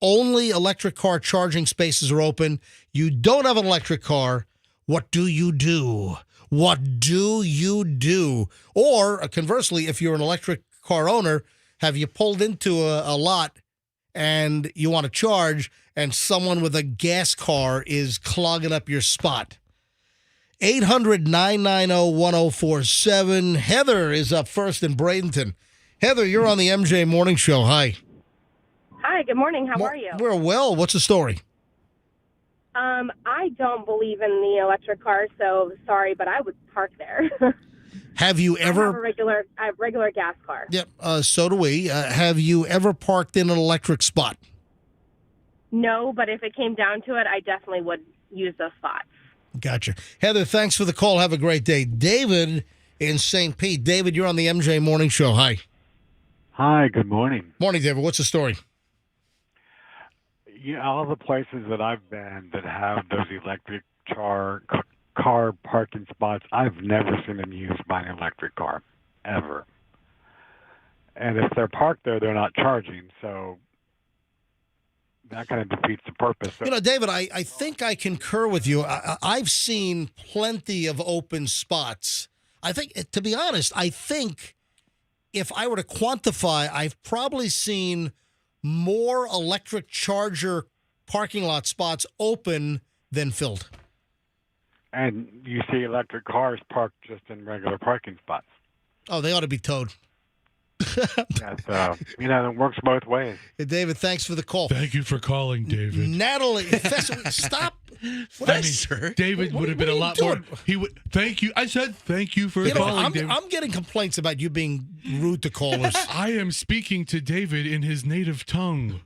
Only electric car charging spaces are open. You don't have an electric car. What do you do? What do you do? Or conversely, if you're an electric car owner, have you pulled into a lot and you want to charge and someone with a gas car is clogging up your spot? 800-990-1047. Heather is up first in Bradenton. Heather, you're on the MJ Morning Show. Hi. Hi, good morning. How are you? We're well. What's the story? I don't believe in the electric car, so sorry, but I would park there. Have you ever? I have regular gas car. Yep. So do we. Have you ever parked in an electric spot? No, but if it came down to it, I definitely would use those spots. Gotcha. Heather, thanks for the call. Have a great day. David in St. Pete. David, you're on the MJ Morning Show. Hi. Hi, good morning. Morning, David. What's the story? Yeah, all the places that I've been that have those electric car parking spots, I've never seen them used by an electric car, ever. And if they're parked there, they're not charging, so that kind of defeats the purpose. David, I think I concur with you. I've seen plenty of open spots. I think, to be honest, if I were to quantify, I've probably seen more electric charger parking lot spots open than filled. And you see electric cars parked just in regular parking spots. Oh, they ought to be towed. It works both ways. Hey, David, thanks for the call. Thank you for calling, David. Natalie, stop. David would have been a lot more. He would. Thank you. I said thank you for calling, David. I'm getting complaints about you being rude to callers. I am speaking to David in his native tongue.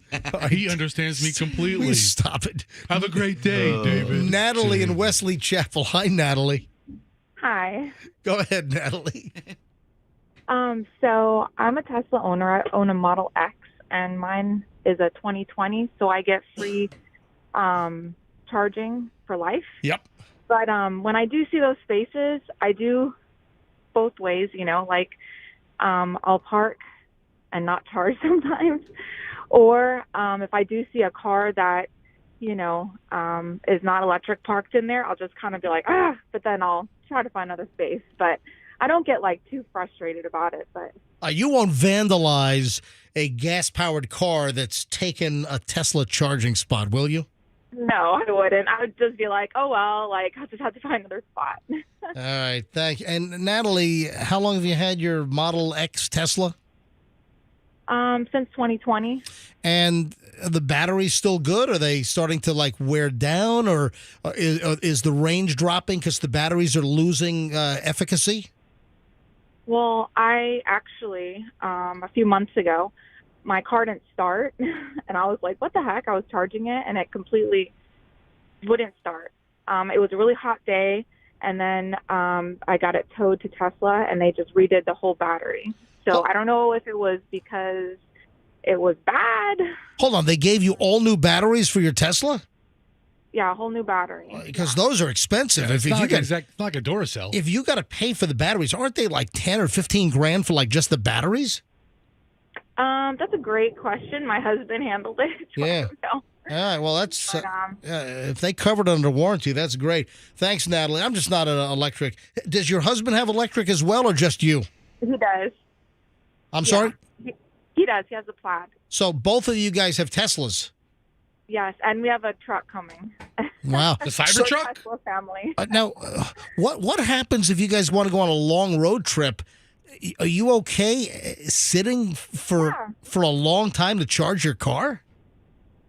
He understands me completely. Please stop it. Have a great day, David. Natalie in Wesley Chapel. Hi, Natalie. Hi. Go ahead, Natalie. So I'm a Tesla owner. I own a Model X, and mine is a 2020, so I get free charging for life. Yep. But when I do see those spaces, I do both ways, I'll park and not charge sometimes. Or if I do see a car that, is not electric parked in there, I'll just kind of be like, but then I'll try to find another space. But I don't get too frustrated about it. But you won't vandalize a gas-powered car that's taken a Tesla charging spot, will you? no, I wouldn't. I would just be like, oh, well, I'll just have to find another spot. All right. Thank you. And Natalie, how long have you had your Model X Tesla? Since 2020. And the batteries still good? Are they starting to wear down, or is the range dropping because the batteries are losing efficacy? Well, I actually, a few months ago, my car didn't start, and I was like, what the heck? I was charging it, and it completely wouldn't start. It was a really hot day, and then I got it towed to Tesla, and they just redid the whole battery. So I don't know if it was because it was bad. Hold on. They gave you all new batteries for your Tesla? Yeah, a whole new battery. Because those are expensive. Yeah, it's not like a Duracell. If you got to pay for the batteries, aren't they like 10 or 15 grand for just the batteries? That's a great question. My husband handled it. So I Yeah. don't know. All right, well, that's But, if they covered it under warranty, that's great. Thanks, Natalie. I'm just not an electric. Does your husband have electric as well, or just you? He does. I'm sorry? He does. He has a Plaid. So both of you guys have Teslas. Yes, and we have a truck coming. Wow. The Cybertruck? Tesla family. Now, what happens if you guys want to go on a long road trip? Are you okay sitting for a long time to charge your car?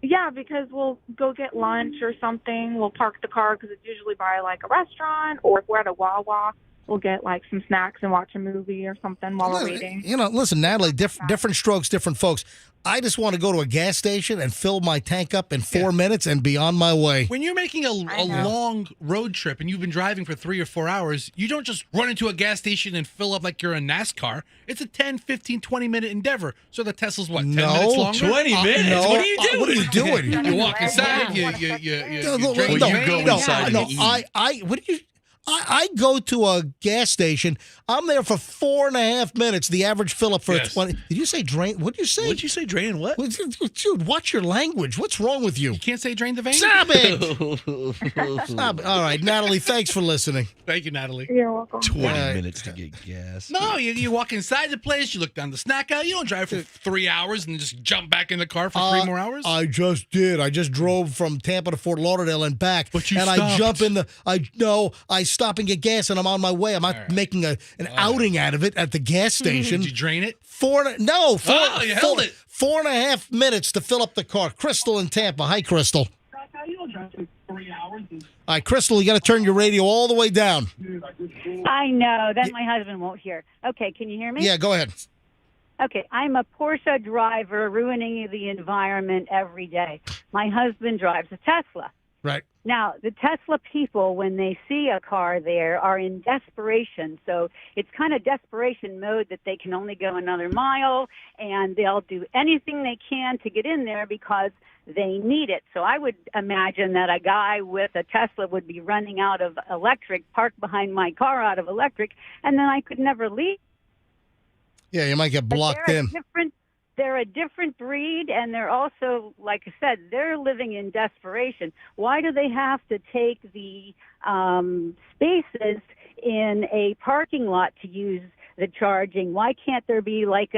Yeah, because we'll go get lunch or something. We'll park the car because it's usually by like a restaurant, or if we're at a Wawa, we'll get like some snacks and watch a movie or something while we're waiting. You know, listen, Natalie, different strokes, different folks. I just want to go to a gas station and fill my tank up in 4 minutes and be on my way. When you're making a long road trip and you've been driving for 3 or 4 hours, you don't just run into a gas station and fill up like you're in NASCAR. It's a 10, 15 , 20-minute endeavor. So the Tesla's what, 10 minutes longer? 20 minutes? No. What are you doing? What are you doing? You walk inside, you drink I go to a gas station. I'm there for 4.5 minutes. The average fill up for a 20. Did you say drain? What did you say? What'd you say, drain what? Dude, watch your language. What's wrong with you? You can't say drain the vein? Stop it! Stop it. All right, Natalie, thanks for listening. Thank you, Natalie. You're welcome. 20 minutes to get gas. No, you walk inside the place, you look down the snack aisle. You don't drive for 3 hours and just jump back in the car for 3 more hours. I just did. I just drove from Tampa to Fort Lauderdale and back. But you and stopped. I jump in I stop and get gas, and I'm on my way. I'm not making an outing out of it at the gas station. Did you drain it? You held it. 4.5 minutes to fill up the car. Crystal in Tampa. Hi, Crystal. All right, Crystal, you got to turn your radio all the way down. I know. Then my husband won't hear. Okay, can you hear me? Yeah, go ahead. Okay, I'm a Porsche driver ruining the environment every day. My husband drives a Tesla. Right. Now, the Tesla people, when they see a car there, are in desperation. So it's kind of desperation mode that they can only go another mile, and they'll do anything they can to get in there because they need it. So I would imagine that a guy with a Tesla would be running out of electric, parked behind my car out of electric, and then I could never leave. Yeah, you might get blocked in. They're a different breed, and they're also, like I said, they're living in desperation. Why do they have to take the spaces in a parking lot to use the charging? Why can't there be like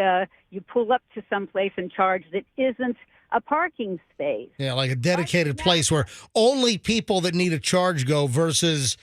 you pull up to someplace and charge that isn't a parking space? Yeah, like a dedicated place where only people that need a charge go versus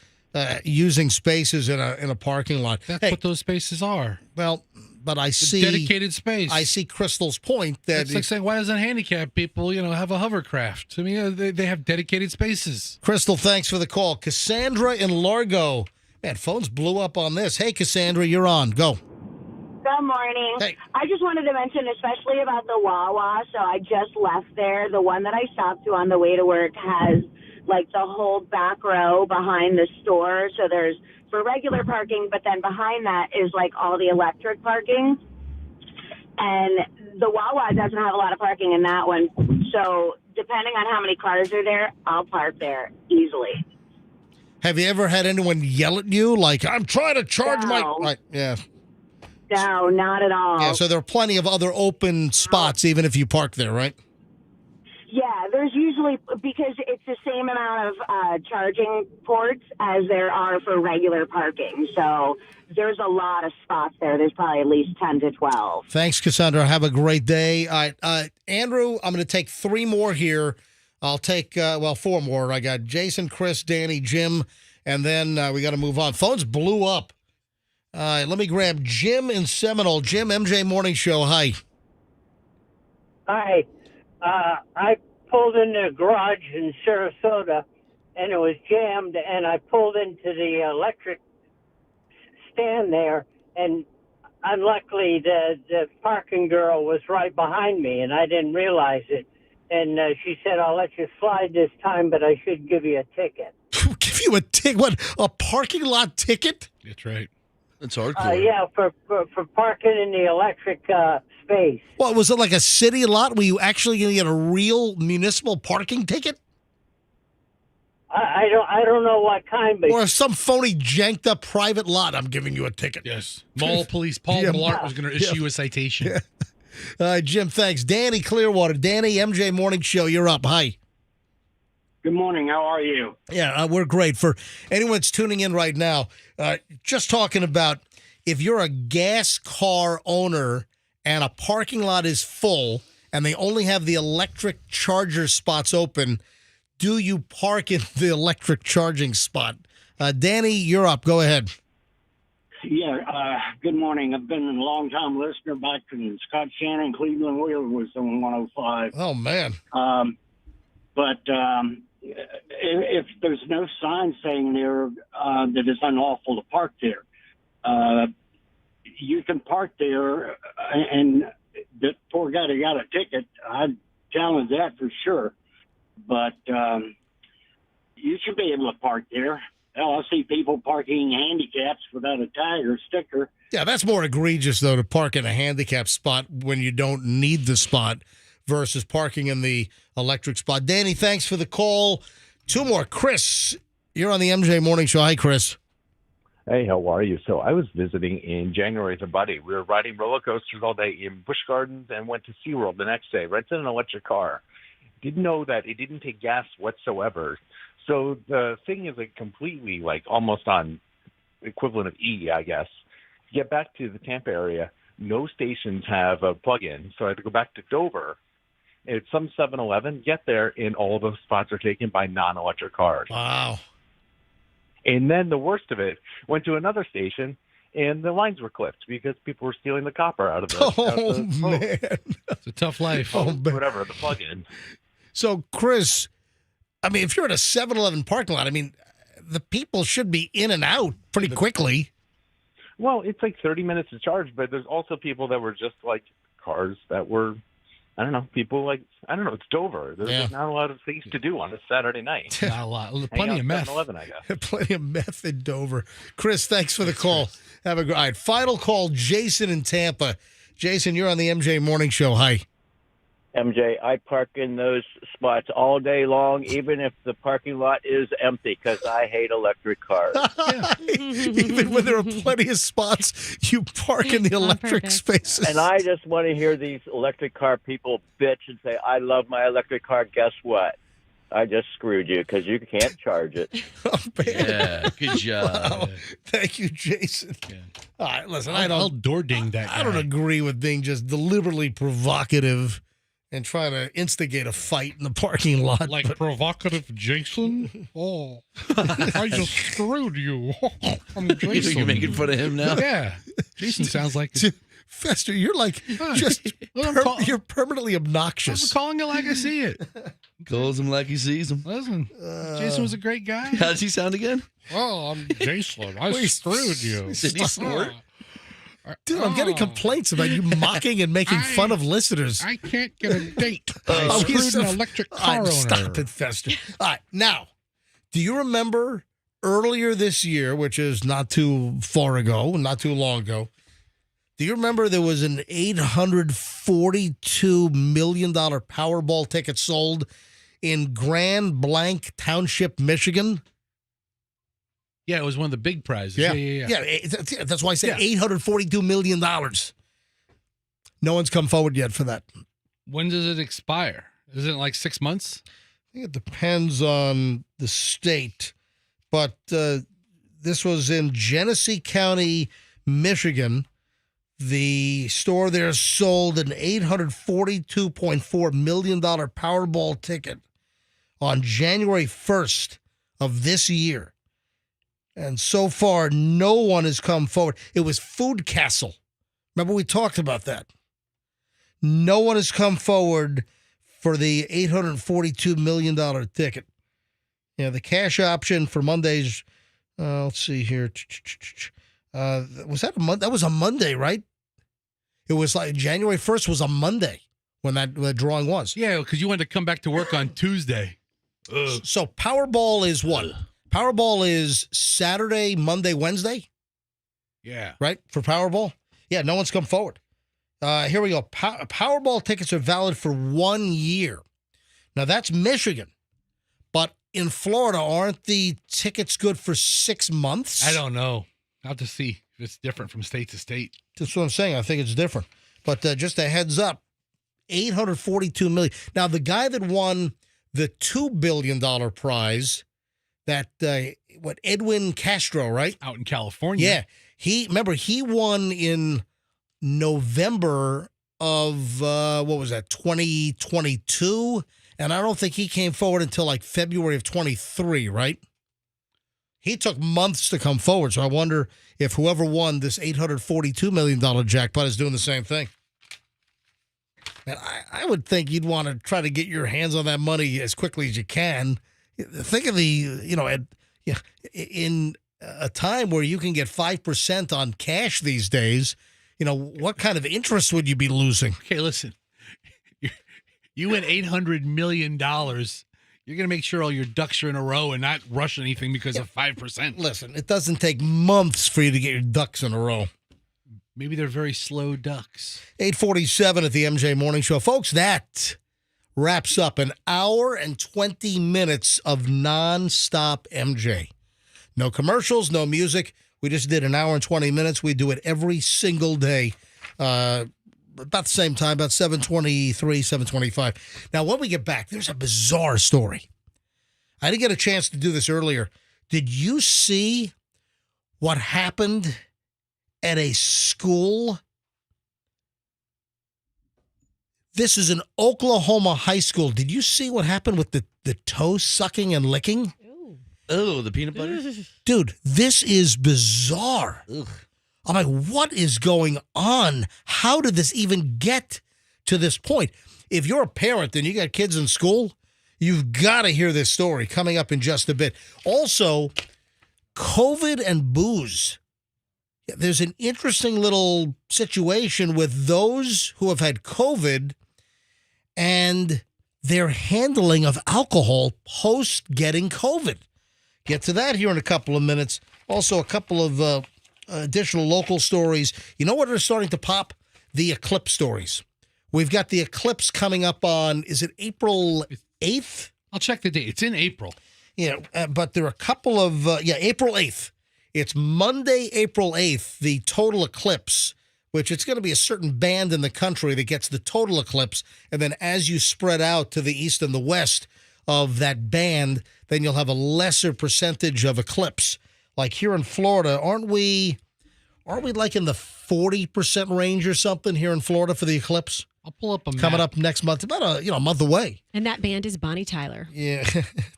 using spaces in a parking lot. That's what those spaces are. Well, but I see dedicated space. I see Crystal's point that it's like saying, why doesn't handicapped people, have a hovercraft? I mean, they have dedicated spaces. Crystal, thanks for the call. Cassandra in Largo. Man, phones blew up on this. Hey, Cassandra, you're on. Go. Good morning. Hey. I just wanted to mention, especially about the Wawa. So I just left there. The one that I stopped to on the way to work has like the whole back row behind the store. So there's for regular parking, but then behind that is like all the electric parking. And the Wawa doesn't have a lot of parking in that one. So depending on how many cars are there, I'll park there easily. Have you ever had anyone yell at you like, I'm trying to charge my... Right, yeah. No, not at all. Yeah, so there are plenty of other open spots even if you park there, right? Yeah, there's usually, because it's the same amount of charging ports as there are for regular parking. So there's a lot of spots there. There's probably at least 10 to 12. Thanks, Cassandra. Have a great day. All right, Andrew, I'm going to take 3 more here. I'll take, 4 more. I got Jason, Chris, Danny, Jim, and then we got to move on. Phones blew up. All right, let me grab Jim in Seminole. Jim, MJ Morning Show. Hi. Hi. I pulled in the garage in Sarasota, and it was jammed, and I pulled into the electric stand there, and unluckily the parking girl was right behind me, and I didn't realize it. And she said, I'll let you slide this time, but I should give you a ticket. Give you a ticket? What, a parking lot ticket? That's right. That's hardcore. Yeah, for parking in the electric space. What, was it like a city lot? Were you actually going to get a real municipal parking ticket? I don't know what kind, but or some phony janked up private lot. I'm giving you a ticket. Yes. Mall police Paul Blart was going to issue you a citation. Jim, thanks. Danny Clearwater. Danny, MJ Morning Show, you're up. Hi. Good morning. How are you? Yeah, we're great. For anyone that's tuning in right now, just talking about if you're a gas car owner and a parking lot is full and they only have the electric charger spots open, do you park in the electric charging spot? Danny, you're up. Go ahead. Yeah, good morning. I've been a long-time listener back when Scott Shannon, Cleveland Wheeler was on 105. Oh, man. But if there's no sign saying there that it's unlawful to park there, you can park there, and the poor guy that got a ticket, I'd challenge that for sure. But you should be able to park there. Hell, I see people parking handicaps without a tag or sticker. Yeah, that's more egregious, though, to park in a handicap spot when you don't need the spot versus parking in the electric spot. Danny, thanks for the call. Two more. Chris, you're on the MJ Morning Show. Hi, Chris. Hey, how are you? So I was visiting in January with a buddy. We were riding roller coasters all day in Busch Gardens and went to SeaWorld the next day, rented an electric car. Didn't know that it didn't take gas whatsoever. So the thing is like completely like almost on equivalent of E, I guess. Get back to the Tampa area, no stations have a plug-in. So I had to go back to Dover. It's some 7-Eleven. Get there, and all those spots are taken by non-electric cars. Wow. And then the worst of it, went to another station, and the lines were clipped because people were stealing the copper out of the man. It's a tough life. Whatever, the plug-in. So, Chris, I mean, if you're at a 7-Eleven parking lot, I mean, the people should be in and out pretty quickly. Well, it's like 30 minutes to charge, but there's also people that were just like cars that were, I don't know, people like, I don't know, it's Dover. There's like not a lot of things to do on a Saturday night. Not a lot. Plenty of meth. 7-Eleven, I guess. Plenty of meth in Dover. Chris, thanks for the call. Have a great all right. Final call, Jason in Tampa. Jason, you're on the MJ Morning Show. Hi. MJ, I park in those spots all day long, even if the parking lot is empty, because I hate electric cars. Even when there are plenty of spots, you park in the electric spaces. And I just want to hear these electric car people bitch and say, I love my electric car. Guess what? I just screwed you because you can't charge it. Yeah, good job. Wow. Thank you, Jason. All right, listen, I'll door ding that guy. I don't agree with being just deliberately provocative and trying to instigate a fight in the parking lot. Like provocative Jason? Oh, I just screwed you. I'm Jason. You're making fun of him now? Yeah. Jason sounds like... Fester, you're like just you're permanently obnoxious. I'm calling it like I see it. Calls him like he sees him. Listen, Jason was a great guy. How does he sound again? Oh, I'm Jason. I screwed you. Did he snort? Dude, I'm getting complaints about you mocking and making fun of listeners. I can't get a date. I screwed an electric car owner. Stop it, Fester. All right, now, do you remember earlier this year, which is not too far ago, not too long ago, do you remember there was an $842 million Powerball ticket sold in Grand Blanc Township, Michigan? Yeah, it was one of the big prizes. Yeah, that's why I said $842 million. No one's come forward yet for that. When does it expire? Is it like 6 months? I think it depends on the state. But this was in Genesee County, Michigan. The store there sold an $842.4 million Powerball ticket on January 1st of this year. And so far, no one has come forward. It was Food Castle. Remember we talked about that. No one has come forward for the $842 million ticket. Yeah, the cash option for Monday's, let's see here. Was that a Monday? That was a Monday, right? It was like January 1st was a Monday when that drawing was. Yeah, because you wanted to come back to work on Tuesday. So Powerball is what? Powerball is Saturday, Monday, Wednesday? Yeah. Right? For Powerball? Yeah, no one's come forward. Here we go. Powerball tickets are valid for 1 year. Now, that's Michigan. But in Florida, aren't the tickets good for 6 months? I don't know. I'll have to see if it's different from state to state. That's what I'm saying. I think it's different. But just a heads up, $842 million. Now, the guy that won the $2 billion prize, that, Edwin Castro, right? Out in California. Yeah. He won in November of, 2022? And I don't think he came forward until like February of 23, right? He took months to come forward. So I wonder if whoever won this $842 million jackpot is doing the same thing. And I would think you'd want to try to get your hands on that money as quickly as you can. Think of in a time where you can get 5% on cash these days, what kind of interest would you be losing? Okay, listen. You win $800 million. You're going to make sure all your ducks are in a row and not rush anything because of 5%. Listen, it doesn't take months for you to get your ducks in a row. Maybe they're very slow ducks. 8:47 at the MJ Morning Show. Folks, that wraps up an hour and 20 minutes of nonstop MJ. No commercials, no music. We just did an hour and 20 minutes. We do it every single day. About the same time, about 7:23, 7:25. Now, when we get back, there's a bizarre story. I didn't get a chance to do this earlier. Did you see what happened at a school? This is an Oklahoma high school. Did you see what happened with the toe sucking and licking? Oh, the peanut butter? Dude, this is bizarre. Ugh. I'm like, what is going on? How did this even get to this point? If you're a parent and you got kids in school, you've got to hear this story coming up in just a bit. Also, COVID and booze. There's an interesting little situation with those who have had COVID and their handling of alcohol post getting COVID. Get to that here in a couple of minutes. Also, a couple of additional local stories. You know what are starting to pop? The eclipse stories. We've got the eclipse coming up on, is it April 8th? I'll check the date. It's in April. Yeah, but there are a couple of, April 8th. It's Monday, April 8th, the total eclipse, which it's going to be a certain band in the country that gets the total eclipse. And then as you spread out to the east and the west of that band, then you'll have a lesser percentage of eclipse. Like here in Florida, aren't we like in the 40% range or something here in Florida for the eclipse? I'll pull up a map. Coming up next month, about a month away. And that band is Bonnie Tyler. Yeah,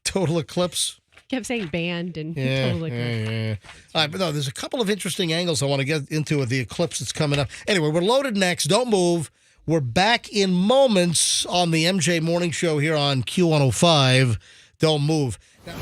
total eclipse. Kept saying band and total eclipse. Yeah. All right, but no, there's a couple of interesting angles I want to get into with the eclipse that's coming up. Anyway, we're loaded next. Don't move. We're back in moments on the MJ Morning Show here on Q105. Don't move. Now,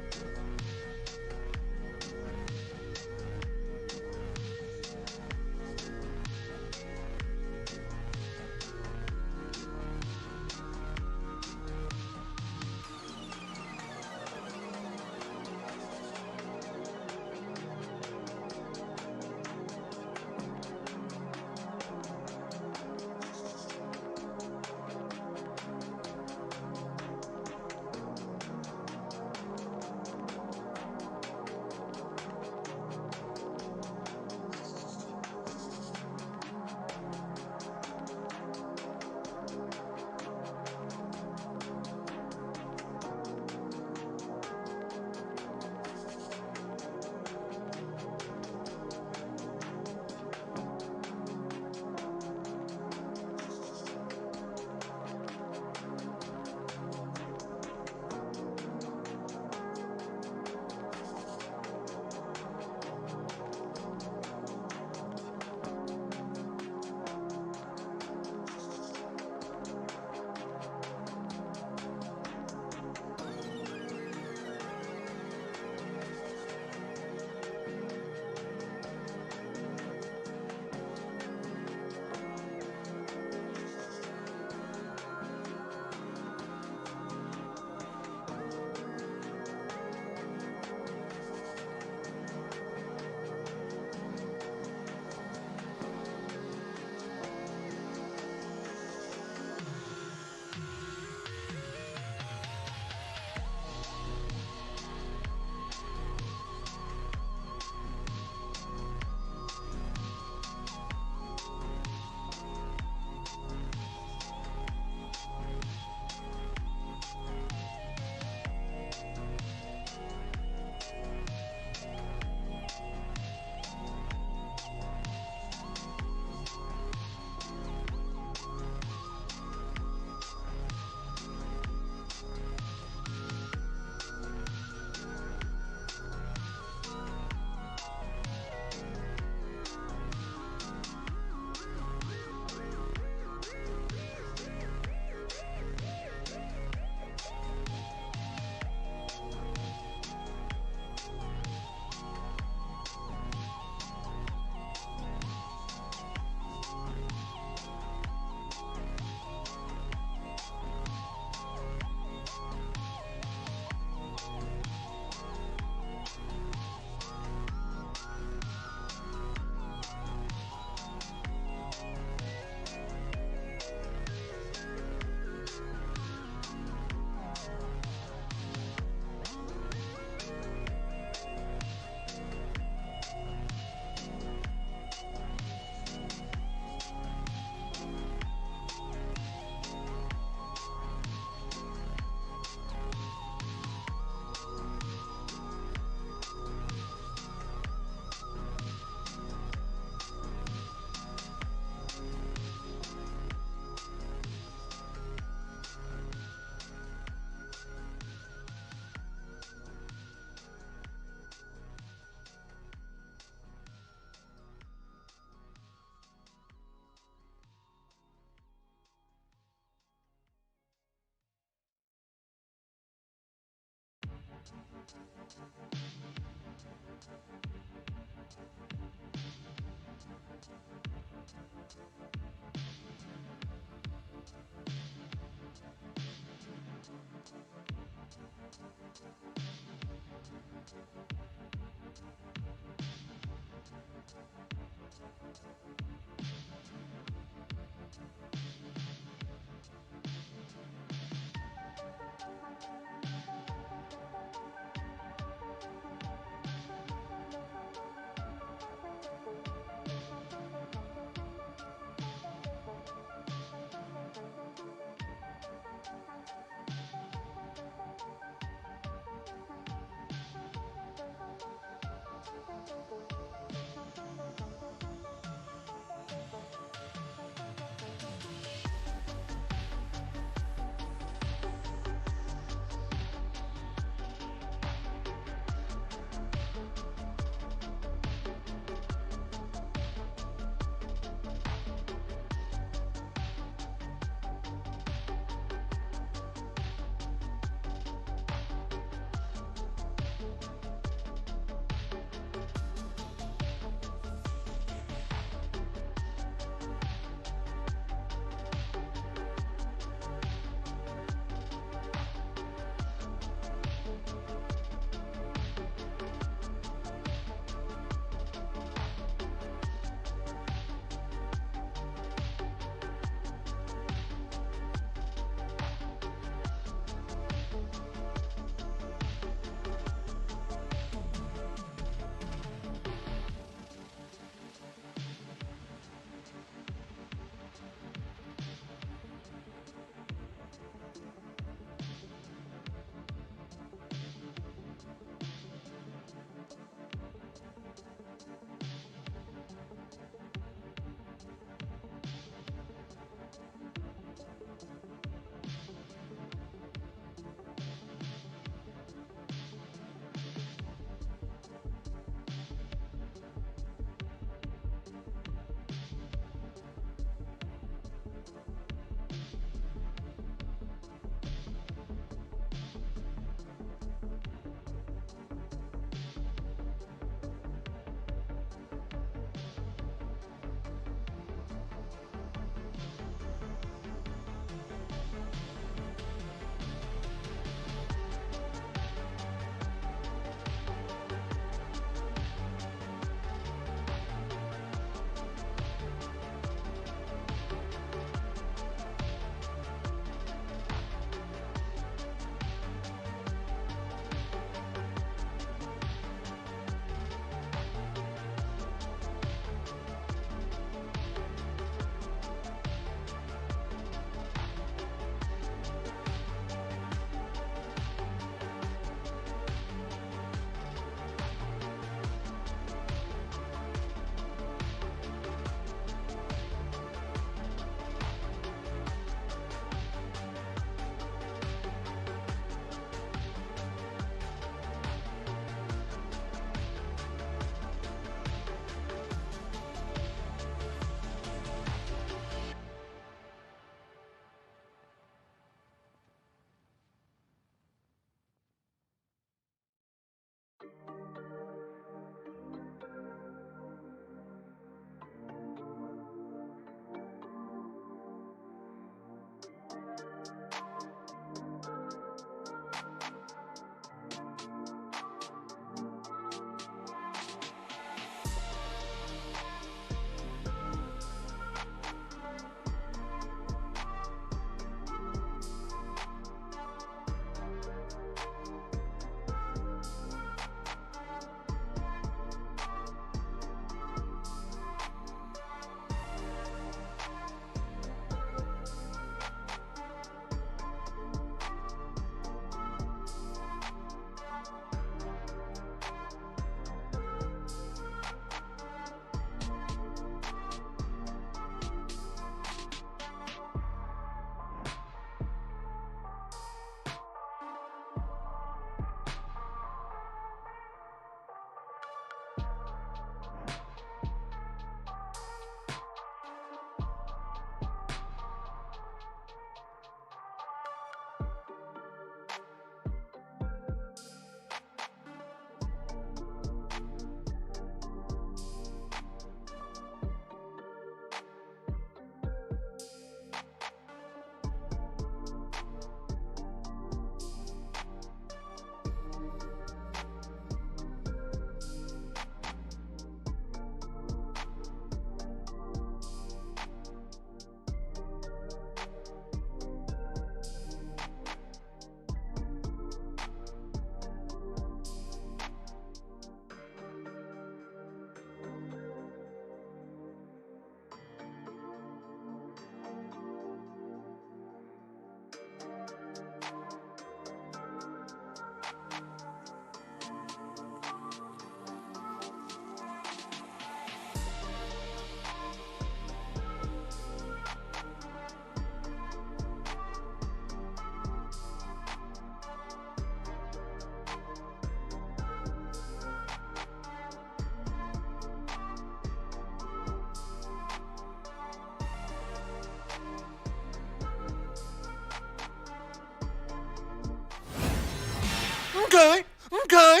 Okay.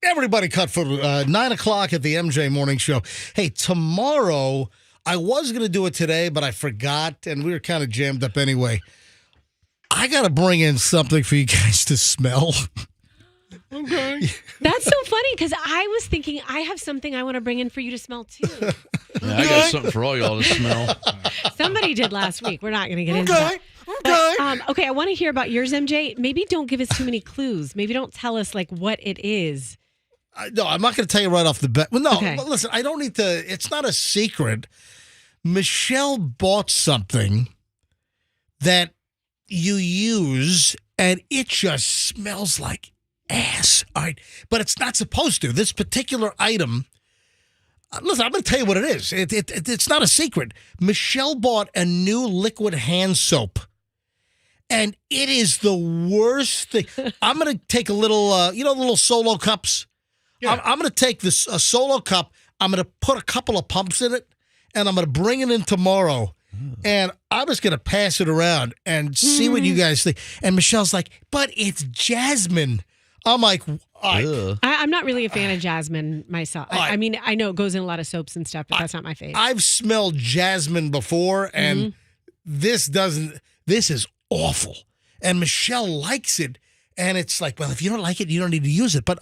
Everybody cut for 9 o'clock at the MJ Morning Show. Hey, tomorrow, I was going to do it today, but I forgot, and we were kind of jammed up anyway. I got to bring in something for you guys to smell. Okay. That's so funny because I was thinking I have something I want to bring in for you to smell too. Yeah, I got something for all y'all to smell. Somebody did last week. We're not going to get into that. But, okay, I want to hear about yours, MJ. Maybe don't give us too many clues. Maybe don't tell us like what it is. No, I'm not going to tell you right off the bat. Well, no, Okay. listen, I don't need to. It's not a secret. Michelle bought something that you use, and it just smells like ass. All right, but it's not supposed to. This particular item. Listen, I'm going to tell you what it is. It's not a secret. Michelle bought a new liquid hand soap, and it is the worst thing. I'm going to take a little, the little Solo cups. Yeah. I'm going to take this a Solo cup. I'm going to put a couple of pumps in it, and I'm going to bring it in tomorrow. And I'm just going to pass it around and see what you guys think. And Michelle's like, but it's jasmine. I'm like, I'm not really a fan of jasmine myself. I mean, I know it goes in a lot of soaps and stuff, but that's not my favorite. I've smelled jasmine before, and this is awful. And Michelle likes it, and it's like, well, if you don't like it, you don't need to use it. But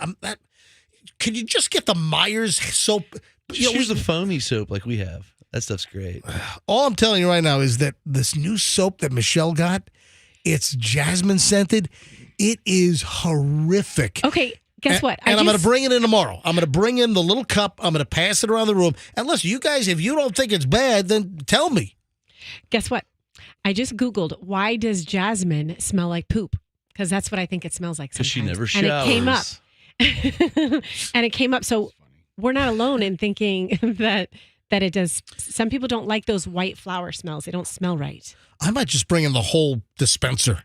could you just get the Myers soap? Just use the foamy soap like we have. That stuff's great. All I'm telling you right now is that this new soap that Michelle got, it's jasmine scented. It is horrific. Okay, guess what? I'm going to bring it in tomorrow. I'm going to bring in the little cup. I'm going to pass it around the room. And listen, you guys, if you don't think it's bad, then tell me. Guess what? I just Googled, why does jasmine smell like poop? Because that's what I think it smells like Because sometimes. she never showers. And it came up. And it came up. So we're not alone in thinking that it does. Some people don't like those white flower smells. They don't smell right. I might just bring in the whole dispenser.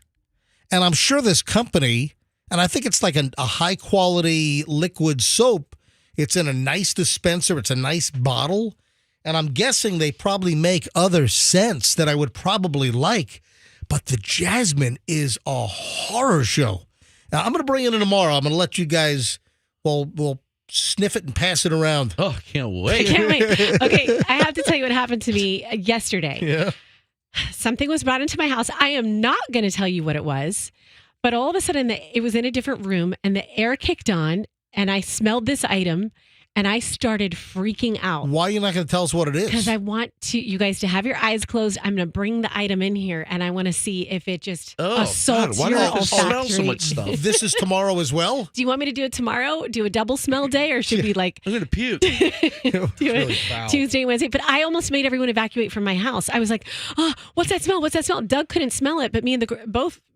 And I'm sure this company, and I think it's like a high-quality liquid soap. It's in a nice dispenser. It's a nice bottle. And I'm guessing they probably make other scents that I would probably like. But the jasmine is a horror show. Now, I'm going to bring it in tomorrow. I'm going to let you guys, we'll sniff it and pass it around. Oh, I can't wait. I can't wait. Okay, I have to tell you what happened to me yesterday. Yeah. Something was brought into my house. I am not going to tell you what it was, but all of a sudden it was in a different room and the air kicked on and I smelled this item and I started freaking out. Why are you not going to tell us what it is? Because I want you guys to have your eyes closed. I'm going to bring the item in here and I want to see if it just assaults why do your I have to smell olfactory. so much stuff? This is tomorrow as well? Do you want me to do it tomorrow? Do a double smell day or should we like... I'm going to puke. do it Tuesday, Wednesday. But I almost made everyone evacuate from my house. I was like, oh, what's that smell? What's that smell? Doug couldn't smell it, but me and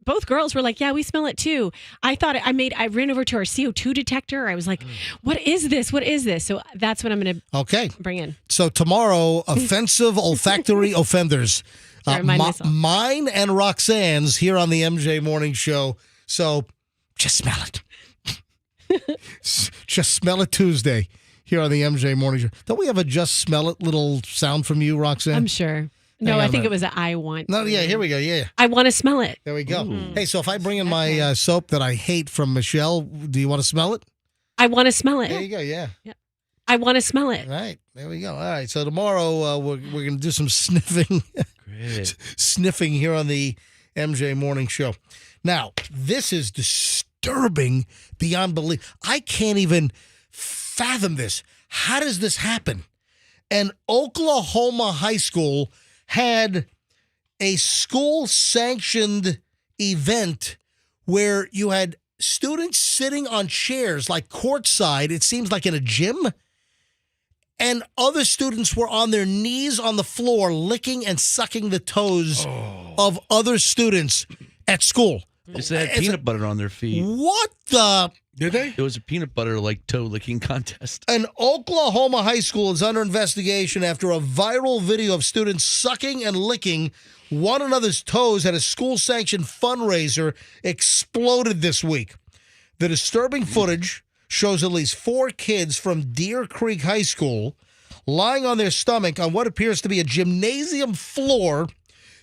both girls were like, yeah, we smell it too. I thought I ran over to our CO2 detector. I was like, what is this? What is this? So that's what I'm going to bring in. So tomorrow, offensive olfactory offenders. Mine and Roxanne's here on the MJ Morning Show. So just smell it. Just smell it Tuesday here on the MJ Morning Show. Don't we have a just smell it little sound from you, Roxanne? I'm sure. No, I think it was I want. No, yeah, here we go. Yeah. I want to smell it. There we go. Hey, so if I bring in my soap that I hate from Michelle, do you want to smell it? I want to smell it. There you go, yeah. I want to smell it. All right, there we go. All right, so tomorrow we're going to do some sniffing. Great. Sniffing here on the MJ Morning Show. Now, this is disturbing beyond belief. I can't even fathom this. How does this happen? An Oklahoma high school had a school-sanctioned event where you had students sitting on chairs like courtside, it seems like in a gym, and other students were on their knees on the floor licking and sucking the toes of other students at school. They had peanut butter on their feet. What the... Did they? It was a peanut butter toe licking contest. An Oklahoma high school is under investigation after a viral video of students sucking and licking one another's toes at a school-sanctioned fundraiser exploded this week. The disturbing footage shows at least 4 kids from Deer Creek High School lying on their stomach on what appears to be a gymnasium floor,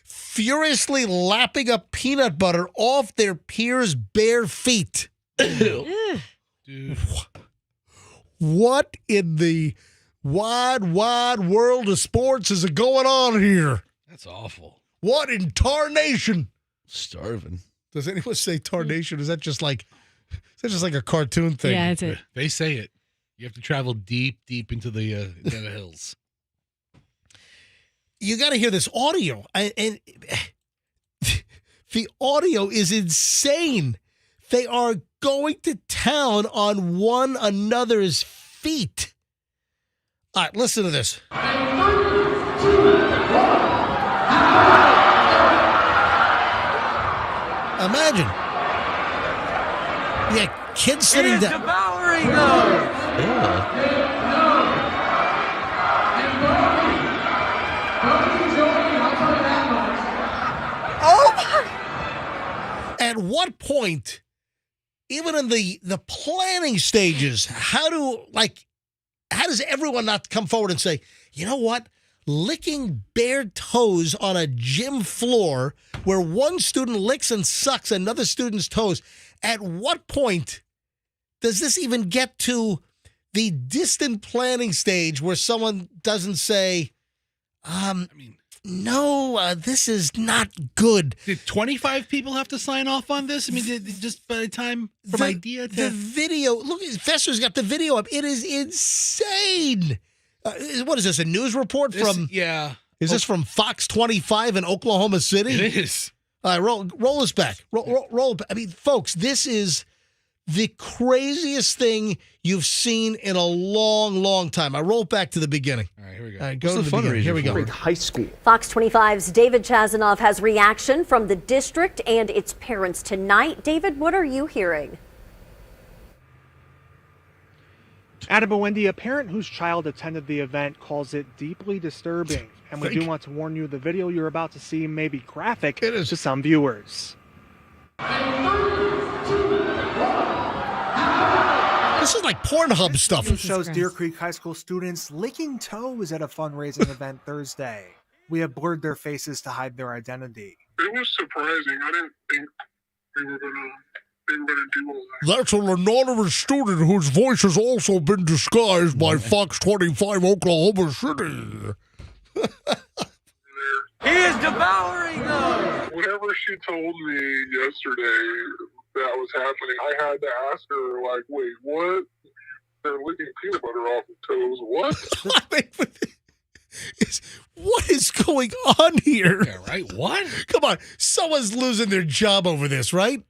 furiously lapping up peanut butter off their peers' bare feet. Dude. What in the wide world of sports is going on here? That's awful. What in tarnation? Starving. Does anyone say tarnation? Is that just like a cartoon thing? Yeah, it's it. They say it. You have to travel deep into the hills. You got to hear this audio. And the audio is insane. They are going to town on one another's feet. All right, listen to this. Imagine. Yeah, kids sitting down. Devouring them. At what point, even in the planning stages, how does everyone not come forward and say, you know what? Licking bare toes on a gym floor where one student licks and sucks another student's toes. At what point does this even get to the distant planning stage where someone doesn't say, no, this is not good. Did 25 people have to sign off on this? I mean, just by the time from idea to the video. Look, Fester's got the video up. It is insane. What is this? A news report from? Yeah. Is this from Fox 25 in Oklahoma City? It is. All right, roll us back. Roll. I mean, folks, this is the craziest thing you've seen in a long time. I roll back to the beginning. All right, here we go. All right, go to the beginning. Here we go. High school. Fox 25's David Chazanoff has reaction from the district and its parents tonight. David, what are you hearing? Adam Wendy, a parent whose child attended the event, calls it deeply disturbing. And we do want to warn you, the video you're about to see may be graphic to some viewers. This is like Pornhub stuff. It shows Deer Creek High School students licking toes at a fundraising event Thursday. We have blurred their faces to hide their identity. It was surprising. I didn't think they were going to do all that. That's an anonymous student whose voice has also been disguised by Fox 25 Oklahoma City. He is devouring them. Whenever she told me yesterday that was happening, I had to ask her, like, wait, what? They're licking peanut butter off of toes. What? What is going on here? Yeah, right? What? Come on. Someone's losing their job over this, right?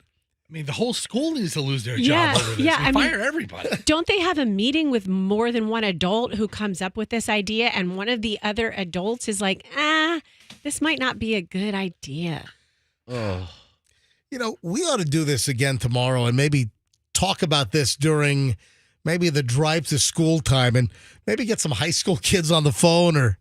I mean, the whole school needs to lose their job over this. Yeah, Fire everybody. Don't they have a meeting with more than one adult who comes up with this idea, and one of the other adults is like, this might not be a good idea. Oh. You know, we ought to do this again tomorrow and maybe talk about this during maybe the drive to school time and maybe get some high school kids on the phone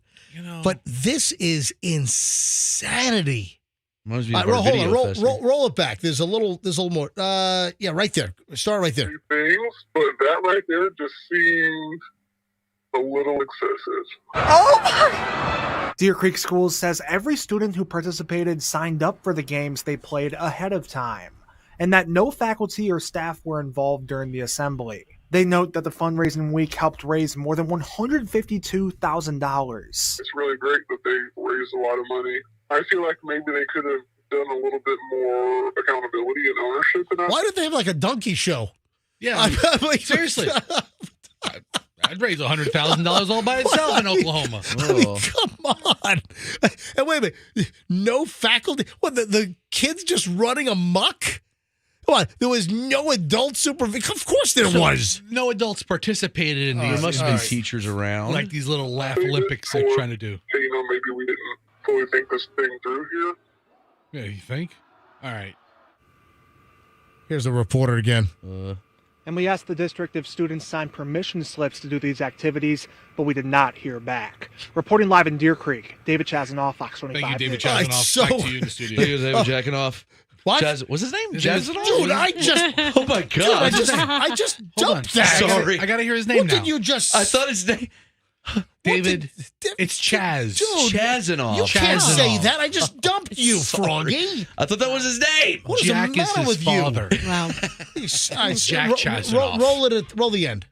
but this is insanity. Roll it back. There's a little more. Yeah, right there. Start right there. Things, but that right there just seemed a little excessive. Deer Creek Schools says every student who participated signed up for the games they played ahead of time, and that no faculty or staff were involved during the assembly. They note that the fundraising week helped raise more than $152,000. It's really great that they raised a lot of money. I feel like maybe they could have done a little bit more accountability and ownership in that. Why did they have like a donkey show? Yeah, seriously. I'd raise $100,000 all by itself in Oklahoma. I mean, come on. And wait a minute. No faculty? What, the kids just running amok? Come on. There was no adult supervision. Of course there was. No adults participated in these. There must have been teachers around. Like these little laugh Olympics they're trying to do. You know, maybe we didn't fully think this thing through here. Yeah, you think? All right. Here's the reporter again. And we asked the district if students signed permission slips to do these activities, but we did not hear back. Reporting live in Deer Creek, David Chazanoff, Fox 25. Thank you, David Chazanoff. Back to you in the studio. Thank you, David Jackonoff. What? What's his name? Dude, Chazanoff? I just... Oh, my God. Dude, I just dumped that. Sorry. I got to hear his name What now. did you just... I thought his name... David, it's Chaz. Dude, Chazanoff. You can't Chazanoff. say that. I just dumped you, Froggy. I thought that was his name. What is Jack the is matter his with father. you? Wow. Jack Chazanoff. Roll the end.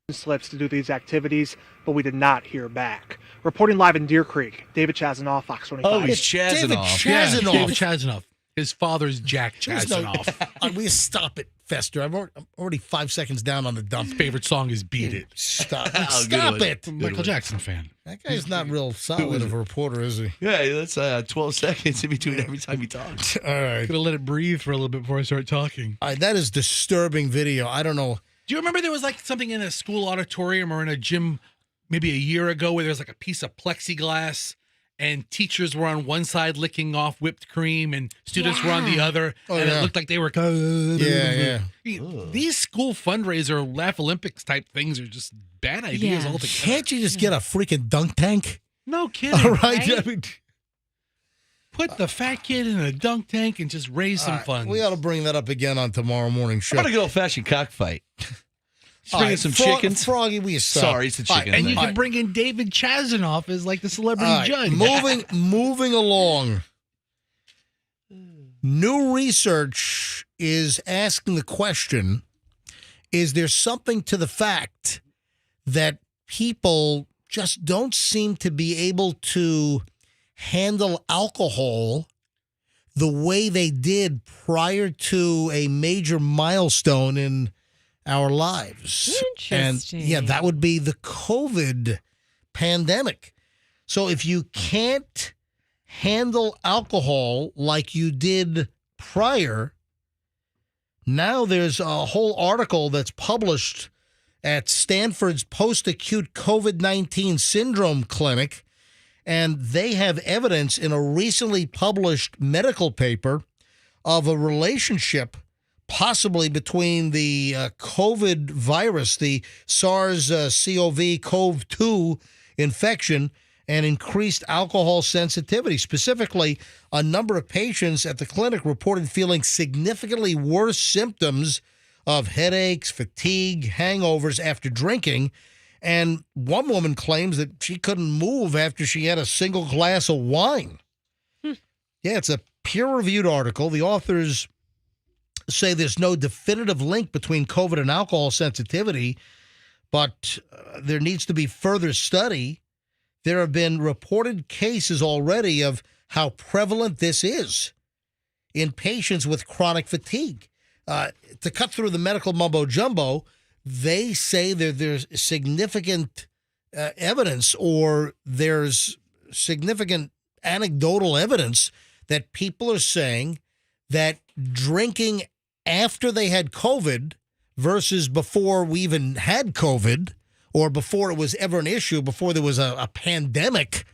Slips to do these activities, but we did not hear back. Reporting live in Deer Creek, David Chazanoff, Fox 25. Oh, he's David Chazanoff. Yeah, Chazanoff. David Chazanoff. His father's Jack There's no- Chazanoff. We stop it, Fester. I'm already 5 seconds down on the dump. Favorite song is "Beat It." Stop. Oh, good Stop one. it. Michael Jackson fan. That guy's not real solid of a reporter, is he? Yeah, that's 12 seconds in between every time he talks. All right. Could have let it breathe for a little bit before I start talking. All right, that is disturbing video. I don't know. Do you remember there was like something in a school auditorium or in a gym maybe a year ago where there was like a piece of plexiglass and teachers were on one side licking off whipped cream and students were on the other, Oh, and yeah. it looked like they were. Yeah. These school fundraiser, Laugh Olympics type things are just bad ideas Yeah. altogether. Can't you just get a freaking dunk tank? No kidding. All right. Right? I mean, Put the fat kid in a dunk tank and just raise some funds. we ought to bring that up again on tomorrow morning show. How about a good old-fashioned cockfight? Just All bring in right, some chickens. Froggy, we stop. Sorry, it's a All right, chicken. And you thing. can bring in David Chazanoff as like the celebrity All right, judge. moving along. New research is asking the question, is there something to the fact that people just don't seem to be able to handle alcohol the way they did prior to a major milestone in our lives? Interesting. And yeah, that would be the COVID pandemic. So if you can't handle alcohol like you did prior, now there's a whole article that's published at Stanford's post-acute COVID-19 syndrome clinic, and they have evidence in a recently published medical paper of a relationship possibly between the COVID virus, the SARS-CoV-2 infection, and increased alcohol sensitivity. Specifically, a number of patients at the clinic reported feeling significantly worse symptoms of headaches, fatigue, hangovers after drinking. And one woman claims that she couldn't move after she had a single glass of wine. Yeah, it's a peer-reviewed article. The authors say there's no definitive link between COVID and alcohol sensitivity, but there needs to be further study. There have been reported cases already of how prevalent this is in patients with chronic fatigue. To cut through the medical mumbo-jumbo, they say that there's significant evidence, or there's significant anecdotal evidence that people are saying that drinking after they had COVID versus before we even had COVID, or before it was ever an issue, before there was a pandemic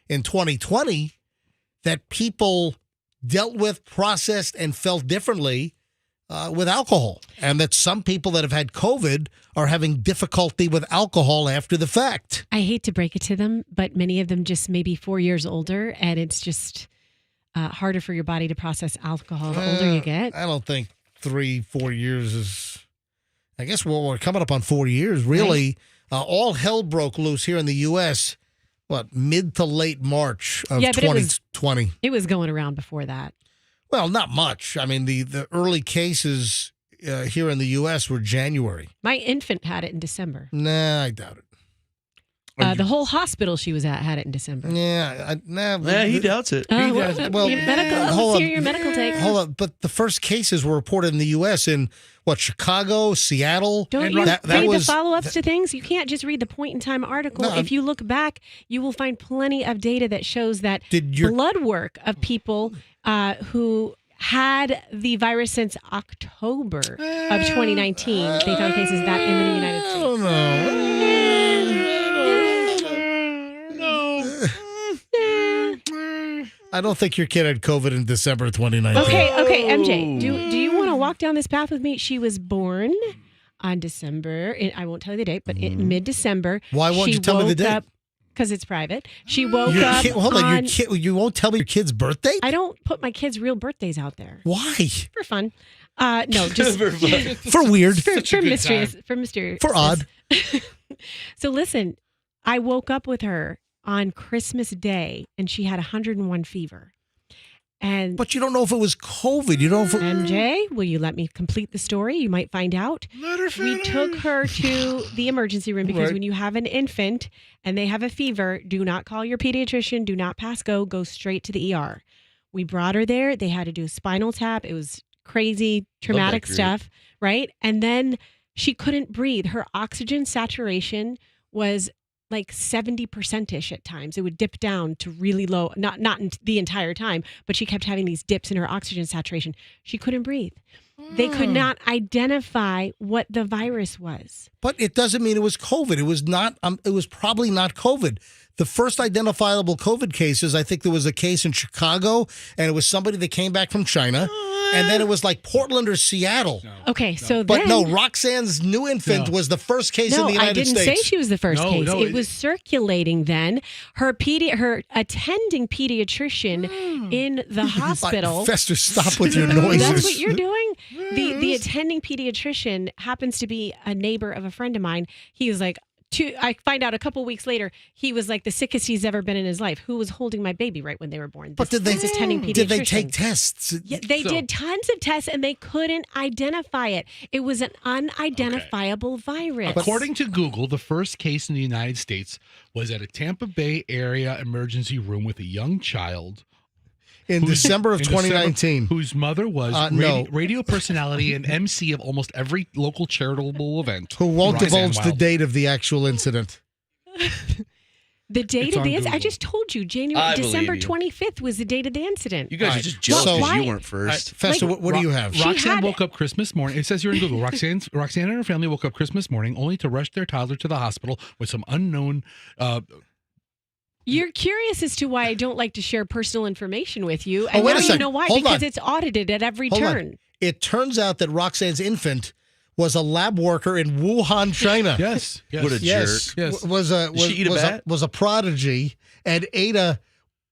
in 2020, that people dealt with, processed, and felt differently with alcohol. And that some people that have had COVID are having difficulty with alcohol after the fact. I hate to break it to them, but many of them just maybe 4 years older, and it's just harder for your body to process alcohol the older you get. I don't think 3-4 years is, I guess we're coming up on 4 years, really. All hell broke loose here in the U.S., mid to late March of 2020. It was going around before that. Well, not much. I mean, the early cases here in the U.S. were January. My infant had it in December. Nah, I doubt it. The whole hospital she was at had it in December. Yeah, he doubts it. Oh, He does. well, let's hear your medical take. Hold on, but the first cases were reported in the U.S. in Chicago, Seattle. Don't you read the follow-ups to things? You can't just read the point-in-time article. No, if you look back, you will find plenty of data that shows that blood work of people who had the virus since October of 2019. They found cases that in the United States. I don't know. I don't think your kid had COVID in December 2019. Okay, MJ, do you want to walk down this path with me? She was born on December, I won't tell you the date, but in mid-December. Why won't you tell me the date? Because it's private. She woke up hold on, you won't tell me your kid's birthday? I don't put my kids' real birthdays out there. Why? For fun. No, just for fun. For weird. For mysterious. For odd. So listen, I woke up with her on Christmas Day, and she had 101 fever. But you don't know if it was COVID. You don't know if MJ, will you let me complete the story? You might find out. Let her We took her to the emergency room because Right. when you have an infant and they have a fever, do not call your pediatrician. Do not pass go. Go straight to the ER. We brought her there. They had to do a spinal tap. It was crazy, traumatic group. stuff, right? And then she couldn't breathe. Her oxygen saturation was like 70%ish at times. It would dip down to really low, not the entire time, but she kept having these dips in her oxygen saturation. She couldn't breathe. They could not identify what the virus was. But it doesn't mean it was COVID. It was not. It was probably not COVID. The first identifiable COVID cases, I think there was a case in Chicago, and it was somebody that came back from China, and then it was like Portland or Seattle. Okay, so But then, no, Roxanne's new infant was the first case in the United I didn't States. say she was the first No, case. no, it was circulating then. Her attending pediatrician in the hospital. Fester, stop with your noises. That's what you're doing. The attending pediatrician happens to be a neighbor of a friend of mine. He was like, I find out a couple weeks later, he was like the sickest he's ever been in his life. Who was holding my baby right when they were born? But did they attending pediatrician. Did they take tests? Yeah, they did tons of tests and they couldn't identify it. It was an unidentifiable virus. According to Google, the first case in the United States was at a Tampa Bay area emergency room with a young child. In December of in 2019. Whose mother was no. radio personality and MC of almost every local charitable event. Who won't Roxanne divulge the Wilde. date of the actual incident. The date It's of on the incident, I Google. just told you, I December believe you. 25th was the date of the incident. You guys All are right. just jealous So- because you Why- weren't first. Fester, Like, what do you have? Roxanne had- woke up Christmas morning. It says here in Google, Roxanne and her family woke up Christmas morning only to rush their toddler to the hospital with some unknown. You're curious as to why I don't like to share personal information with you. Oh, And wait a now you second. know why. Hold because on. it's audited at every Hold on. turn. It turns out that Roxanne's infant was a lab worker in Wuhan, China. Yes. What a Yes, jerk. Yes. was a Did she eat a was bat? was a prodigy and ate a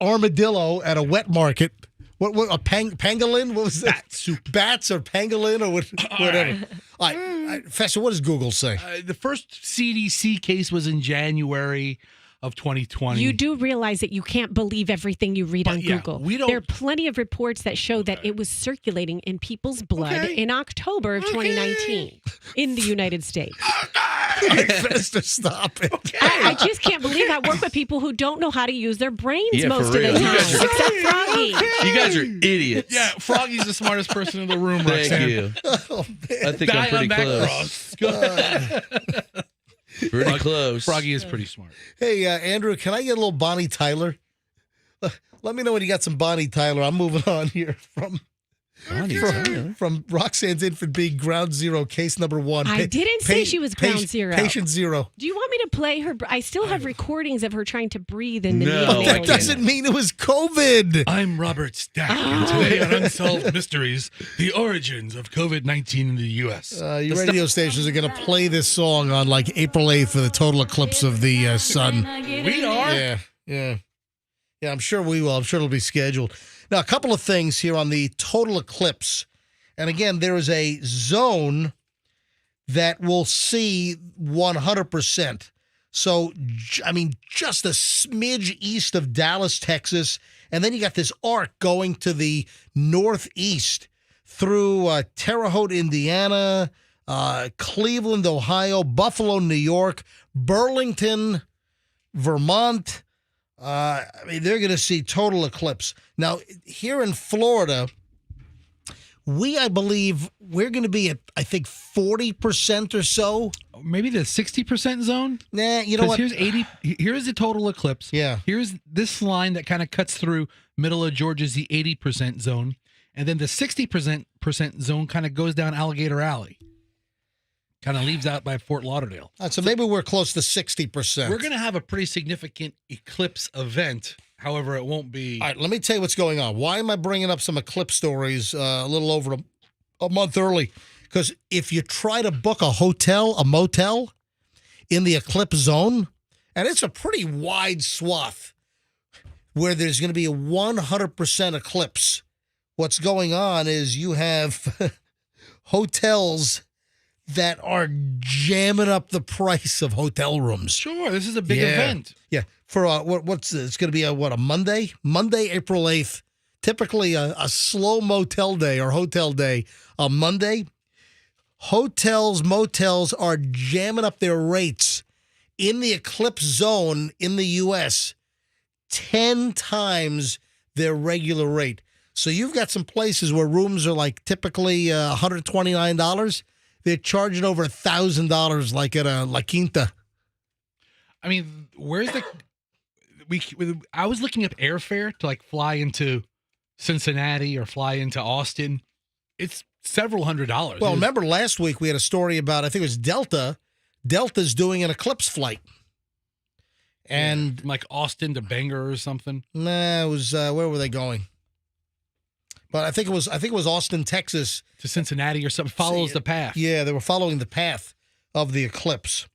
armadillo at a wet market. What a pangolin? What was that? Bat soup. Bats or pangolin or whatever. All right, Fester, what does Google say? The first CDC case was in January of 2020. You do realize that you can't believe everything you read on yeah, Google. we don't- There are plenty of reports that show that it was circulating in people's blood in October of 2019 in the United States. Fester, stop it. I just can't believe I work with people who don't know how to use their brains Yeah, most for of the real. You time, guys are- except Froggy. You guys are idiots. Yeah, Froggy's the smartest person in the room, Thank Roxanne. you. Oh, man. I think Die I'm pretty on that close. cross. Go ahead. Pretty close. Froggy is pretty smart. Hey, Andrew, can I get a little Bonnie Tyler? Let me know when you got some Bonnie Tyler. I'm moving on here from Roxanne's infant being ground zero, case number 1. I didn't say she was ground zero. Patient zero. Do you want me to play her? I still have recordings of her trying to breathe in the No. neonatal That unit. doesn't mean it was COVID. I'm Robert Stack, and today on Unsolved Mysteries, the origins of COVID-19 in the U.S. Your radio stations are going to play this song on like April 8th for the total eclipse of the sun. We are? Yeah, I'm sure we will. I'm sure it'll be scheduled. Now, a couple of things here on the total eclipse. And again, there is a zone that will see 100%. So, I mean, just a smidge east of Dallas, Texas. And then you got this arc going to the northeast through Terre Haute, Indiana, Cleveland, Ohio, Buffalo, New York, Burlington, Vermont. I mean, they're going to see total eclipse. Now, here in Florida, I believe, we're going to be at, I think, 40% or so. Maybe the 60% zone? Nah, you know what? Here's the total eclipse. Yeah. Here's this line that kind of cuts through middle of Georgia's the 80% zone. And then the 60% zone kind of goes down Alligator Alley. Kind of leaves out by Fort Lauderdale. So maybe we're close to 60%. We're going to have a pretty significant eclipse event. However, it won't be. All right, let me tell you what's going on. Why am I bringing up some eclipse stories a little over a month early? Because if you try to book a motel in the eclipse zone, and it's a pretty wide swath where there's going to be a 100% eclipse, what's going on is you have hotels that are jamming up the price of hotel rooms. Sure, this is a big event. Yeah, for what's it's going to be a Monday, April 8th. Typically a slow motel day or hotel day. A Monday, hotels, motels are jamming up their rates in the eclipse zone in the U.S. 10 times their regular rate. So you've got some places where rooms are like typically $129. They're charging over $1,000 like at a La Quinta. I mean, where's the... I was looking up airfare to like fly into Cincinnati or fly into Austin. It's several $100s. Well, remember last week we had a story about, I think it was Delta. Delta's doing an eclipse flight. And from like Austin to Bangor or something. Nah, it was where were they going? But I think it was Austin, Texas to Cincinnati or something. Follows the path. Yeah, they were following the path of the eclipse.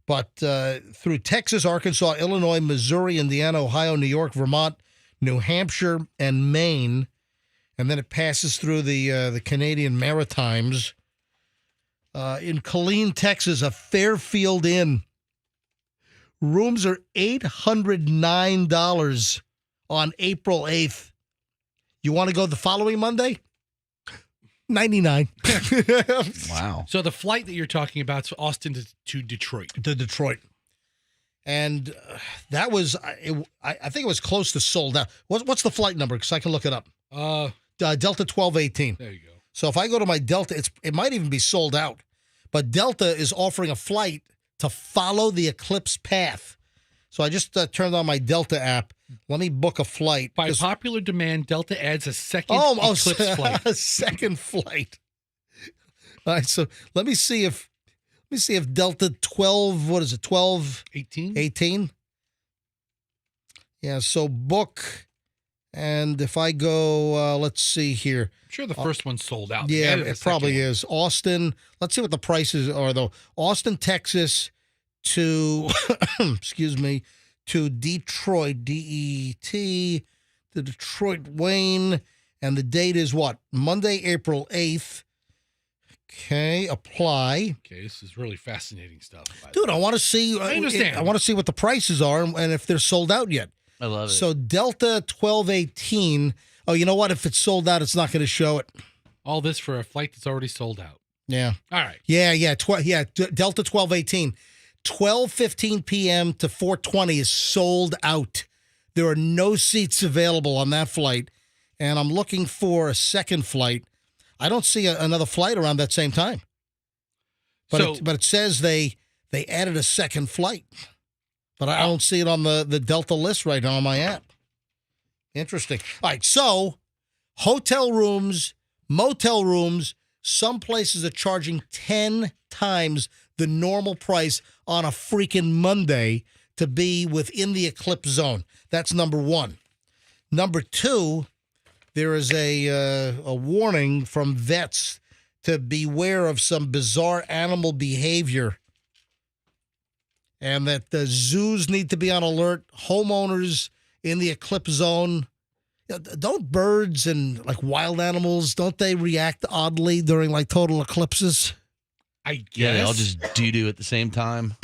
But through Texas, Arkansas, Illinois, Missouri, Indiana, Ohio, New York, Vermont, New Hampshire, and Maine, and then it passes through the Canadian Maritimes. In Killeen, Texas, a Fairfield Inn. Rooms are $809 on April 8th. You want to go the following Monday? $99. Wow. So the flight that you're talking about is Austin to Detroit. To Detroit. And that was, I think it was close to sold out. What's the flight number? Because I can look it up. Delta 1218. There you go. So if I go to my Delta, it might even be sold out. But Delta is offering a flight to follow the eclipse path. So I just turned on my Delta app. Let me book a flight. By popular demand, Delta adds a second eclipse flight. A second flight. All right, so let me see if Delta 12, what is it, 18? Yeah, so book, and if I go, let's see here. I'm sure the first one's sold out. Yeah, it probably is. Austin, let's see what the prices are, though. Austin, Texas to, excuse me, to Detroit, D-E-T, to Detroit, Wayne, and the date is what? Monday, April 8th. Okay, apply. Okay, this is really fascinating stuff. Dude, I want to see. I understand. I want to see what the prices are and if they're sold out yet. I love it. So Delta 1218. Oh, you know what? If it's sold out, it's not going to show it. All this for a flight that's already sold out. Yeah. All right. Yeah. Delta 1218. 12:15 p.m. to 4:20 is sold out. There are no seats available on that flight, and I'm looking for a second flight. I don't see another flight around that same time. But it says they added a second flight, but I don't see it on the Delta list right now on my app. Interesting. All right, so hotel rooms, motel rooms, some places are charging 10 times the normal price on a freaking Monday to be within the eclipse zone. That's number one. Number two, there is a warning from vets to beware of some bizarre animal behavior and that the zoos need to be on alert. Homeowners in the eclipse zone, don't birds and like wild animals, don't they react oddly during like total eclipses? I guess. Yeah, they all just doo-doo at the same time.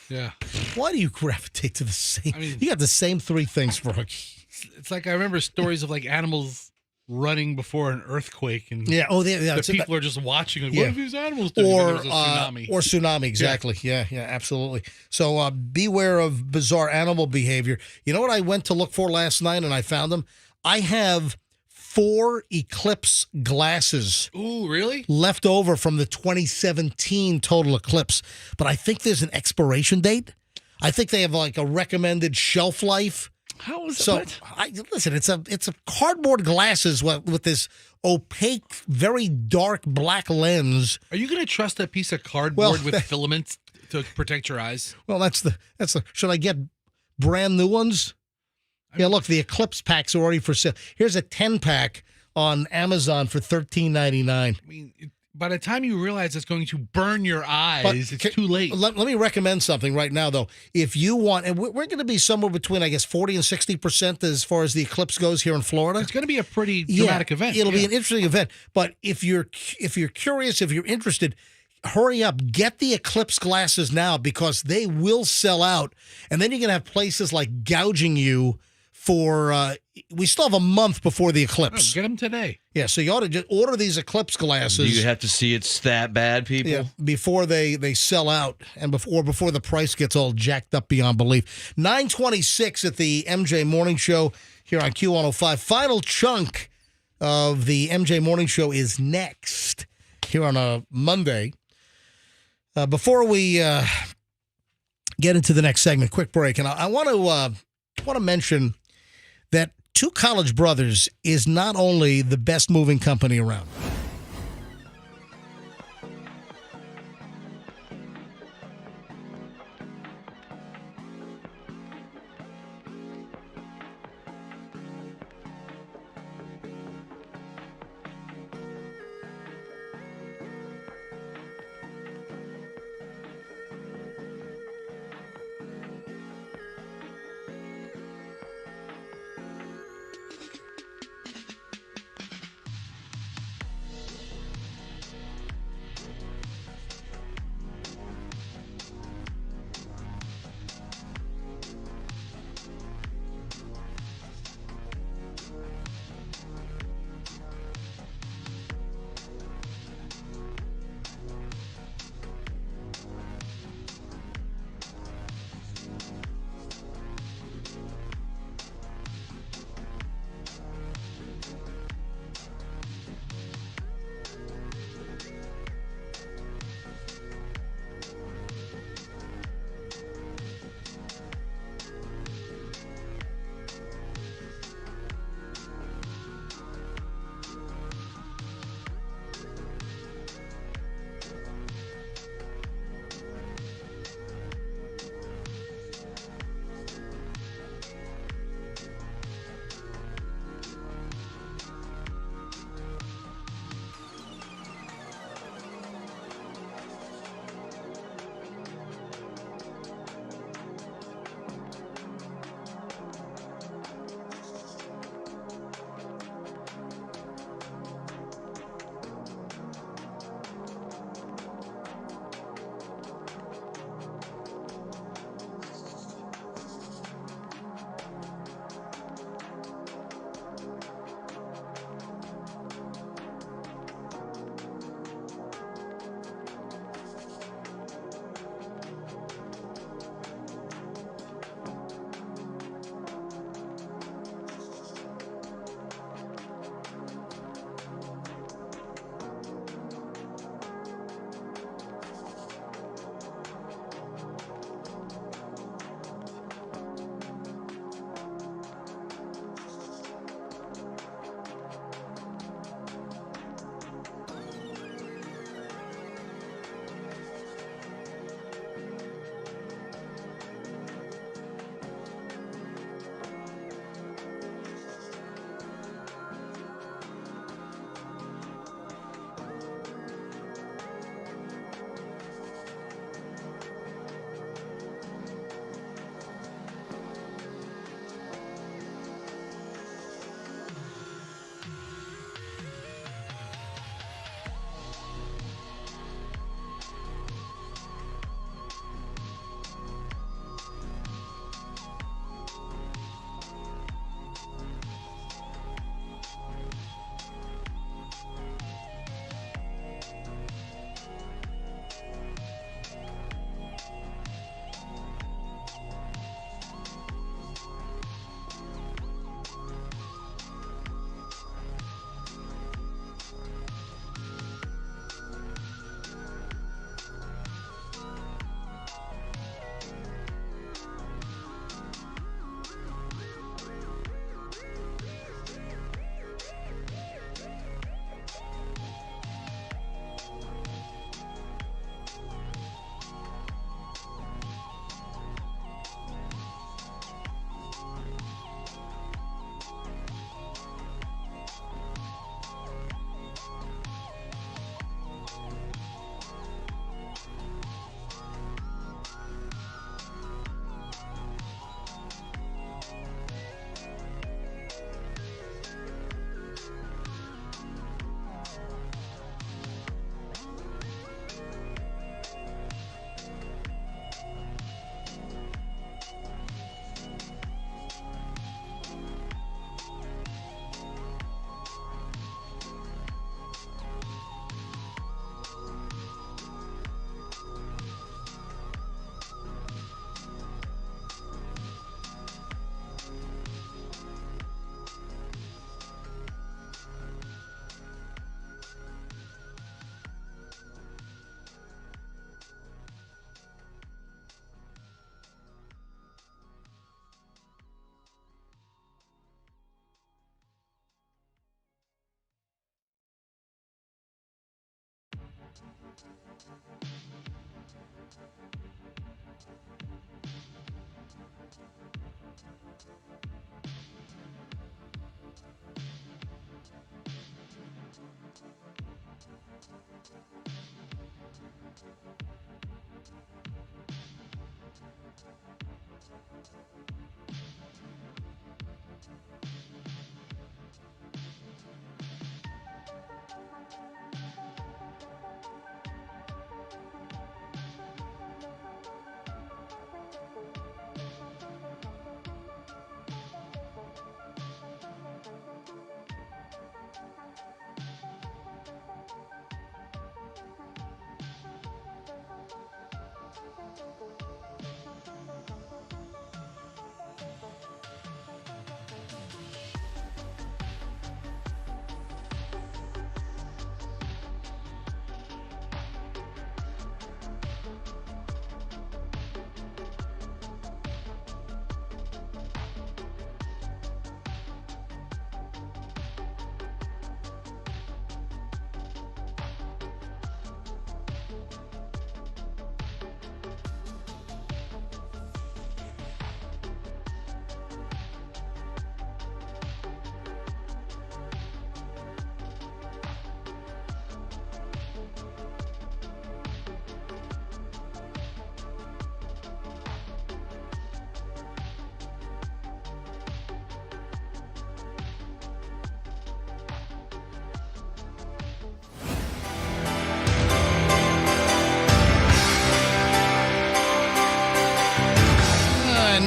Yeah. Why do you gravitate to the same? You got the same three things, Froggy. It's like I remember stories of like animals running before an earthquake, and the people are just watching. Like, what are these animals doing? There was a tsunami. Or tsunami, exactly. Yeah, absolutely. So beware of bizarre animal behavior. You know what I went to look for last night, and I found them? I have 4 eclipse glasses. Ooh, really? Left over from the 2017 total eclipse. But I think there's an expiration date. I think they have like a recommended shelf life. How is so? Listen, it's a cardboard glasses with this opaque, very dark black lens. Are you going to trust a piece of cardboard with filaments to protect your eyes? Well, that's the. Should I get brand new ones? Yeah, look, the Eclipse packs are already for sale. Here's a 10-pack on Amazon for $13.99. I mean, by the time you realize it's going to burn your eyes, it's too late. Let me recommend something right now, though. If you want, and we're going to be somewhere between, I guess, 40 and 60% as far as the eclipse goes here in Florida. It's going to be a pretty dramatic event. It'll be an interesting event. But if you're curious, if you're interested, hurry up, get the Eclipse glasses now because they will sell out. And then you're going to have places like gouging you for, we still have a month before the Eclipse. Get them today. Yeah, so you ought to just order these Eclipse glasses. You have to see it's that bad, people. Yeah, before they sell out and before the price gets all jacked up beyond belief. 9:26 at the MJ Morning Show here on Q105. Final chunk of the MJ Morning Show is next here on a Monday. Before we get into the next segment, quick break, and I want to mention that Two College Brothers is not only the best moving company around.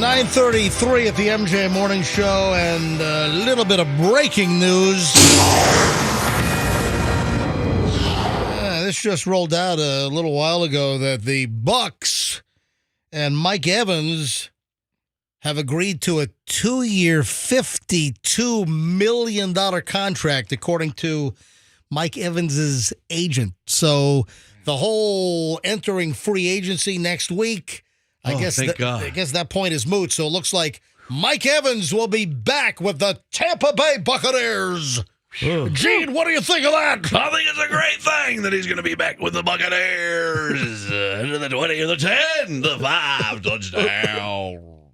$9:33 at the MJ Morning Show, and a little bit of breaking news. This just rolled out a little while ago that the Bucks and Mike Evans have agreed to a 2-year, $52 million contract, according to Mike Evans's agent. So the whole entering free agency next week, I guess that point is moot. So it looks like Mike Evans will be back with the Tampa Bay Buccaneers. Gene, what do you think of that? I think it's a great thing that he's going to be back with the Buccaneers. The 20 or the 10, the 5 touchdown.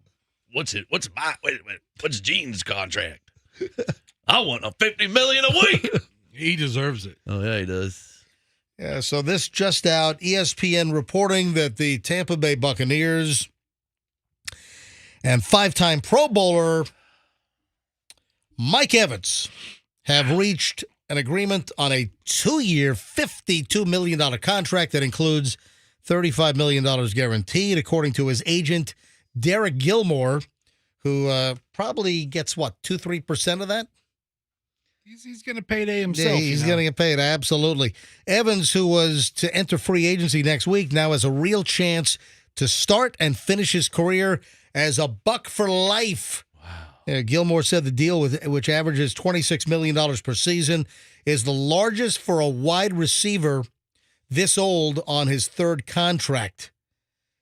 What's Gene's contract? I want a $50 million a week. He deserves it. Oh yeah, he does. Yeah, so this just out, ESPN reporting that the Tampa Bay Buccaneers and 5-time Pro Bowler Mike Evans have reached an agreement on a 2-year, $52 million contract that includes $35 million guaranteed, according to his agent, Derek Gilmore, who probably gets, 2-3% of that? He's going to pay it himself. Yeah, he's going to get paid, absolutely. Evans, who was to enter free agency next week, now has a real chance to start and finish his career as a Buck for life. Wow. Gilmore said the deal, which averages $26 million per season, is the largest for a wide receiver this old on his third contract.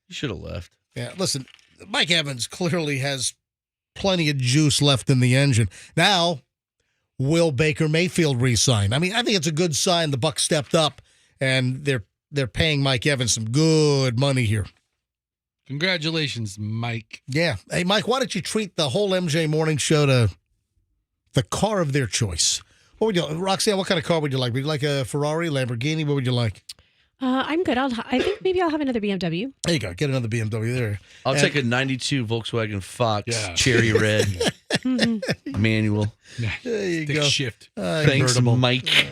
You should have left. Yeah, listen, Mike Evans clearly has plenty of juice left in the engine. Now, will Baker Mayfield re-sign? I mean, I think it's a good sign the Bucs stepped up, and they're paying Mike Evans some good money here. Congratulations, Mike. Yeah. Hey, Mike, why don't you treat the whole MJ Morning Show to the car of their choice? What would you, Roxanne, what kind of car would you like? Would you like a Ferrari, Lamborghini? What would you like? I'm good. I think maybe I'll have another BMW. There you go. Get another BMW there. I'll take a 92 Volkswagen Fox, cherry red, manual. There you Stick go. Shift. Thanks, Mike.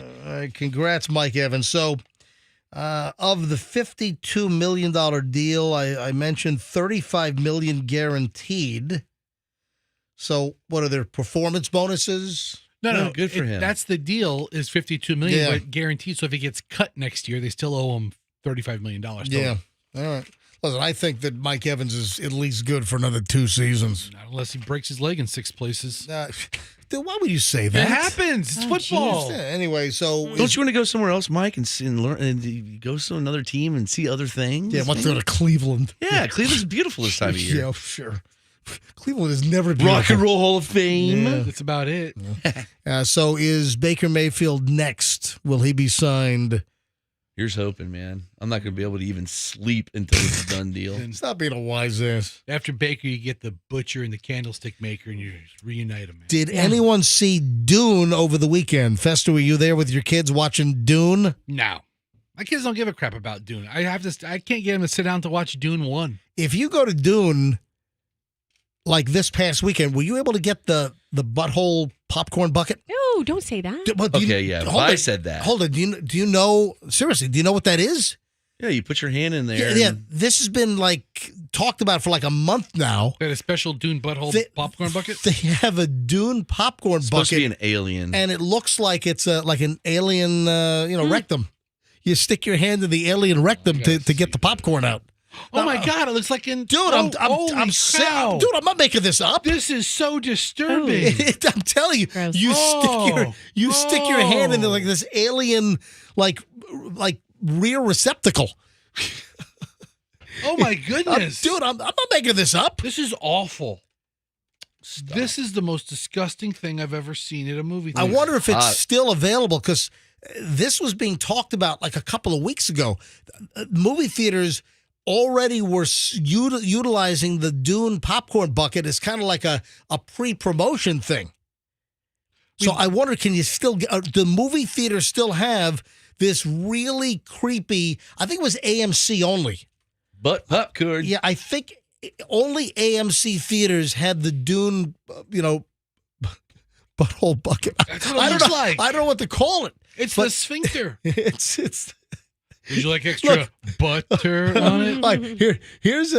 Congrats, Mike Evans. So, of the $52 million deal, I mentioned $35 million guaranteed. So, what are their performance bonuses? No, good for him. That's the deal, is $52 million, but guaranteed. So if he gets cut next year, they still owe him $35 million. Yeah. All right. Listen, I think that Mike Evans is at least good for another 2 seasons. Not unless he breaks his leg in 6 places. Dude, why would you say that? It happens. It's football. Anyway, so don't you want to go somewhere else, Mike, and learn and go to another team and see other things? Yeah, let's go to Cleveland. Yeah, Cleveland's beautiful this time of year. Yeah, sure. Cleveland is never beautiful. Rock and Roll Hall of Fame. Yeah. That's about it. So is Baker Mayfield next? Will he be signed Here's hoping, man. I'm not going to be able to even sleep until it's a done deal. Stop being a wise ass. After Baker, you get the butcher and the candlestick maker, and you just reunite them. Did anyone see Dune over the weekend? Fester, were you there with your kids watching Dune? No. My kids don't give a crap about Dune. I can't get them to sit down to watch Dune 1. If you go to Dune, like this past weekend, were you able to get the butthole popcorn bucket? No, don't say that. I said that. Hold on. Do you know, seriously, do you know what that is? Yeah, you put your hand in there. Yeah, this has been like talked about for like a month now. They had a special Dune butthole popcorn bucket? They have a Dune popcorn It's bucket. supposed to be an alien. And it looks like it's like an alien, rectum. You stick your hand in the alien rectum to get the popcorn out. Oh my God! It looks like in dude. I'm not making this up. This is so disturbing. I'm telling you, you stick your hand into like this alien like rear receptacle. Oh my goodness, dude! I'm not making this up. This is awful. Stop. This is the most disgusting thing I've ever seen at a movie theater. I wonder if it's still available because this was being talked about like a couple of weeks ago. Movie theaters already were utilizing the Dune popcorn bucket as kind of like a pre-promotion thing. So I wonder, can you still get, the movie theaters still have this really creepy, I think it was AMC only. But popcorn. Yeah, I think only AMC theaters had the Dune, butthole bucket. That's what it looks like. I don't know what to call it. It's the sphincter. It's Would you like extra butter on it? Like, here's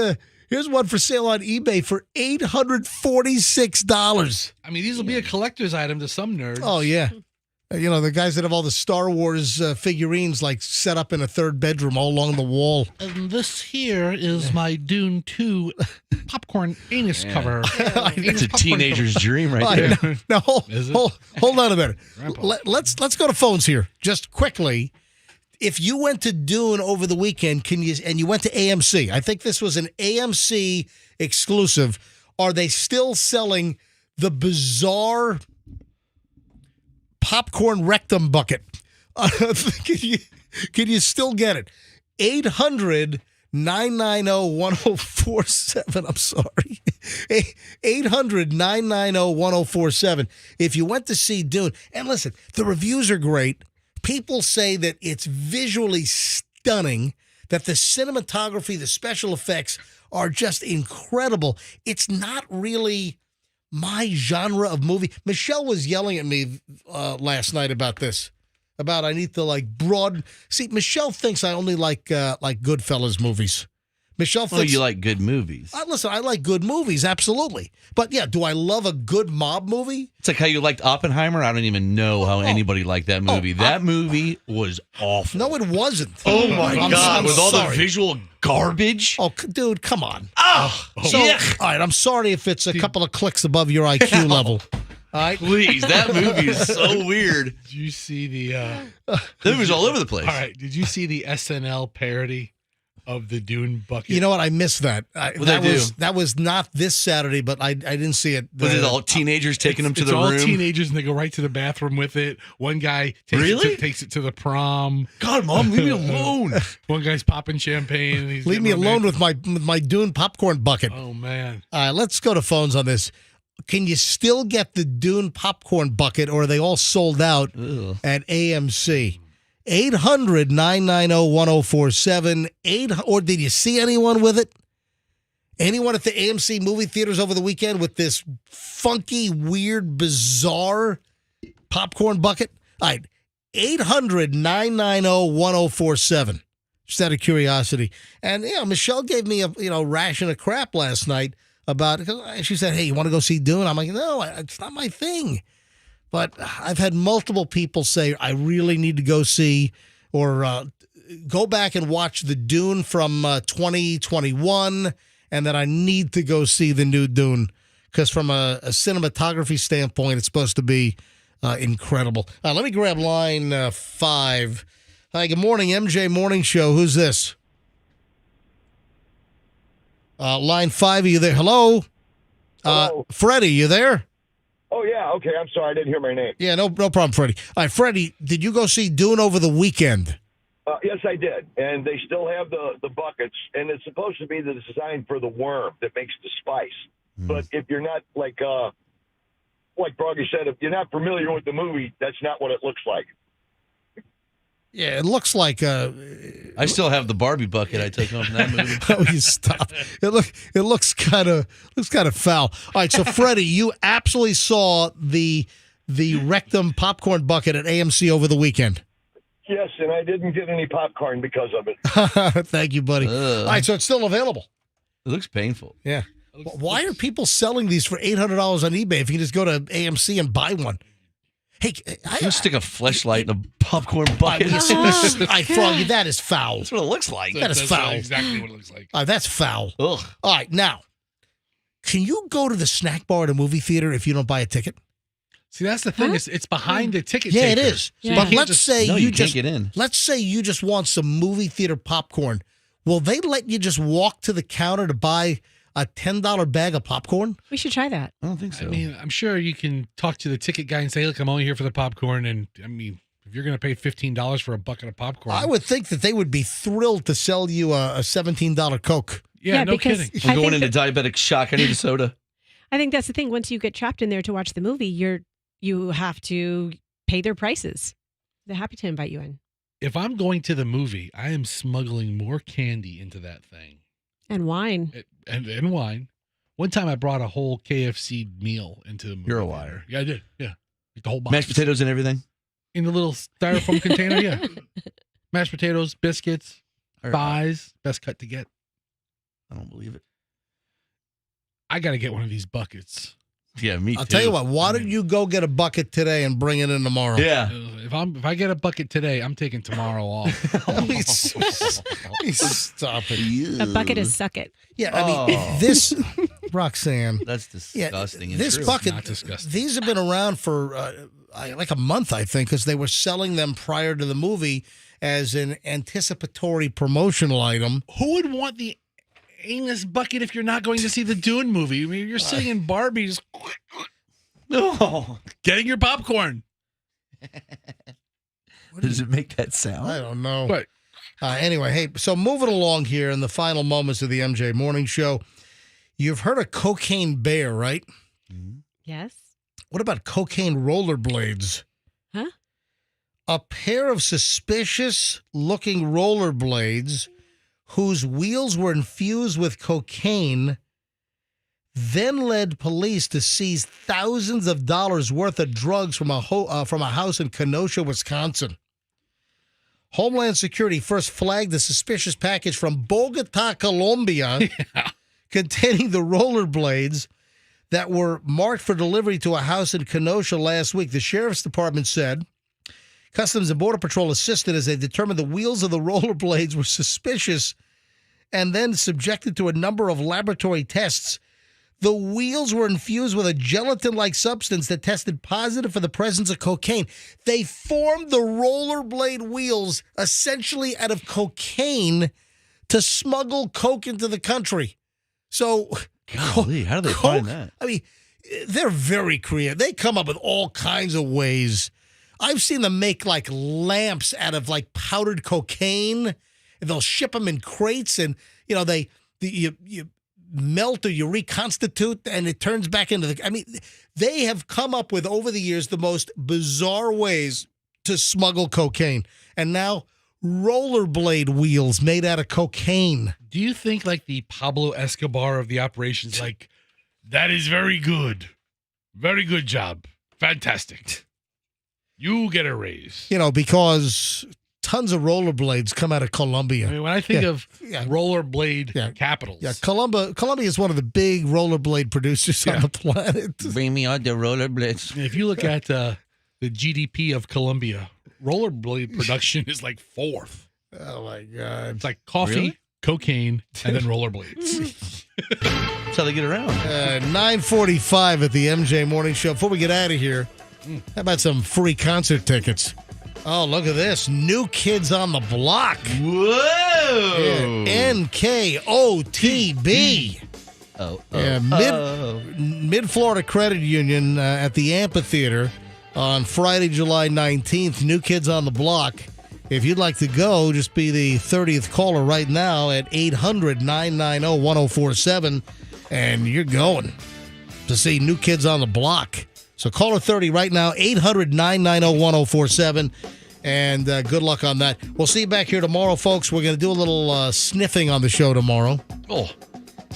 one for sale on eBay for $846. I mean, these will be a collector's item to some nerds. Oh yeah, the guys that have all the Star Wars figurines like set up in a third bedroom all along the wall. And this here is my Dune 2 popcorn anus cover. It's a teenager's dream right there. Now hold on a minute. Let's go to phones here just quickly. If you went to Dune over the weekend, and you went to AMC, I think this was an AMC exclusive. Are they still selling the bizarre popcorn rectum bucket? Can you still get it? 800-990-1047. I'm sorry. 800-990-1047. If you went to see Dune, and listen, the reviews are great. People say that it's visually stunning, that the cinematography, the special effects are just incredible. It's not really my genre of movie. Michelle was yelling at me last night about this, about I need to see, Michelle thinks I only like Goodfellas movies. Michelle thinks you like good movies. Listen, I like good movies, absolutely. But yeah, do I love a good mob movie? It's like how you liked Oppenheimer. I don't even know how anybody liked that movie. That movie was awful. No, it wasn't. Oh my God, with all the visual garbage. Oh, dude, come on. Oh, so, all right, I'm sorry if it's a couple of clicks above your IQ level. All right, please. That movie is so weird. Did you see the movie's all over the place? All right, did you see the SNL parody of the Dune bucket? You know what? I missed that. That was not this Saturday, but I didn't see it. Was it all teenagers taking them to the room? It's all teenagers, and they go right to the bathroom with it. One guy takes it to the prom. God, Mom, leave me alone. One guy's popping champagne. And he's leave me alone with my Dune popcorn bucket. Oh, man. All right, let's go to phones on this. Can you still get the Dune popcorn bucket, or are they all sold out at AMC? 800-990-1047. Or did you see anyone with it? Anyone at the AMC movie theaters over the weekend with this funky, weird, bizarre popcorn bucket? All right, 800-990-1047. Just out of curiosity. And, Michelle gave me a, ration of crap last night about it. She said, hey, you want to go see Dune? I'm like, no, it's not my thing. But I've had multiple people say, I really need to go see or go back and watch the Dune from 2021, and that I need to go see the new Dune because from a cinematography standpoint, it's supposed to be incredible. Let me grab line 5. Hi, good morning, MJ Morning Show. Who's this? Line 5, are you there? Hello? Freddie, you there? Oh, yeah. Okay. I'm sorry. I didn't hear my name. Yeah, no problem, Freddie. All right, Freddie, did you go see Dune over the weekend? Yes, I did. And they still have the buckets, and it's supposed to be the design for the worm that makes the spice. But if you're not, like Froggy said, if you're not familiar with the movie, that's not what it looks like. Yeah, it looks like I still have the Barbie bucket I took home from that movie. Oh, you stop! It looks kind of foul. All right, so Freddie, you absolutely saw the Rectum popcorn bucket at AMC over the weekend. Yes, and I didn't get any popcorn because of it. Thank you, buddy. All right, so it's still available. It looks painful. Yeah. Why are people selling these for $800 on eBay if you can just go to AMC and buy one? Hey, you stick a fleshlight in a popcorn bucket. Froggy, that is foul. That's what it looks like. That is foul. Exactly what it looks like. That's foul. Ugh. All right, now, can you go to the snack bar at a movie theater if you don't buy a ticket? See, that's the thing. It's behind the ticket. Yeah, taker. it is. So you But can't let's say you can't get in. Let's say you just want some movie theater popcorn. Will they let you just walk to the counter to buy a $10 bag of popcorn? We should try that. I don't think so. I mean, I'm sure you can talk to the ticket guy and say, look, I'm only here for the popcorn. And I mean, if you're going to pay $15 for a bucket of popcorn. I would think that they would be thrilled to sell you a $17 Coke. Yeah, no kidding. I'm going into diabetic shock. I need a soda. I think that's the thing. Once you get trapped in there to watch the movie, you have to pay their prices. They're happy to invite you in. If I'm going to the movie, I am smuggling more candy into that thing. And wine. And wine. One time I brought a whole KFC meal into the movie. You're a theater. liar. Yeah, I did. Yeah. Like the whole box. Mashed potatoes and everything? In the little styrofoam container, yeah. Mashed potatoes, biscuits, thighs. Best cut to get. I don't believe it. I got to get one of these buckets. Yeah, me too. I'll tell you what, why don't you go get a bucket today and bring it in tomorrow? Yeah. If I get a bucket today, I'm taking tomorrow off. Stop it. A bucket is suck it. Yeah, I mean, this, Roxanne. That's disgusting. and This true. bucket, not disgusting. these have been around for like a month, I think, because they were selling them prior to the movie as an anticipatory promotional item. Who would want the anus bucket if you're not going to see the Dune movie? I mean, you're sitting in Barbies. No. Getting your popcorn. Does it make that sound? I don't know. But anyway, hey, so moving along here in the final moments of the MJ Morning Show, you've heard of Cocaine Bear, right? Yes. What about cocaine rollerblades? Huh? A pair of suspicious-looking rollerblades whose wheels were infused with cocaine then led police to seize thousands of dollars worth of drugs from a house in Kenosha, Wisconsin. Homeland Security first flagged the suspicious package from Bogota, Colombia, containing the rollerblades that were marked for delivery to a house in Kenosha last week. The sheriff's department said Customs and Border Patrol assisted as they determined the wheels of the rollerblades were suspicious and then subjected to a number of laboratory tests. The wheels were infused with a gelatin-like substance that tested positive for the presence of cocaine. They formed the rollerblade wheels essentially out of cocaine to smuggle coke into the country. So, golly, how do they find that? I mean, they're very creative. They come up with all kinds of ways. I've seen them make like lamps out of like powdered cocaine. And they'll ship them in crates, and you melt or you reconstitute, and it turns back into the. I mean, they have come up with over the years the most bizarre ways to smuggle cocaine, and now rollerblade wheels made out of cocaine. do you think like the Pablo Escobar of the operations, like, that is very good job, fantastic, you get a raise? You know, because tons of rollerblades come out of Colombia. I mean, when I think of rollerblade capitals. Yeah, Colombia is one of the big rollerblade producers on the planet. Bring me out the rollerblades. If you look at the GDP of Colombia, rollerblade production is like fourth. Oh, my God. It's like coffee, cocaine, and then rollerblades. That's how they get around. 9:45 at the MJ Morning Show. Before we get out of here, how about some free concert tickets? Oh, look at this. New Kids on the Block. Whoa. Yeah, NKOTB. Mid-Florida Credit Union at the Amphitheater on Friday, July 19th. New Kids on the Block. If you'd like to go, just be the 30th caller right now at 800-990-1047, and you're going to see New Kids on the Block. So caller 30 right now, 800-990-1047, and good luck on that. We'll see you back here tomorrow, folks. We're going to do a little sniffing on the show tomorrow. Oh.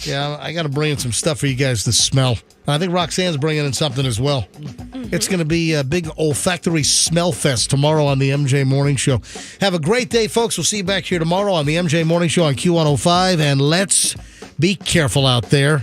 Yeah, I got to bring in some stuff for you guys to smell. I think Roxanne's bringing in something as well. Mm-hmm. It's going to be a big olfactory smell fest tomorrow on the MJ Morning Show. Have a great day, folks. We'll see you back here tomorrow on the MJ Morning Show on Q105, and let's be careful out there.